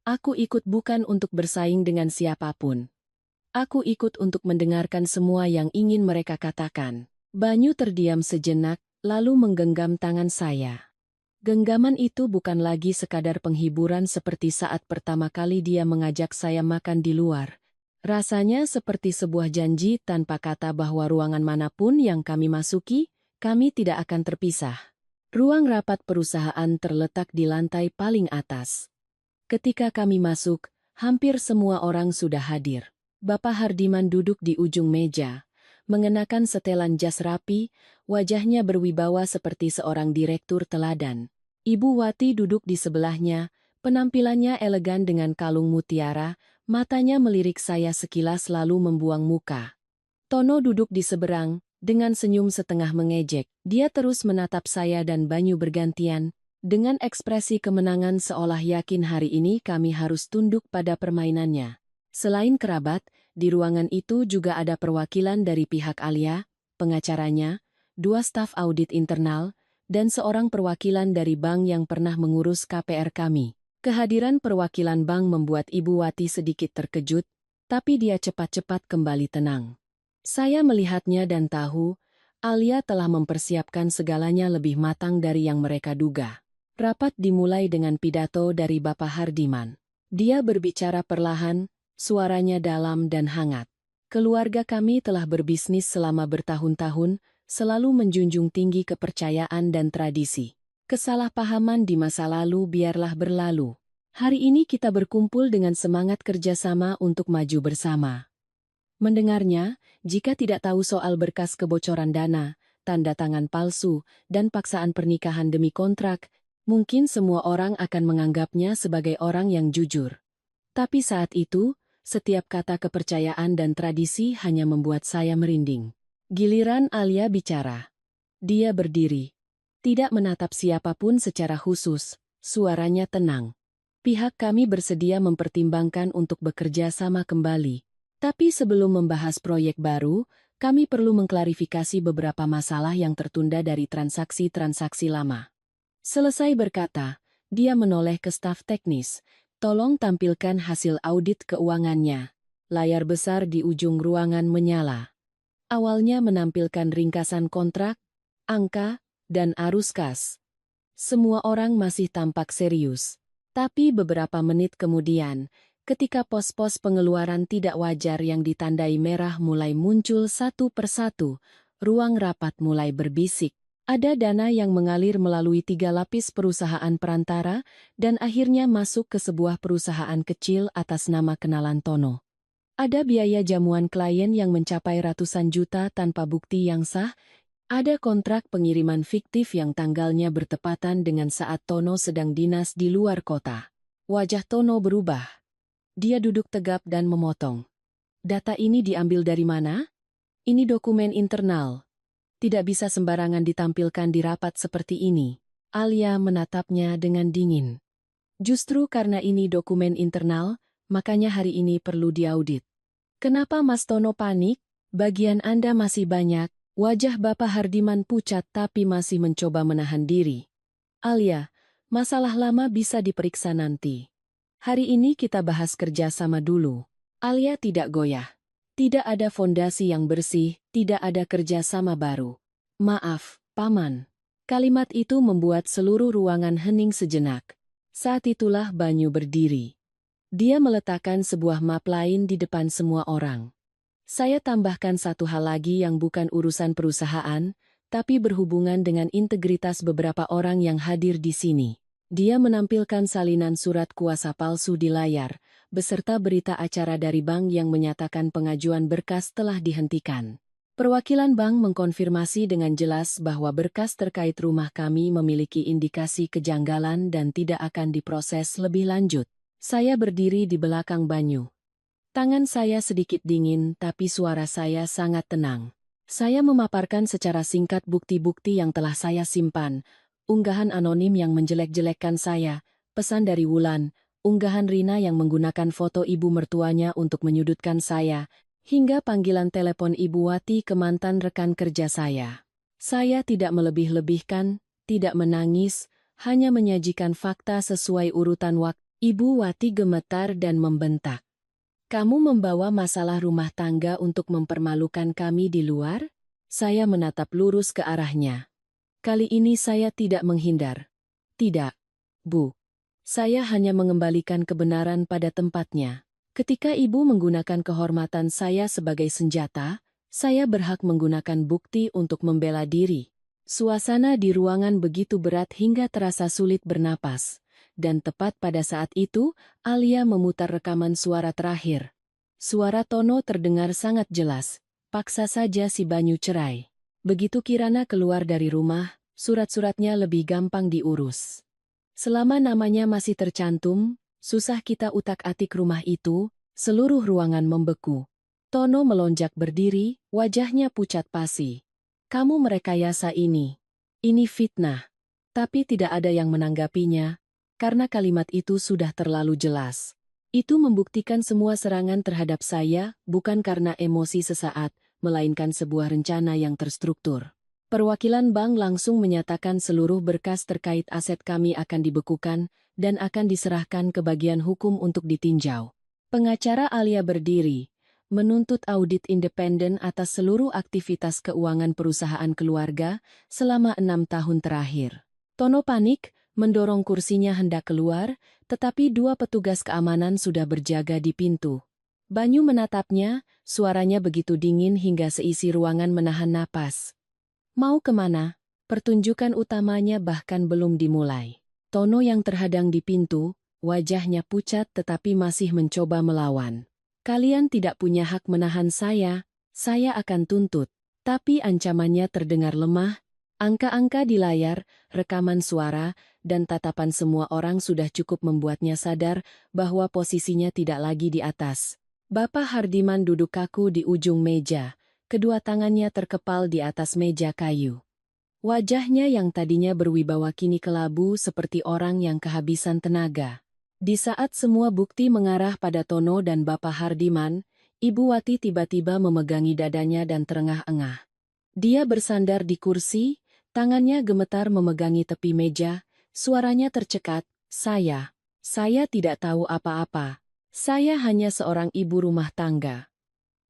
Aku ikut bukan untuk bersaing dengan siapapun. Aku ikut untuk mendengarkan semua yang ingin mereka katakan. Banyu terdiam sejenak, lalu menggenggam tangan saya. Genggaman itu bukan lagi sekadar penghiburan seperti saat pertama kali dia mengajak saya makan di luar. Rasanya seperti sebuah janji tanpa kata bahwa ruangan manapun yang kami masuki, kami tidak akan terpisah. Ruang rapat perusahaan terletak di lantai paling atas. Ketika kami masuk, hampir semua orang sudah hadir. Bapak Hardiman duduk di ujung meja, mengenakan setelan jas rapi, wajahnya berwibawa seperti seorang direktur teladan. Ibu Wati duduk di sebelahnya, penampilannya elegan dengan kalung mutiara, matanya melirik saya sekilas lalu membuang muka. Tono duduk di seberang, dengan senyum setengah mengejek. Dia terus menatap saya dan Banyu bergantian, dengan ekspresi kemenangan seolah yakin hari ini kami harus tunduk pada permainannya. Selain kerabat, di ruangan itu juga ada perwakilan dari pihak Alia, pengacaranya, 2 staf audit internal, dan seorang perwakilan dari bank yang pernah mengurus KPR kami. Kehadiran perwakilan bank membuat Ibu Wati sedikit terkejut, tapi dia cepat-cepat kembali tenang. Saya melihatnya dan tahu, Alia telah mempersiapkan segalanya lebih matang dari yang mereka duga. Rapat dimulai dengan pidato dari Bapak Hardiman. Dia berbicara perlahan, suaranya dalam dan hangat. Keluarga kami telah berbisnis selama bertahun-tahun, selalu menjunjung tinggi kepercayaan dan tradisi. Kesalahpahaman di masa lalu biarlah berlalu. Hari ini kita berkumpul dengan semangat kerjasama untuk maju bersama. Mendengarnya, jika tidak tahu soal berkas kebocoran dana, tanda tangan palsu, dan paksaan pernikahan demi kontrak, Mungkin semua orang akan menganggapnya sebagai orang yang jujur. Tapi saat itu, setiap kata kepercayaan dan tradisi hanya membuat saya merinding. Giliran Alia bicara. Dia berdiri. Tidak menatap siapapun secara khusus, suaranya tenang. Pihak kami bersedia mempertimbangkan untuk bekerja sama kembali. Tapi sebelum membahas proyek baru, kami perlu mengklarifikasi beberapa masalah yang tertunda dari transaksi-transaksi lama. Selesai berkata, dia menoleh ke staf teknis. Tolong tampilkan hasil audit keuangannya. Layar besar di ujung ruangan menyala. Awalnya menampilkan ringkasan kontrak, angka, dan arus kas. Semua orang masih tampak serius. Tapi beberapa menit kemudian, ketika pos-pos pengeluaran tidak wajar yang ditandai merah mulai muncul satu persatu, ruang rapat mulai berbisik. Ada dana yang mengalir melalui 3 lapis perusahaan perantara dan akhirnya masuk ke sebuah perusahaan kecil atas nama kenalan Tono. Ada biaya jamuan klien yang mencapai ratusan juta tanpa bukti yang sah. Ada kontrak pengiriman fiktif yang tanggalnya bertepatan dengan saat Tono sedang dinas di luar kota. Wajah Tono berubah. Dia duduk tegap dan memotong. Data ini diambil dari mana? Ini dokumen internal. Tidak bisa sembarangan ditampilkan di rapat seperti ini. Alia menatapnya dengan dingin. Justru karena ini dokumen internal, makanya hari ini perlu diaudit. Kenapa Mas Tono panik? Bagian Anda masih banyak. Wajah Bapak Hardiman pucat tapi masih mencoba menahan diri. Alia, masalah lama bisa diperiksa nanti. Hari ini kita bahas kerjasama dulu. Alia tidak goyah. Tidak ada fondasi yang bersih, tidak ada kerjasama baru. Maaf, Paman. Kalimat itu membuat seluruh ruangan hening sejenak. Saat itulah Banyu berdiri. Dia meletakkan sebuah map lain di depan semua orang. Saya tambahkan satu hal lagi yang bukan urusan perusahaan, tapi berhubungan dengan integritas beberapa orang yang hadir di sini. Dia menampilkan salinan surat kuasa palsu di layar, beserta berita acara dari bank yang menyatakan pengajuan berkas telah dihentikan. Perwakilan bank mengkonfirmasi dengan jelas bahwa berkas terkait rumah kami memiliki indikasi kejanggalan dan tidak akan diproses lebih lanjut. Saya berdiri di belakang Banyu. Tangan saya sedikit dingin, tapi suara saya sangat tenang. Saya memaparkan secara singkat bukti-bukti yang telah saya simpan, unggahan anonim yang menjelek-jelekkan saya, pesan dari Wulan, unggahan Rina yang menggunakan foto ibu mertuanya untuk menyudutkan saya, hingga panggilan telepon Ibu Wati ke mantan rekan kerja saya. Saya tidak melebih-lebihkan, tidak menangis, hanya menyajikan fakta sesuai urutan waktu. Ibu Wati gemetar dan membentak. Kamu membawa masalah rumah tangga untuk mempermalukan kami di luar? Saya menatap lurus ke arahnya. Kali ini saya tidak menghindar. Tidak, Bu. Saya hanya mengembalikan kebenaran pada tempatnya. Ketika Ibu menggunakan kehormatan saya sebagai senjata, saya berhak menggunakan bukti untuk membela diri. Suasana di ruangan begitu berat hingga terasa sulit bernapas. Dan tepat pada saat itu, Alia memutar rekaman suara terakhir. Suara Tono terdengar sangat jelas. Paksa saja si Banyu cerai. Begitu Kirana keluar dari rumah, surat-suratnya lebih gampang diurus. Selama namanya masih tercantum, susah kita utak-atik rumah itu, seluruh ruangan membeku. Tono melonjak berdiri, wajahnya pucat pasi. Kamu merekayasa ini. Ini fitnah. Tapi tidak ada yang menanggapinya. Karena kalimat itu sudah terlalu jelas. Itu membuktikan semua serangan terhadap saya, bukan karena emosi sesaat, melainkan sebuah rencana yang terstruktur. Perwakilan bank langsung menyatakan seluruh berkas terkait aset kami akan dibekukan dan akan diserahkan ke bagian hukum untuk ditinjau. Pengacara Alia berdiri, menuntut audit independen atas seluruh aktivitas keuangan perusahaan keluarga selama 6 tahun terakhir. Tono panik, mendorong kursinya hendak keluar, tetapi 2 petugas keamanan sudah berjaga di pintu. Banyu menatapnya, suaranya begitu dingin hingga seisi ruangan menahan napas. Mau kemana? Pertunjukan utamanya bahkan belum dimulai. Tono yang terhadang di pintu, wajahnya pucat tetapi masih mencoba melawan. Kalian tidak punya hak menahan saya akan tuntut. Tapi ancamannya terdengar lemah. Angka-angka di layar, rekaman suara, dan tatapan semua orang sudah cukup membuatnya sadar bahwa posisinya tidak lagi di atas. Bapak Hardiman duduk kaku di ujung meja, kedua tangannya terkepal di atas meja kayu. Wajahnya yang tadinya berwibawa kini kelabu seperti orang yang kehabisan tenaga. Di saat semua bukti mengarah pada Tono dan Bapak Hardiman, Ibu Wati tiba-tiba memegangi dadanya dan terengah-engah. Dia bersandar di kursi, tangannya gemetar memegangi tepi meja, suaranya tercekat, saya tidak tahu apa-apa. Saya hanya seorang ibu rumah tangga.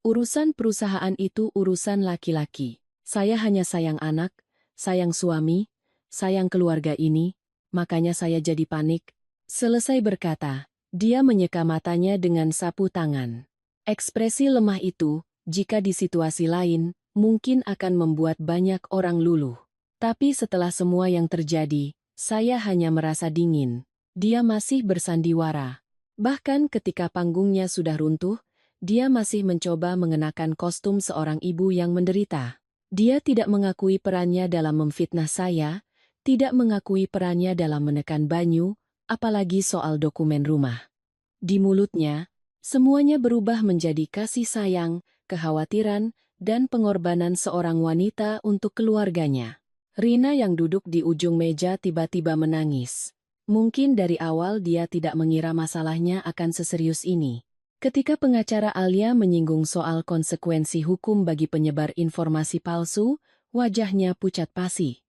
Urusan perusahaan itu urusan laki-laki. Saya hanya sayang anak, sayang suami, sayang keluarga ini, makanya saya jadi panik. Selesai berkata, dia menyeka matanya dengan sapu tangan. Ekspresi lemah itu, jika di situasi lain, mungkin akan membuat banyak orang luluh. Tapi setelah semua yang terjadi, saya hanya merasa dingin. Dia masih bersandiwara. Bahkan ketika panggungnya sudah runtuh, dia masih mencoba mengenakan kostum seorang ibu yang menderita. Dia tidak mengakui perannya dalam memfitnah saya, tidak mengakui perannya dalam menekan Banyu, apalagi soal dokumen rumah. Di mulutnya, semuanya berubah menjadi kasih sayang, kekhawatiran, dan pengorbanan seorang wanita untuk keluarganya. Rina yang duduk di ujung meja tiba-tiba menangis. Mungkin dari awal dia tidak mengira masalahnya akan seserius ini. Ketika pengacara Alia menyinggung soal konsekuensi hukum bagi penyebar informasi palsu, wajahnya pucat pasi.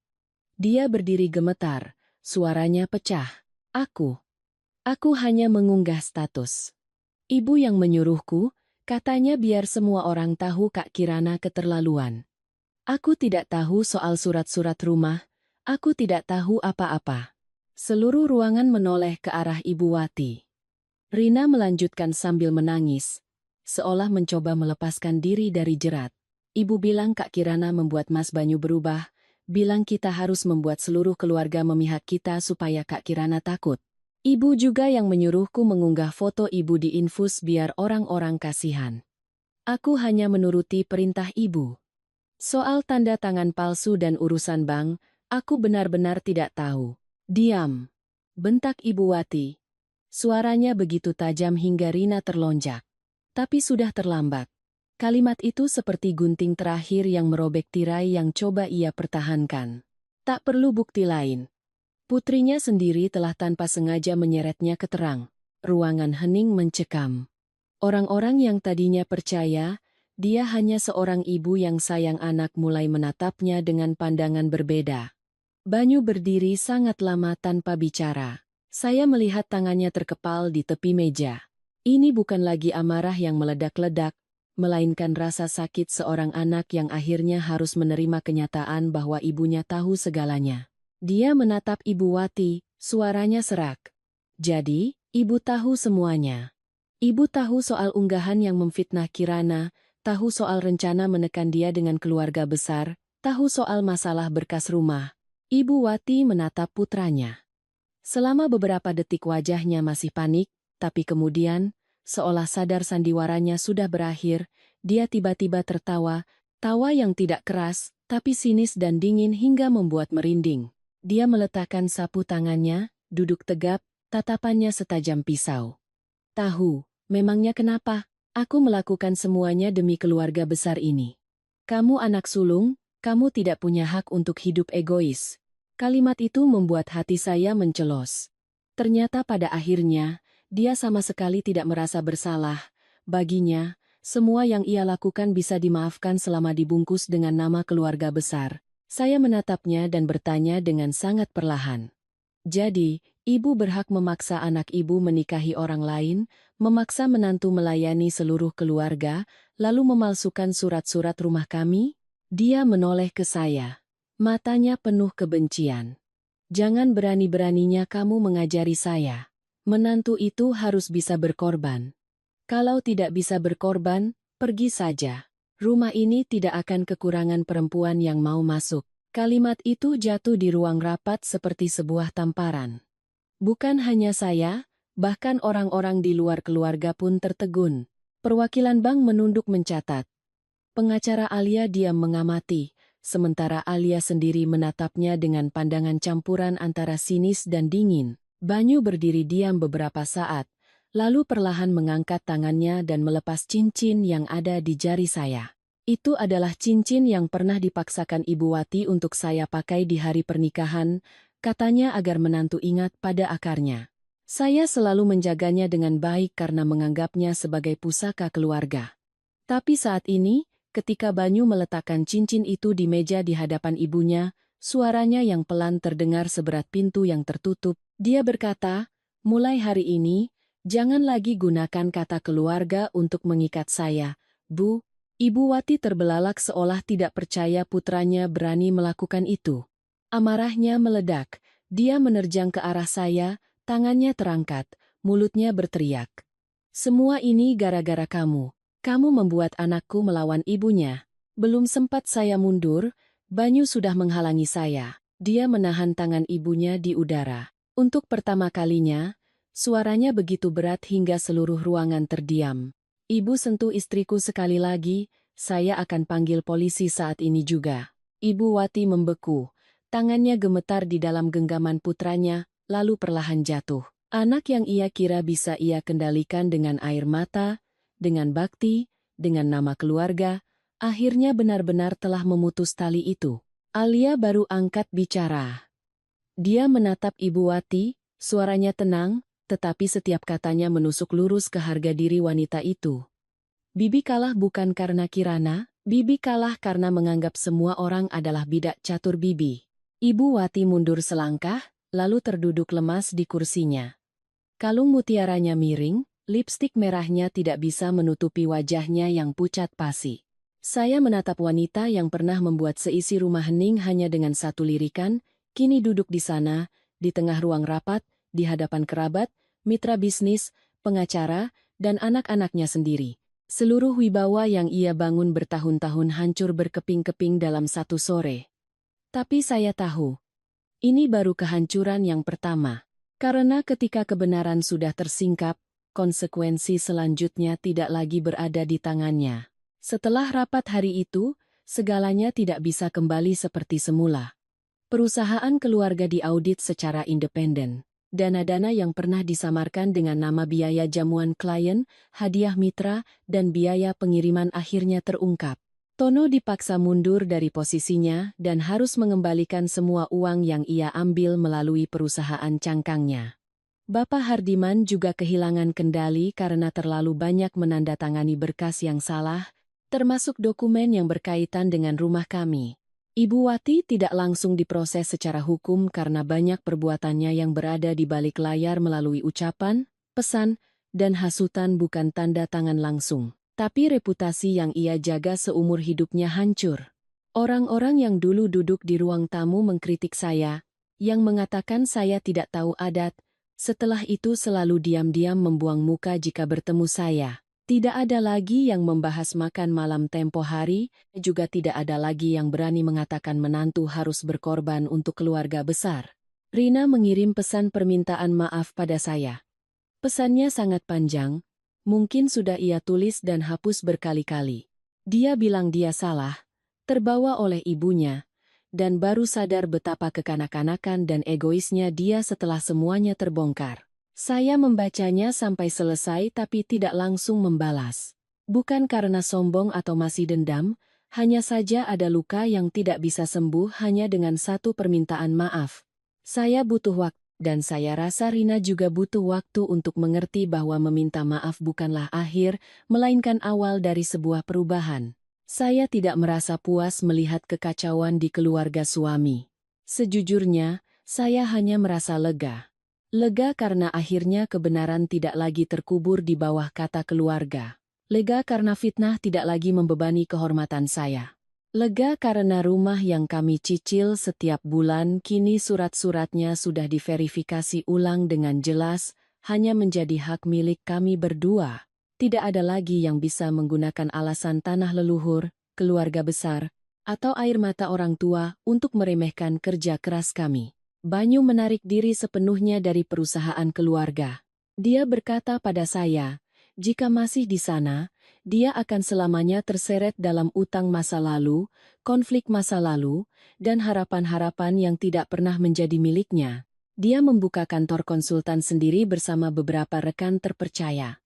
Dia berdiri gemetar, suaranya pecah. Aku hanya mengunggah status. Ibu yang menyuruhku, katanya biar semua orang tahu Kak Kirana keterlaluan. Aku tidak tahu soal surat-surat rumah, aku tidak tahu apa-apa. Seluruh ruangan menoleh ke arah Ibu Wati. Rina melanjutkan sambil menangis, seolah mencoba melepaskan diri dari jerat. Ibu bilang Kak Kirana membuat Mas Banyu berubah, bilang kita harus membuat seluruh keluarga memihak kita supaya Kak Kirana takut. Ibu juga yang menyuruhku mengunggah foto ibu di infus biar orang-orang kasihan. Aku hanya menuruti perintah ibu. Soal tanda tangan palsu dan urusan bank, aku benar-benar tidak tahu. Diam, bentak Ibu Wati. Suaranya begitu tajam hingga Rina terlonjak. Tapi sudah terlambat. Kalimat itu seperti gunting terakhir yang merobek tirai yang coba ia pertahankan. Tak perlu bukti lain. Putrinya sendiri telah tanpa sengaja menyeretnya ke terang. Ruangan hening mencekam. Orang-orang yang tadinya percaya, dia hanya seorang ibu yang sayang anak mulai menatapnya dengan pandangan berbeda. Banyu berdiri sangat lama tanpa bicara. Saya melihat tangannya terkepal di tepi meja. Ini bukan lagi amarah yang meledak-ledak, melainkan rasa sakit seorang anak yang akhirnya harus menerima kenyataan bahwa ibunya tahu segalanya. Dia menatap Ibu Wati, suaranya serak. Jadi, ibu tahu semuanya. Ibu tahu soal unggahan yang memfitnah Kirana, tahu soal rencana menekan dia dengan keluarga besar, tahu soal masalah berkas rumah. Ibu Wati menatap putranya. Selama beberapa detik wajahnya masih panik, tapi kemudian, seolah sadar sandiwaranya sudah berakhir, dia tiba-tiba tertawa, tawa yang tidak keras, tapi sinis dan dingin hingga membuat merinding. Dia meletakkan sapu tangannya, duduk tegap, tatapannya setajam pisau. Tahu, memangnya kenapa? Aku melakukan semuanya demi keluarga besar ini. Kamu anak sulung, kamu tidak punya hak untuk hidup egois. Kalimat itu membuat hati saya mencelos. Ternyata pada akhirnya, dia sama sekali tidak merasa bersalah. Baginya, semua yang ia lakukan bisa dimaafkan selama dibungkus dengan nama keluarga besar. Saya menatapnya dan bertanya dengan sangat perlahan. Jadi, ibu berhak memaksa anak ibu menikahi orang lain, memaksa menantu melayani seluruh keluarga, lalu memalsukan surat-surat rumah kami? Dia menoleh ke saya. Matanya penuh kebencian. Jangan berani-beraninya kamu mengajari saya. Menantu itu harus bisa berkorban. Kalau tidak bisa berkorban, pergi saja. Rumah ini tidak akan kekurangan perempuan yang mau masuk. Kalimat itu jatuh di ruang rapat seperti sebuah tamparan. Bukan hanya saya, bahkan orang-orang di luar keluarga pun tertegun. Perwakilan bank menunduk mencatat. Pengacara Alia diam mengamati, sementara Alia sendiri menatapnya dengan pandangan campuran antara sinis dan dingin. Banyu berdiri diam beberapa saat, lalu perlahan mengangkat tangannya dan melepas cincin yang ada di jari saya. Itu adalah cincin yang pernah dipaksakan Ibu Wati untuk saya pakai di hari pernikahan, katanya agar menantu ingat pada akarnya. Saya selalu menjaganya dengan baik karena menganggapnya sebagai pusaka keluarga. Tapi saat ini, ketika Banyu meletakkan cincin itu di meja di hadapan ibunya, suaranya yang pelan terdengar seberat pintu yang tertutup. Dia berkata, "Mulai hari ini, jangan lagi gunakan kata keluarga untuk mengikat saya, Bu." Ibu Wati terbelalak seolah tidak percaya putranya berani melakukan itu. Amarahnya meledak, dia menerjang ke arah saya, tangannya terangkat, mulutnya berteriak. "Semua ini gara-gara kamu. Kamu membuat anakku melawan ibunya." Belum sempat saya mundur, Banyu sudah menghalangi saya. Dia menahan tangan ibunya di udara. Untuk pertama kalinya, suaranya begitu berat hingga seluruh ruangan terdiam. "Ibu sentuh istriku sekali lagi, saya akan panggil polisi saat ini juga." Ibu Wati membeku. Tangannya gemetar di dalam genggaman putranya, lalu perlahan jatuh. Anak yang ia kira bisa ia kendalikan dengan air mata, dengan bakti, dengan nama keluarga, akhirnya benar-benar telah memutus tali itu. Alia baru angkat bicara. Dia menatap Ibu Wati, suaranya tenang, tetapi setiap katanya menusuk lurus ke harga diri wanita itu. "Bibi kalah bukan karena Kirana, Bibi kalah karena menganggap semua orang adalah bidak catur Bibi." Ibu Wati mundur selangkah, lalu terduduk lemas di kursinya. Kalung mutiaranya miring, lipstik merahnya tidak bisa menutupi wajahnya yang pucat pasi. Saya menatap wanita yang pernah membuat seisi rumah hening hanya dengan satu lirikan, kini duduk di sana, di tengah ruang rapat, di hadapan kerabat, mitra bisnis, pengacara, dan anak-anaknya sendiri. Seluruh wibawa yang ia bangun bertahun-tahun hancur berkeping-keping dalam satu sore. Tapi saya tahu, ini baru kehancuran yang pertama. Karena ketika kebenaran sudah tersingkap, konsekuensi selanjutnya tidak lagi berada di tangannya. Setelah rapat hari itu, segalanya tidak bisa kembali seperti semula. Perusahaan keluarga diaudit secara independen. Dana-dana yang pernah disamarkan dengan nama biaya jamuan klien, hadiah mitra, dan biaya pengiriman akhirnya terungkap. Tono dipaksa mundur dari posisinya dan harus mengembalikan semua uang yang ia ambil melalui perusahaan cangkangnya. Bapak Hardiman juga kehilangan kendali karena terlalu banyak menandatangani berkas yang salah, termasuk dokumen yang berkaitan dengan rumah kami. Ibu Wati tidak langsung diproses secara hukum karena banyak perbuatannya yang berada di balik layar melalui ucapan, pesan, dan hasutan bukan tanda tangan langsung. Tapi reputasi yang ia jaga seumur hidupnya hancur. Orang-orang yang dulu duduk di ruang tamu mengkritik saya, yang mengatakan saya tidak tahu adat, setelah itu selalu diam-diam membuang muka jika bertemu saya. Tidak ada lagi yang membahas makan malam tempo hari, juga tidak ada lagi yang berani mengatakan menantu harus berkorban untuk keluarga besar. Rina mengirim pesan permintaan maaf pada saya. Pesannya sangat panjang. Mungkin sudah ia tulis dan hapus berkali-kali. Dia bilang dia salah, terbawa oleh ibunya, dan baru sadar betapa kekanak-kanakan dan egoisnya dia setelah semuanya terbongkar. Saya membacanya sampai selesai tapi tidak langsung membalas. Bukan karena sombong atau masih dendam, hanya saja ada luka yang tidak bisa sembuh hanya dengan satu permintaan maaf. Saya butuh waktu. Dan saya rasa Rina juga butuh waktu untuk mengerti bahwa meminta maaf bukanlah akhir, melainkan awal dari sebuah perubahan. Saya tidak merasa puas melihat kekacauan di keluarga suami. Sejujurnya, saya hanya merasa lega. Lega karena akhirnya kebenaran tidak lagi terkubur di bawah kata keluarga. Lega karena fitnah tidak lagi membebani kehormatan saya. Lega karena rumah yang kami cicil setiap bulan kini surat-suratnya sudah diverifikasi ulang dengan jelas, hanya menjadi hak milik kami berdua. Tidak ada lagi yang bisa menggunakan alasan tanah leluhur, keluarga besar, atau air mata orang tua untuk meremehkan kerja keras kami. Banyu menarik diri sepenuhnya dari perusahaan keluarga. Dia berkata pada saya, jika masih di sana, dia akan selamanya terseret dalam utang masa lalu, konflik masa lalu, dan harapan-harapan yang tidak pernah menjadi miliknya. Dia membuka kantor konsultan sendiri bersama beberapa rekan terpercaya.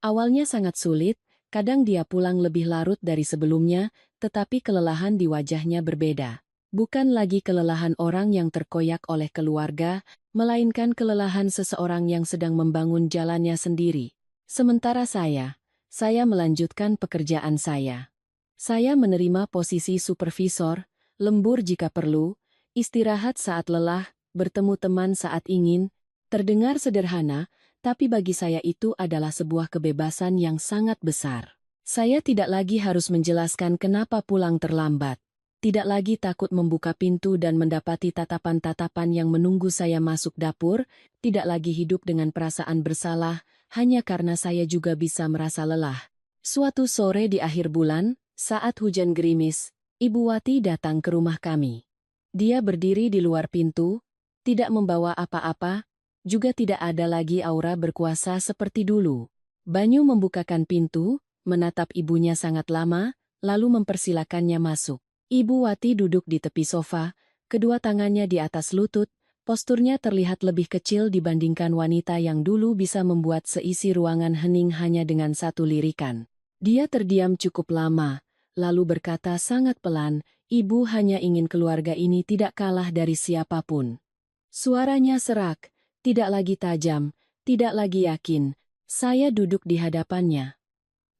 Awalnya sangat sulit, kadang dia pulang lebih larut dari sebelumnya, tetapi kelelahan di wajahnya berbeda. Bukan lagi kelelahan orang yang terkoyak oleh keluarga, melainkan kelelahan seseorang yang sedang membangun jalannya sendiri. Sementara saya melanjutkan pekerjaan saya. Saya menerima posisi supervisor, lembur jika perlu, istirahat saat lelah, bertemu teman saat ingin. Terdengar sederhana, tapi bagi saya itu adalah sebuah kebebasan yang sangat besar. Saya tidak lagi harus menjelaskan kenapa pulang terlambat. Tidak lagi takut membuka pintu dan mendapati tatapan-tatapan yang menunggu saya masuk dapur, tidak lagi hidup dengan perasaan bersalah, hanya karena saya juga bisa merasa lelah. Suatu sore di akhir bulan, saat hujan gerimis, Ibu Wati datang ke rumah kami. Dia berdiri di luar pintu, tidak membawa apa-apa, juga tidak ada lagi aura berkuasa seperti dulu. Banyu membukakan pintu, menatap ibunya sangat lama, lalu mempersilakannya masuk. Ibu Wati duduk di tepi sofa, kedua tangannya di atas lutut, posturnya terlihat lebih kecil dibandingkan wanita yang dulu bisa membuat seisi ruangan hening hanya dengan satu lirikan. Dia terdiam cukup lama, lalu berkata sangat pelan, "Ibu hanya ingin keluarga ini tidak kalah dari siapapun." Suaranya serak, tidak lagi tajam, tidak lagi yakin. Saya duduk di hadapannya,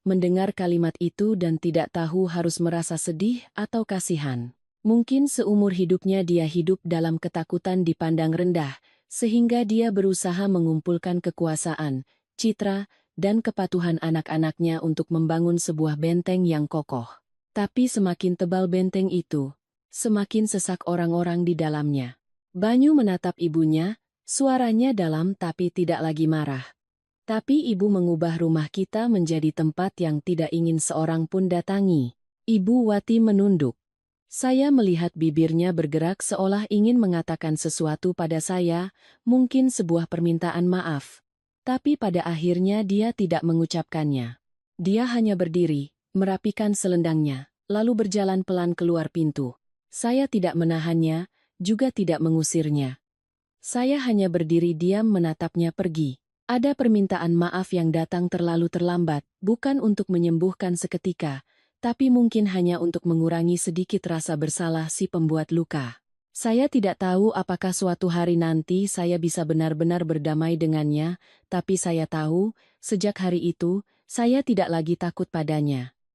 mendengar kalimat itu dan tidak tahu harus merasa sedih atau kasihan. Mungkin seumur hidupnya dia hidup dalam ketakutan dipandang rendah, sehingga dia berusaha mengumpulkan kekuasaan, citra, dan kepatuhan anak-anaknya untuk membangun sebuah benteng yang kokoh. Tapi semakin tebal benteng itu, semakin sesak orang-orang di dalamnya. Banyu menatap ibunya, suaranya dalam tapi tidak lagi marah. "Tapi ibu mengubah rumah kita menjadi tempat yang tidak ingin seorang pun datangi." Ibu Wati menunduk. Saya melihat bibirnya bergerak seolah ingin mengatakan sesuatu pada saya, mungkin sebuah permintaan maaf. Tapi pada akhirnya dia tidak mengucapkannya. Dia hanya berdiri, merapikan selendangnya, lalu berjalan pelan keluar pintu. Saya tidak menahannya, juga tidak mengusirnya. Saya hanya berdiri diam menatapnya pergi. Ada permintaan maaf yang datang terlalu terlambat, bukan untuk menyembuhkan seketika, tapi mungkin hanya untuk mengurangi sedikit rasa bersalah si pembuat luka. Saya tidak tahu apakah suatu hari nanti saya bisa benar-benar berdamai dengannya, tapi saya tahu, sejak hari itu, saya tidak lagi takut padanya.